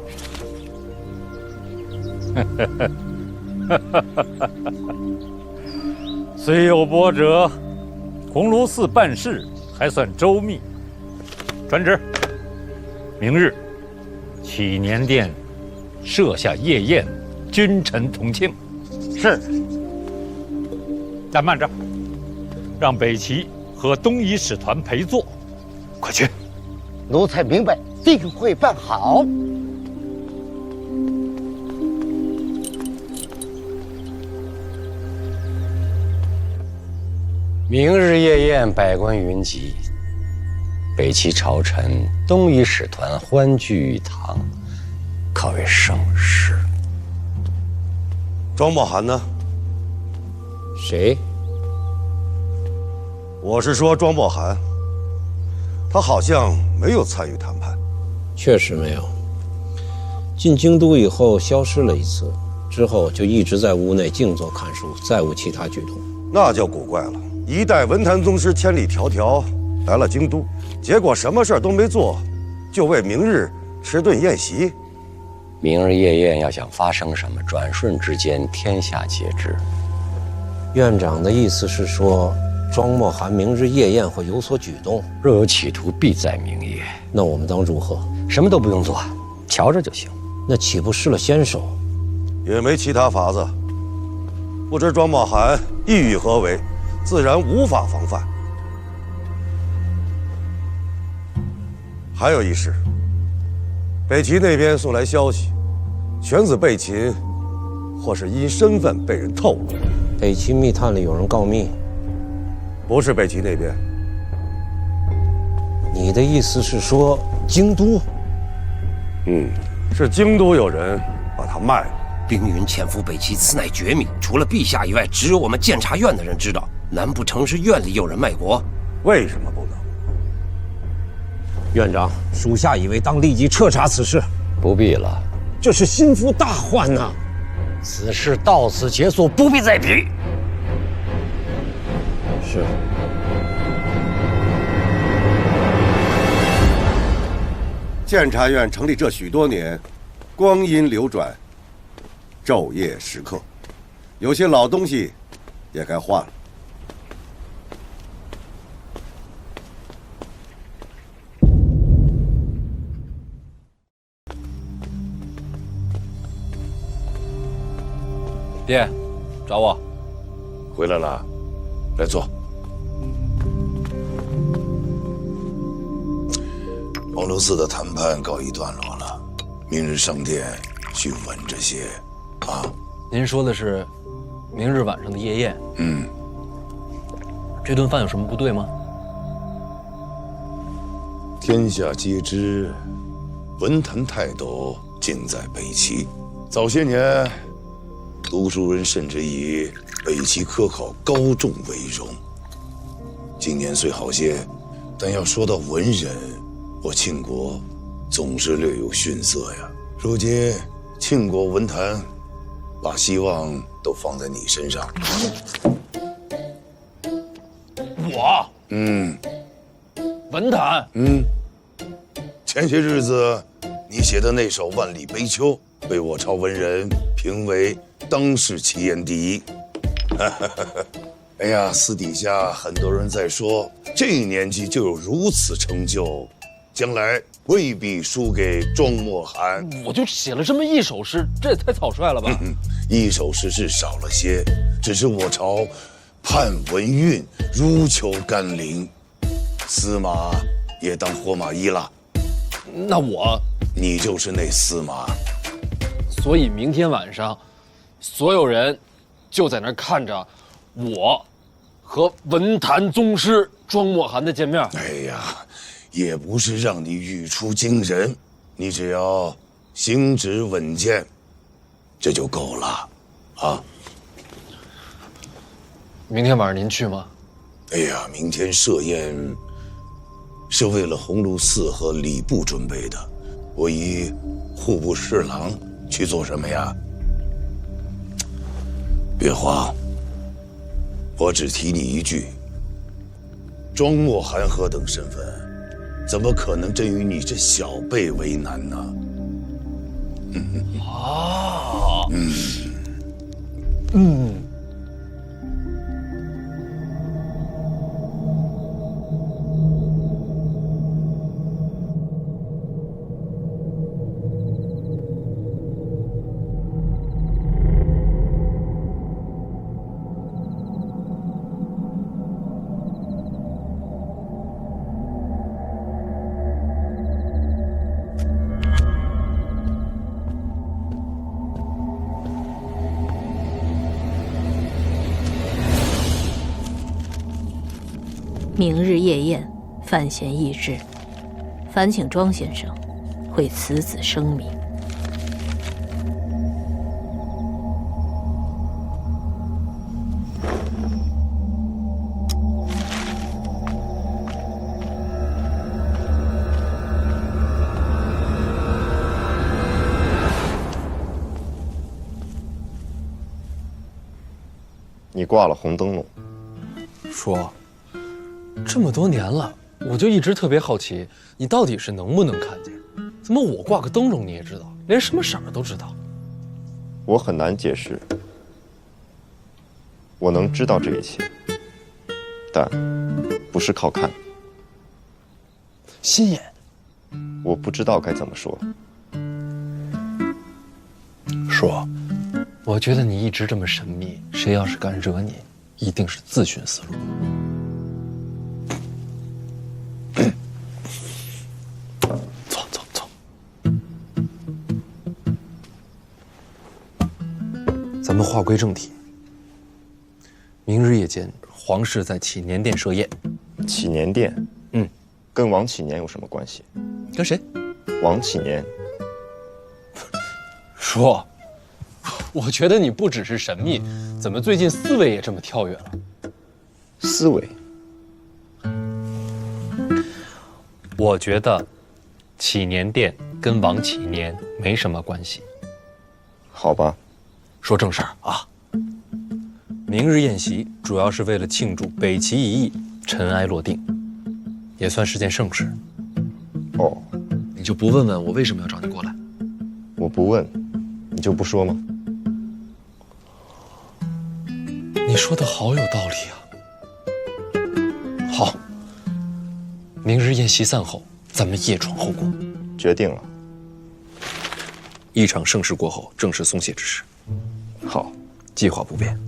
[SPEAKER 5] 虽有波折，鸿胪寺办事还算周密。传旨，明日启年殿设下夜宴，君臣同庆。
[SPEAKER 12] 是。
[SPEAKER 5] 但慢着，让北齐和东夷使团陪坐。
[SPEAKER 8] 快去！
[SPEAKER 12] 奴才明白，定会办好。
[SPEAKER 22] 明日夜宴，百官云集，北齐朝臣、东夷使团欢聚一堂，可谓盛世。
[SPEAKER 8] 庄茂涵呢？
[SPEAKER 3] 谁？
[SPEAKER 8] 我是说庄茂涵，他好像没有参与谈判。
[SPEAKER 3] 确实没有。进京都以后消失了一次，之后就一直在屋内静坐看书，再无其他举动。
[SPEAKER 8] 那就古怪了。一代文坛宗师千里迢迢来了京都，结果什么事儿都没做，就为明日吃顿宴席。
[SPEAKER 22] 明日夜宴要想发生什么，转瞬之间天下皆知。
[SPEAKER 3] 院长的意思是说，庄默涵明日夜宴会有所举动，
[SPEAKER 22] 若有企图，必在明夜。
[SPEAKER 3] 那我们当如何？
[SPEAKER 22] 什么都不用做，瞧着就行。
[SPEAKER 3] 那岂不失了先手？
[SPEAKER 8] 也没其他法子。不知庄茂涵意欲何为，自然无法防范。还有一事，北齐那边送来消息，犬子被擒，或是因身份被人透露。
[SPEAKER 3] 北齐密探里有人告密？
[SPEAKER 8] 不是北齐那边。
[SPEAKER 3] 你的意思是说京都？
[SPEAKER 8] 是京都有人把他卖了。
[SPEAKER 1] 冰云潜伏北齐，此乃绝密，除了陛下以外，只有我们监察院的人知道。难不成是院里有人卖国？
[SPEAKER 8] 为什么不能？
[SPEAKER 3] 院长，属下以为当立即彻查此事。
[SPEAKER 22] 不必了，
[SPEAKER 3] 这是心腹大患呐！
[SPEAKER 22] 此事到此结束，不必再提。
[SPEAKER 3] 是。
[SPEAKER 8] 监察院成立这许多年，光阴流转，昼夜时刻，有些老东西也该换了。
[SPEAKER 2] 爹，找我。
[SPEAKER 4] 回来了，来坐。黄楼寺的谈判告一段落了，明日上殿去稳这些，啊。
[SPEAKER 2] 您说的是明日晚上的夜宴？这顿饭有什么不对吗？
[SPEAKER 4] 天下皆知，文坛泰斗尽在北齐。早些年，读书人甚至以北齐科考高中为荣。今年虽好些，但要说到文人，我庆国总是略有逊色呀。如今庆国文坛把希望都放在你身上。
[SPEAKER 2] 我？文坛？
[SPEAKER 4] 前些日子你写的那首《万里悲秋》被我朝文人评为当世奇言第一。哎呀，私底下很多人在说，这年纪就有如此成就，将来未必输给庄默涵。
[SPEAKER 2] 我就写了这么一首诗，这也太草率了吧？
[SPEAKER 4] 一首诗是少了些，只是我朝盼文韵，如求甘霖。司马也当活马医了。
[SPEAKER 2] 那
[SPEAKER 4] 你就是那司马。
[SPEAKER 2] 所以明天晚上，所有人就在那儿看着我和文坛宗师庄默涵的见面。
[SPEAKER 4] 哎呀，也不是让你语出惊人，你只要行止稳健，这就够了，啊。
[SPEAKER 2] 明天晚上您去吗？
[SPEAKER 4] 哎呀，明天设宴是为了鸿胪寺和礼部准备的，我以户部侍郎去做什么呀？别慌，我只提你一句：庄默涵何等身份，怎么可能真与你这小辈为难呢？
[SPEAKER 11] 明日夜宴，范闲议之，烦请庄先生为此子声明。
[SPEAKER 18] 你挂了红灯笼。
[SPEAKER 2] 说，这么多年了，我就一直特别好奇，你到底是能不能看见？怎么我挂个灯笼你也知道，连什么色儿都知道？
[SPEAKER 18] 我很难解释。我能知道这一切，但不是靠看。
[SPEAKER 2] 心眼。
[SPEAKER 18] 我不知道该怎么说。
[SPEAKER 2] 说，我觉得你一直这么神秘，谁要是敢惹你，一定是自寻死路。走走走。咱们话归正题。明日夜间，皇室在祈年殿设宴。
[SPEAKER 18] 祈年殿？跟王启年有什么关系？
[SPEAKER 2] 跟谁？
[SPEAKER 18] 王启年。
[SPEAKER 2] 说，我觉得你不只是神秘，怎么最近思维也这么跳跃了？
[SPEAKER 18] 思维？
[SPEAKER 2] 我觉得祈年殿跟王启年没什么关系。
[SPEAKER 18] 好吧，
[SPEAKER 2] 说正事儿啊。明日宴席主要是为了庆祝北齐一役尘埃落定，也算是件盛事。
[SPEAKER 18] 哦，
[SPEAKER 2] 你就不问问我为什么要找你过来？
[SPEAKER 18] 我不问，你就不说吗？
[SPEAKER 2] 你说的好有道理啊。好，明日宴席散后，咱们夜闯后宫。
[SPEAKER 18] 决定了。
[SPEAKER 2] 一场盛事过后，正是松懈之时。
[SPEAKER 18] 好，
[SPEAKER 2] 计划不变。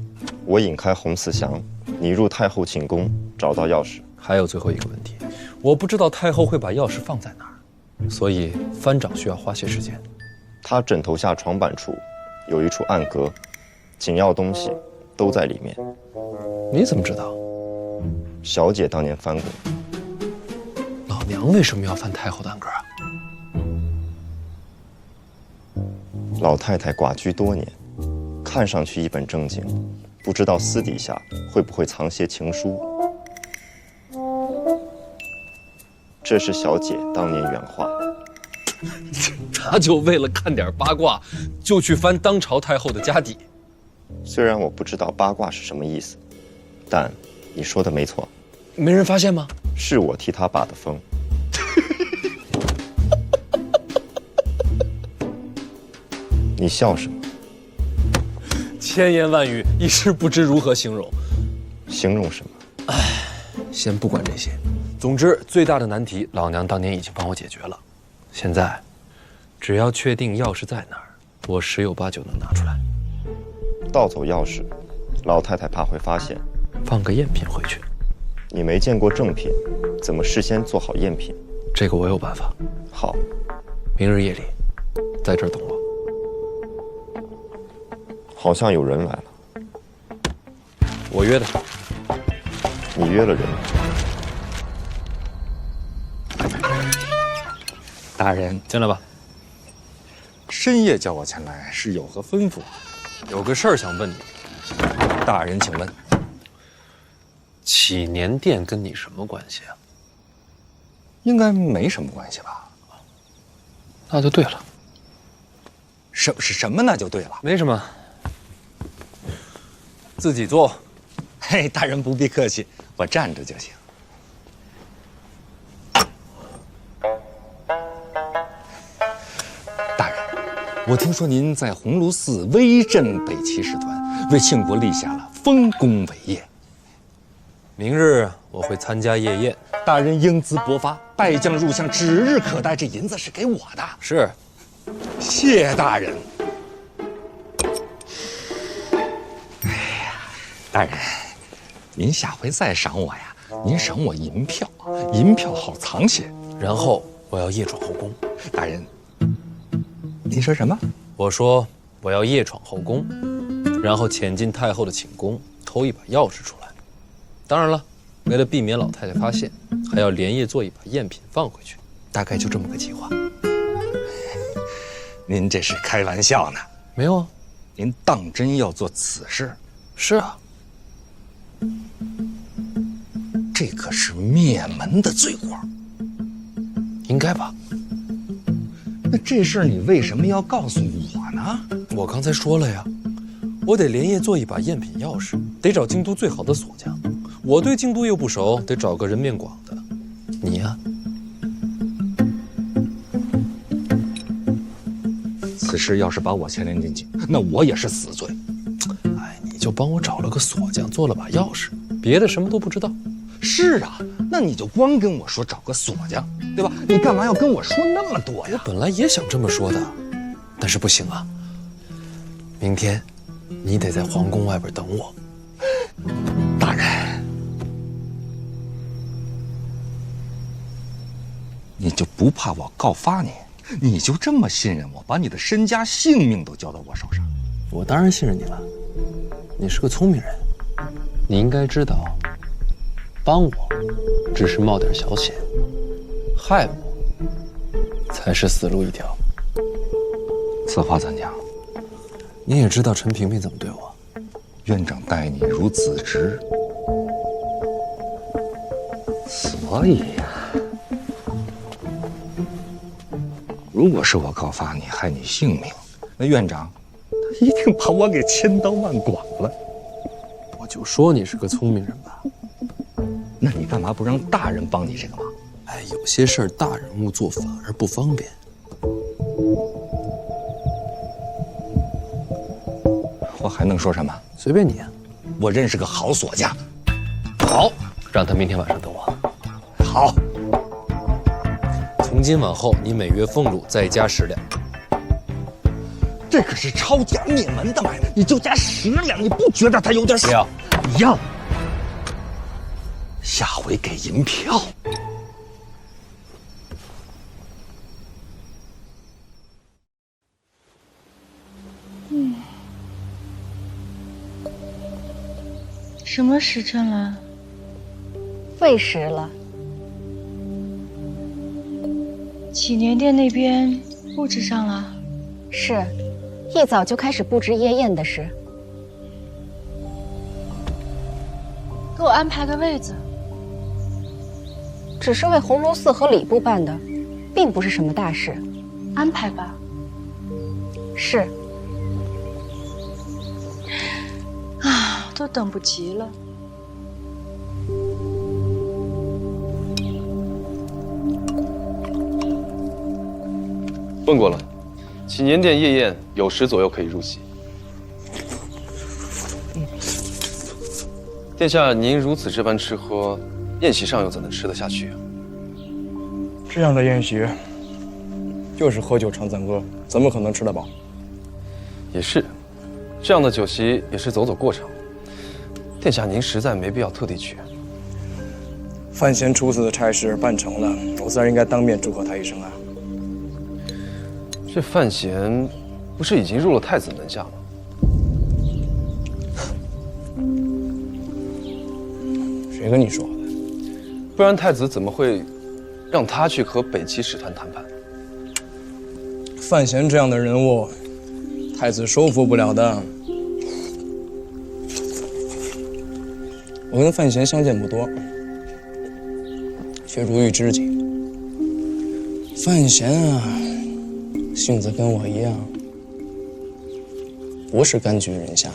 [SPEAKER 18] 我引开洪慈祥，你入太后寝宫，找到钥匙。
[SPEAKER 2] 还有最后一个问题，我不知道太后会把钥匙放在哪儿，所以翻找需要花些时间。
[SPEAKER 18] 她枕头下床板处有一处暗格，紧要东西都在里面。
[SPEAKER 2] 你怎么知道？
[SPEAKER 18] 小姐当年翻过。
[SPEAKER 2] 老娘为什么要翻太后的暗格啊？
[SPEAKER 18] 老太太寡居多年，看上去一本正经，不知道私底下会不会藏些情书。这是小姐当年原话。
[SPEAKER 2] 他就为了看点八卦，就去翻当朝太后的家底。
[SPEAKER 18] 虽然我不知道八卦是什么意思，但你说的没错。
[SPEAKER 2] 没人发现吗？
[SPEAKER 18] 是我替他把的风。你笑什么？
[SPEAKER 2] 千言万语，一时不知如何形容。
[SPEAKER 18] 形容什么？
[SPEAKER 2] 唉，先不管这些。总之，最大的难题，老娘当年已经帮我解决了。现在，只要确定钥匙在哪儿，我十有八九能拿出来。
[SPEAKER 18] 盗走钥匙，老太太怕会发现，
[SPEAKER 2] 放个赝品回去。
[SPEAKER 18] 你没见过正品，怎么事先做好赝品？
[SPEAKER 2] 这个我有办法。
[SPEAKER 18] 好，
[SPEAKER 2] 明日夜里，在这儿等我。
[SPEAKER 18] 好像有人来了。
[SPEAKER 2] 我约的。
[SPEAKER 18] 你约了人？
[SPEAKER 9] 大人，
[SPEAKER 2] 进来吧。
[SPEAKER 9] 深夜叫我前来，是有何吩咐？
[SPEAKER 2] 有个事儿想问你。
[SPEAKER 9] 大人，请问。
[SPEAKER 2] 祈年殿跟你什么关系啊？
[SPEAKER 9] 应该没什么关系吧？
[SPEAKER 2] 那就对了。
[SPEAKER 9] 什么那就对了？
[SPEAKER 2] 没什么。自己做。
[SPEAKER 9] 嘿，大人不必客气，我站着就行。大人，我听说您在鸿胪寺威震北齐使团，为庆国立下了丰功伟业。
[SPEAKER 2] 明日我会参加夜宴。
[SPEAKER 9] 大人英姿勃发，败将入相，指日可待。这银子是给我的。
[SPEAKER 2] 是，
[SPEAKER 9] 谢大人。哎呀，大人，您下回再赏我呀，您赏我银票，银票好藏些。
[SPEAKER 2] 然后我要夜闯后宫。
[SPEAKER 9] 大人，您说什么？
[SPEAKER 2] 我说我要夜闯后宫，然后潜进太后的寝宫，偷一把钥匙出来。当然了，为了避免老太太发现，还要连夜做一把赝品放回去，大概就这么个计划。
[SPEAKER 9] 您这是开玩笑呢？
[SPEAKER 2] 没有啊，
[SPEAKER 9] 您当真要做此事？
[SPEAKER 2] 是啊，
[SPEAKER 9] 这可是灭门的罪过，
[SPEAKER 2] 应该吧？
[SPEAKER 9] 那这事儿你为什么要告诉我呢？
[SPEAKER 2] 我刚才说了呀，我得连夜做一把赝品钥匙，得找京都最好的锁匠。我对京都又不熟，得找个人面广的。你呀，
[SPEAKER 9] 此事要是把我牵连进去，那我也是死罪。
[SPEAKER 2] 哎，你就帮我找了个锁匠，做了把钥匙，别的什么都不知道。
[SPEAKER 9] 是啊，那你就光跟我说找个锁匠，对吧？你干嘛要跟我说那么多呀？
[SPEAKER 2] 我本来也想这么说的，但是不行啊。明天，你得在皇宫外边等我。
[SPEAKER 9] 大人，你就不怕我告发你？你就这么信任我，把你的身家性命都交到我手上？
[SPEAKER 2] 我当然信任你了。你是个聪明人，你应该知道，帮我只是冒点小险，害我才是死路一条。
[SPEAKER 9] 此话怎讲？
[SPEAKER 2] 你也知道陈萍萍怎么对我。
[SPEAKER 9] 院长待你如子侄，所以呀，如果是我告发你害你性命，那院长他一定把我给千刀万剐了。
[SPEAKER 2] 我就说你是个聪明人吧。
[SPEAKER 9] 那你干嘛不让大人帮你这个忙？
[SPEAKER 2] 哎，有些事儿大人物做反而不方便。
[SPEAKER 9] 我还能说什么？
[SPEAKER 2] 随便你啊。
[SPEAKER 9] 我认识个好锁匠。
[SPEAKER 2] 好，让他明天晚上等我。
[SPEAKER 9] 好。
[SPEAKER 2] 从今往后，你每月俸禄再加10两。
[SPEAKER 9] 这可是抄家灭门的买卖，你就加10两，你不觉得他有点少？
[SPEAKER 2] 要，
[SPEAKER 9] 要。下回给银票。
[SPEAKER 16] 什么时辰了？
[SPEAKER 13] 未时了。
[SPEAKER 16] 祈年殿那边布置上了？
[SPEAKER 13] 是，一早就开始布置夜宴的事。
[SPEAKER 16] 给我安排个位子。
[SPEAKER 13] 只是为红炉寺和礼部办的，并不是什么大事。
[SPEAKER 16] 安排吧。
[SPEAKER 13] 是。
[SPEAKER 16] 啊，都等不及了。
[SPEAKER 17] 问过了，祈年殿夜宴有10左右可以入席。殿下，您如此这般吃喝，宴席上又怎能吃得下去啊？
[SPEAKER 20] 这样的宴席，就是喝酒唱赞歌，怎么可能吃得饱？
[SPEAKER 17] 也是，这样的酒席也是走走过场。殿下，您实在没必要特地去。
[SPEAKER 20] 范闲处死的差事办成了，我自然应该当面祝贺他一声啊。
[SPEAKER 17] 这范闲不是已经入了太子门下吗？
[SPEAKER 20] 谁跟你说的？
[SPEAKER 17] 不然太子怎么会让他去和北齐使团谈判？
[SPEAKER 20] 范闲这样的人物，太子收服不了的。我跟范闲相见不多，却如遇知己。范闲啊，性子跟我一样，不是甘居人下的。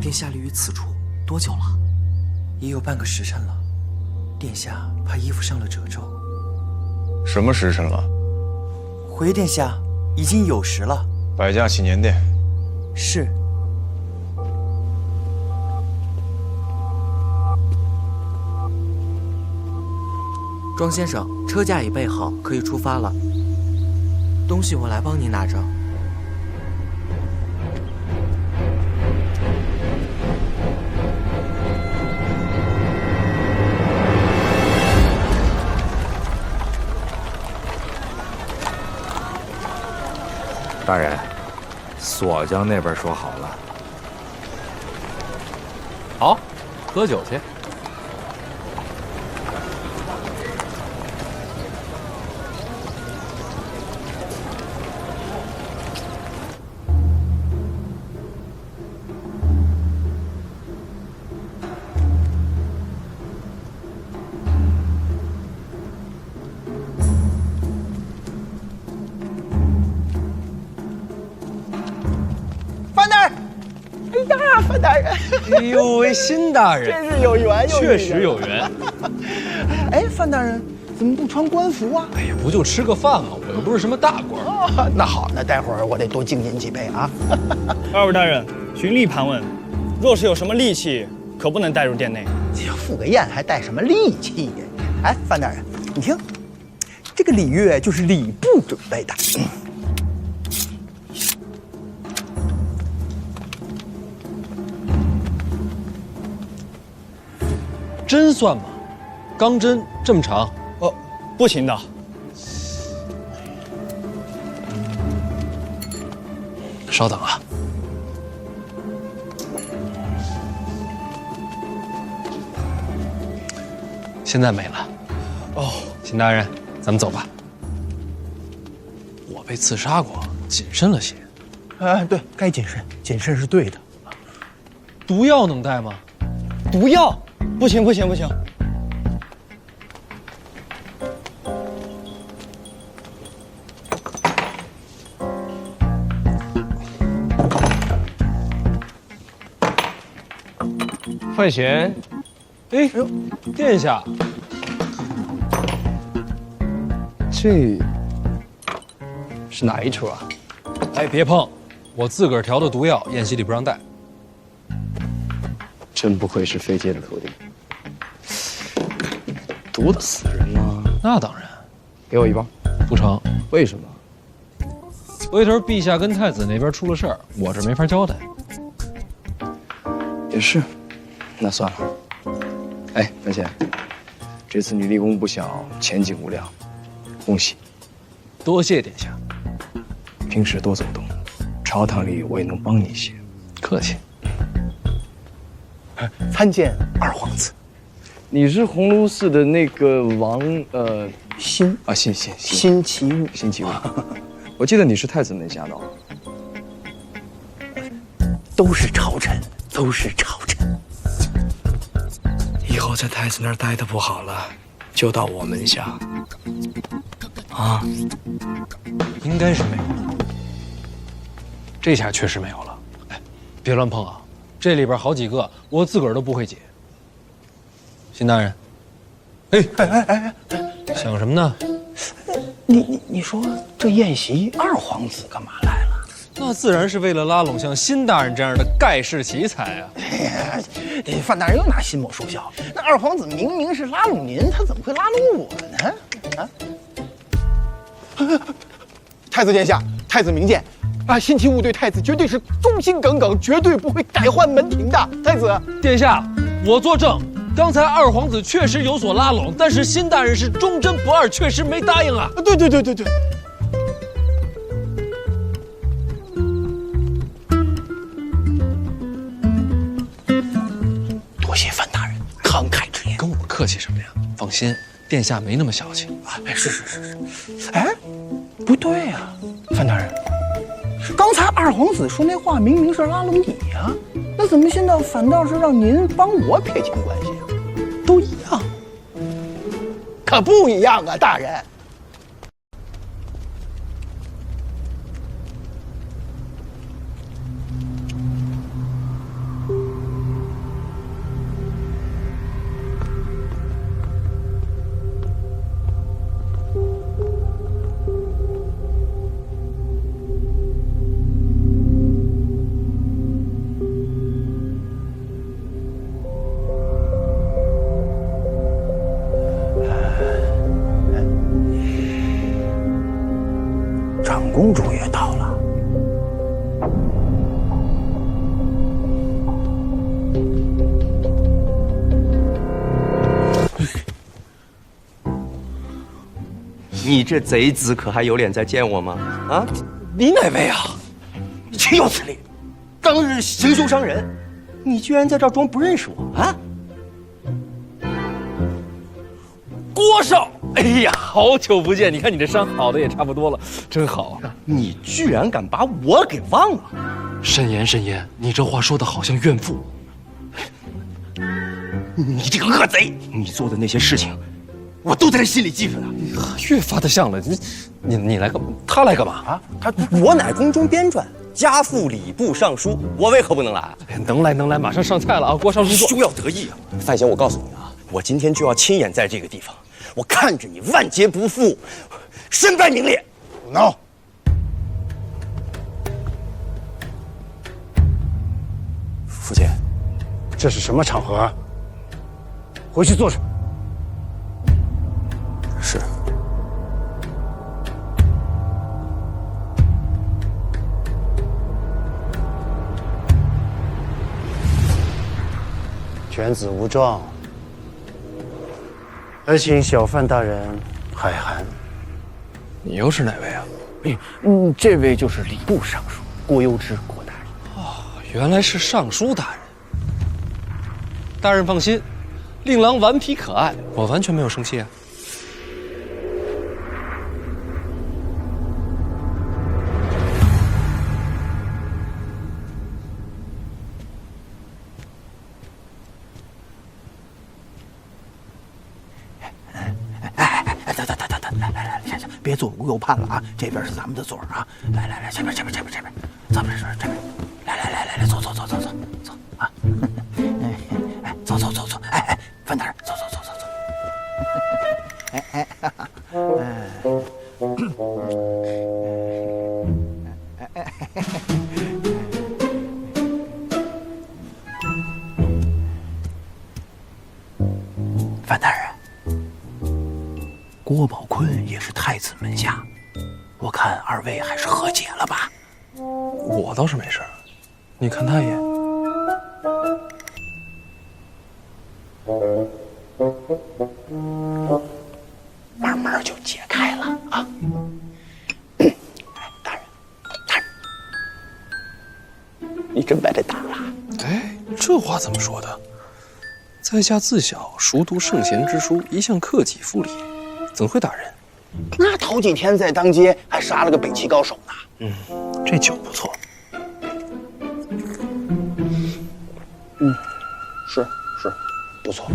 [SPEAKER 19] 殿下立于此处多久了？也有半个时辰了。殿下怕衣服上了褶皱。
[SPEAKER 24] 什么时辰了？
[SPEAKER 19] 回殿下，已经有时了。
[SPEAKER 24] 摆驾祈年殿。
[SPEAKER 19] 是。庄先生，车驾已备好，可以出发了。东西我来帮您拿着。
[SPEAKER 6] 大人，锁匠那边说好了。
[SPEAKER 2] 好，喝酒去。
[SPEAKER 23] 范大人，哎呀，范大人，
[SPEAKER 2] 哎呦喂，辛大人，
[SPEAKER 23] 真是有缘，
[SPEAKER 2] 确实有缘。
[SPEAKER 23] 哎，范大人怎么不穿官服啊？
[SPEAKER 2] 哎呀，不就吃个饭吗？我又不是什么大官。
[SPEAKER 23] 哦，那好，那待会儿我得多敬您几杯啊。
[SPEAKER 20] 二位大人，循例盘问，若是有什么利器，可不能带入殿内。
[SPEAKER 23] 赴个宴还带什么利器呀？哎，范大人，你听，这个礼乐就是礼部准备的。
[SPEAKER 2] 针算吗？钢针这么长？
[SPEAKER 20] 哦，不行的。
[SPEAKER 2] 稍等啊。现在没了。
[SPEAKER 20] 哦，
[SPEAKER 2] 辛大人，咱们走吧。我被刺杀过，谨慎了些。
[SPEAKER 23] 对，该谨慎，谨慎是对的。
[SPEAKER 2] 毒药能带吗？
[SPEAKER 20] 毒药？不行不行不行。
[SPEAKER 2] 范闲，哎呦，殿下，
[SPEAKER 20] 这是哪一出啊？
[SPEAKER 2] 哎，别碰，我自个儿调的毒药，宴席里不让带。
[SPEAKER 20] 真不愧是飞阶的徒弟，毒得死人吗？
[SPEAKER 2] 那当然。
[SPEAKER 20] 给我一包。
[SPEAKER 2] 不成。
[SPEAKER 20] 为什么？
[SPEAKER 2] 回头陛下跟太子那边出了事儿，我这没法交代。
[SPEAKER 20] 也是，那算了。哎，范闲，这次你立功不小，前景无量，恭喜！
[SPEAKER 2] 多谢殿下。
[SPEAKER 20] 平时多走动，朝堂里我也能帮你一些。
[SPEAKER 2] 客气。
[SPEAKER 23] 参见二皇子。
[SPEAKER 20] 你是鸿胪寺的那个王
[SPEAKER 23] 辛
[SPEAKER 20] 啊，辛
[SPEAKER 23] 其物。
[SPEAKER 20] 辛其物。我记得你是太子门下的。
[SPEAKER 23] 都是朝臣，都是朝臣。
[SPEAKER 20] 以后在太子那儿待的不好了，就到我门下。啊，
[SPEAKER 2] 应该是没有了。这下确实没有了。哎，别乱碰啊！这里边好几个，我自个儿都不会解。辛大人，哎，想什么呢？
[SPEAKER 23] 你说这宴席二皇子干嘛来了？
[SPEAKER 2] 那自然是为了拉拢像辛大人这样的盖世奇才啊！
[SPEAKER 23] 哎呀，范大人又拿辛某说笑。那二皇子明明是拉拢您，他怎么会拉拢我呢？太子殿下，太子明鉴，辛其物对太子绝对是忠心耿耿，绝对不会改换门庭的。太子
[SPEAKER 2] 殿下，我作证，刚才二皇子确实有所拉拢，但是辛大人是忠贞不二，确实没答应啊。
[SPEAKER 23] 对。多谢范大人慷慨之言。
[SPEAKER 2] 跟我客气什么呀？放心，殿下没那么小气。
[SPEAKER 23] 是。哎，不对呀，范大人，刚才二皇子说那话明明是拉拢你呀，那怎么现在反倒是让您帮我撇清关系啊？都一样，可不一样啊，大人。公主也到了。
[SPEAKER 7] 你这贼子可还有脸再见我吗？啊！你哪位啊？你岂有此理！当日行凶伤人，你居然在这儿装不认识我啊？郭少，
[SPEAKER 9] 哎呀，好久不见！你看你这伤好的也差不多了，真好。
[SPEAKER 7] 你居然敢把我给忘了！
[SPEAKER 2] 慎言慎言，你这话说的好像怨妇。
[SPEAKER 7] 你这个恶贼！你做的那些事情，我都在心里记着呢。
[SPEAKER 2] 越发的像了。你来干嘛？他来干嘛
[SPEAKER 7] 啊？我乃宫中编撰，家父礼部尚书，我为何不能来？
[SPEAKER 2] 能来，马上上菜了啊！郭少入座。
[SPEAKER 7] 休要得意啊！范闲，我告诉你啊，我今天就要亲眼在这个地方，我看着你万劫不复，身败名裂。
[SPEAKER 23] 胡闹！
[SPEAKER 7] 父亲，
[SPEAKER 23] 这是什么场合？回去坐着。
[SPEAKER 7] 是。
[SPEAKER 23] 犬子无状，还请小范大人海涵。
[SPEAKER 2] 你又是哪位啊？
[SPEAKER 19] 这位就是礼部尚书郭攸之郭大人。
[SPEAKER 2] 哦，原来是尚书大人。大人放心，令郎顽皮可爱，我完全没有生气啊。
[SPEAKER 19] 来，别左顾右盼了啊！这边是咱们的座啊！来，这边，咱们这边，来，坐啊！走，哎，范大人，走，范大人。郭宝坤也是太子门下，我看二位还是和解了吧。
[SPEAKER 2] 我倒是没事，你看他一眼。
[SPEAKER 19] 慢慢就解开了啊。大人，你真把这打了？
[SPEAKER 2] 哎，这话怎么说的？在下自小熟读圣贤之书，一向克己复礼。怎会打人？
[SPEAKER 19] 那头几天在当街还杀了个北齐高手呢。
[SPEAKER 2] 这酒不错。
[SPEAKER 19] 是，不错。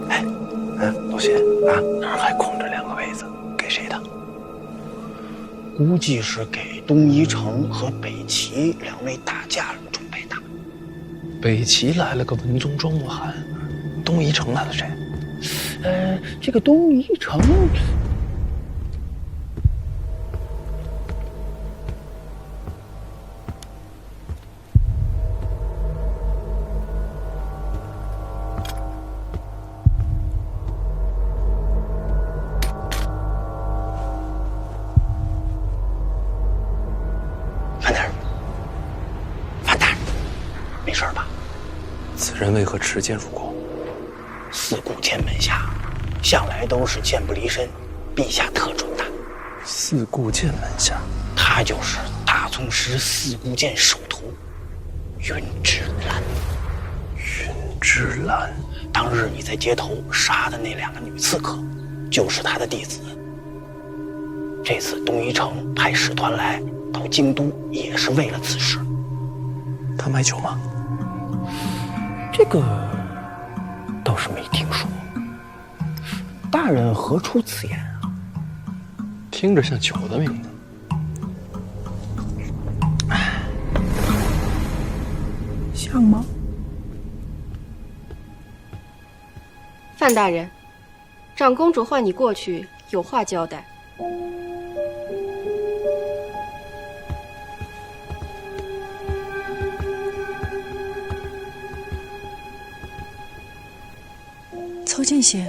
[SPEAKER 19] 哎，老谢啊，那儿还空着2个位子，给谁的？估计是给东夷城和北齐2位大将准备的。
[SPEAKER 2] 北齐来了个文宗庄莫涵，东夷城来了谁？
[SPEAKER 19] 这个东夷城，范大人，没事吧？
[SPEAKER 2] 此人为何持剑入宫？
[SPEAKER 19] 四顾剑门下，向来都是剑不离身，陛下特准的。
[SPEAKER 2] 四顾剑门下，
[SPEAKER 19] 他就是大宗师四顾剑首徒云之兰。
[SPEAKER 2] 云之兰，
[SPEAKER 19] 当日你在街头杀的那2个女刺客，就是他的弟子。这次东夷城派使团来到京都，也是为了此事。
[SPEAKER 2] 他卖酒吗？
[SPEAKER 19] 这个倒是没听说。大人何出此言啊？
[SPEAKER 2] 听着像酒的名字。
[SPEAKER 16] 像吗？
[SPEAKER 13] 范大人，长公主唤你过去，有话交代。
[SPEAKER 16] 凑近些。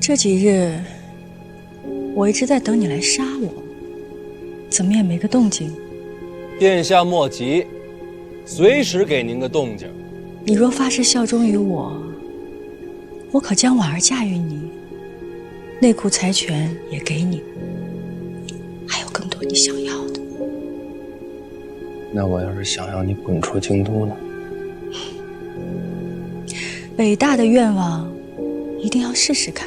[SPEAKER 16] 这几日，我一直在等你来杀我，怎么也没个动静。
[SPEAKER 2] 殿下莫急，随时给您个动静。
[SPEAKER 16] 你若发誓效忠于我，我可将婉儿嫁与你，内库财权也给你，还有更多你想要的。
[SPEAKER 20] 那我要是想要你滚出京都呢？
[SPEAKER 16] 北大的愿望，一定要试试看。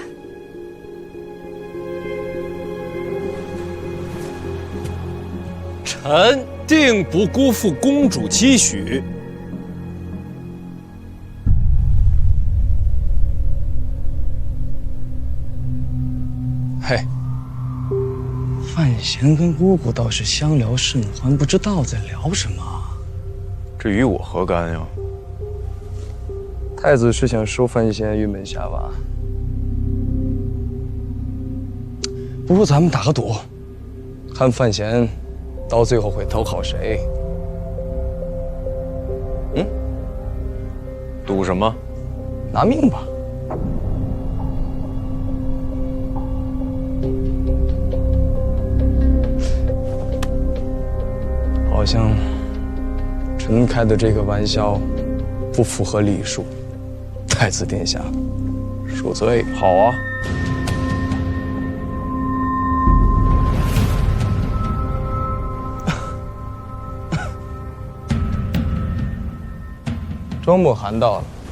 [SPEAKER 2] 臣定不辜负公主期许。
[SPEAKER 20] 嘿，范闲跟姑姑倒是相聊甚欢，不知道在聊什么。
[SPEAKER 24] 这与我何干呀？
[SPEAKER 20] 太子是想收范闲于门下吧？不如咱们打个赌，看范闲到最后会投靠谁？
[SPEAKER 24] 赌什么？
[SPEAKER 20] 拿命吧！好像臣开的这个玩笑不符合礼数，太子殿下恕罪。
[SPEAKER 24] 好啊。
[SPEAKER 20] 庄墨寒到了。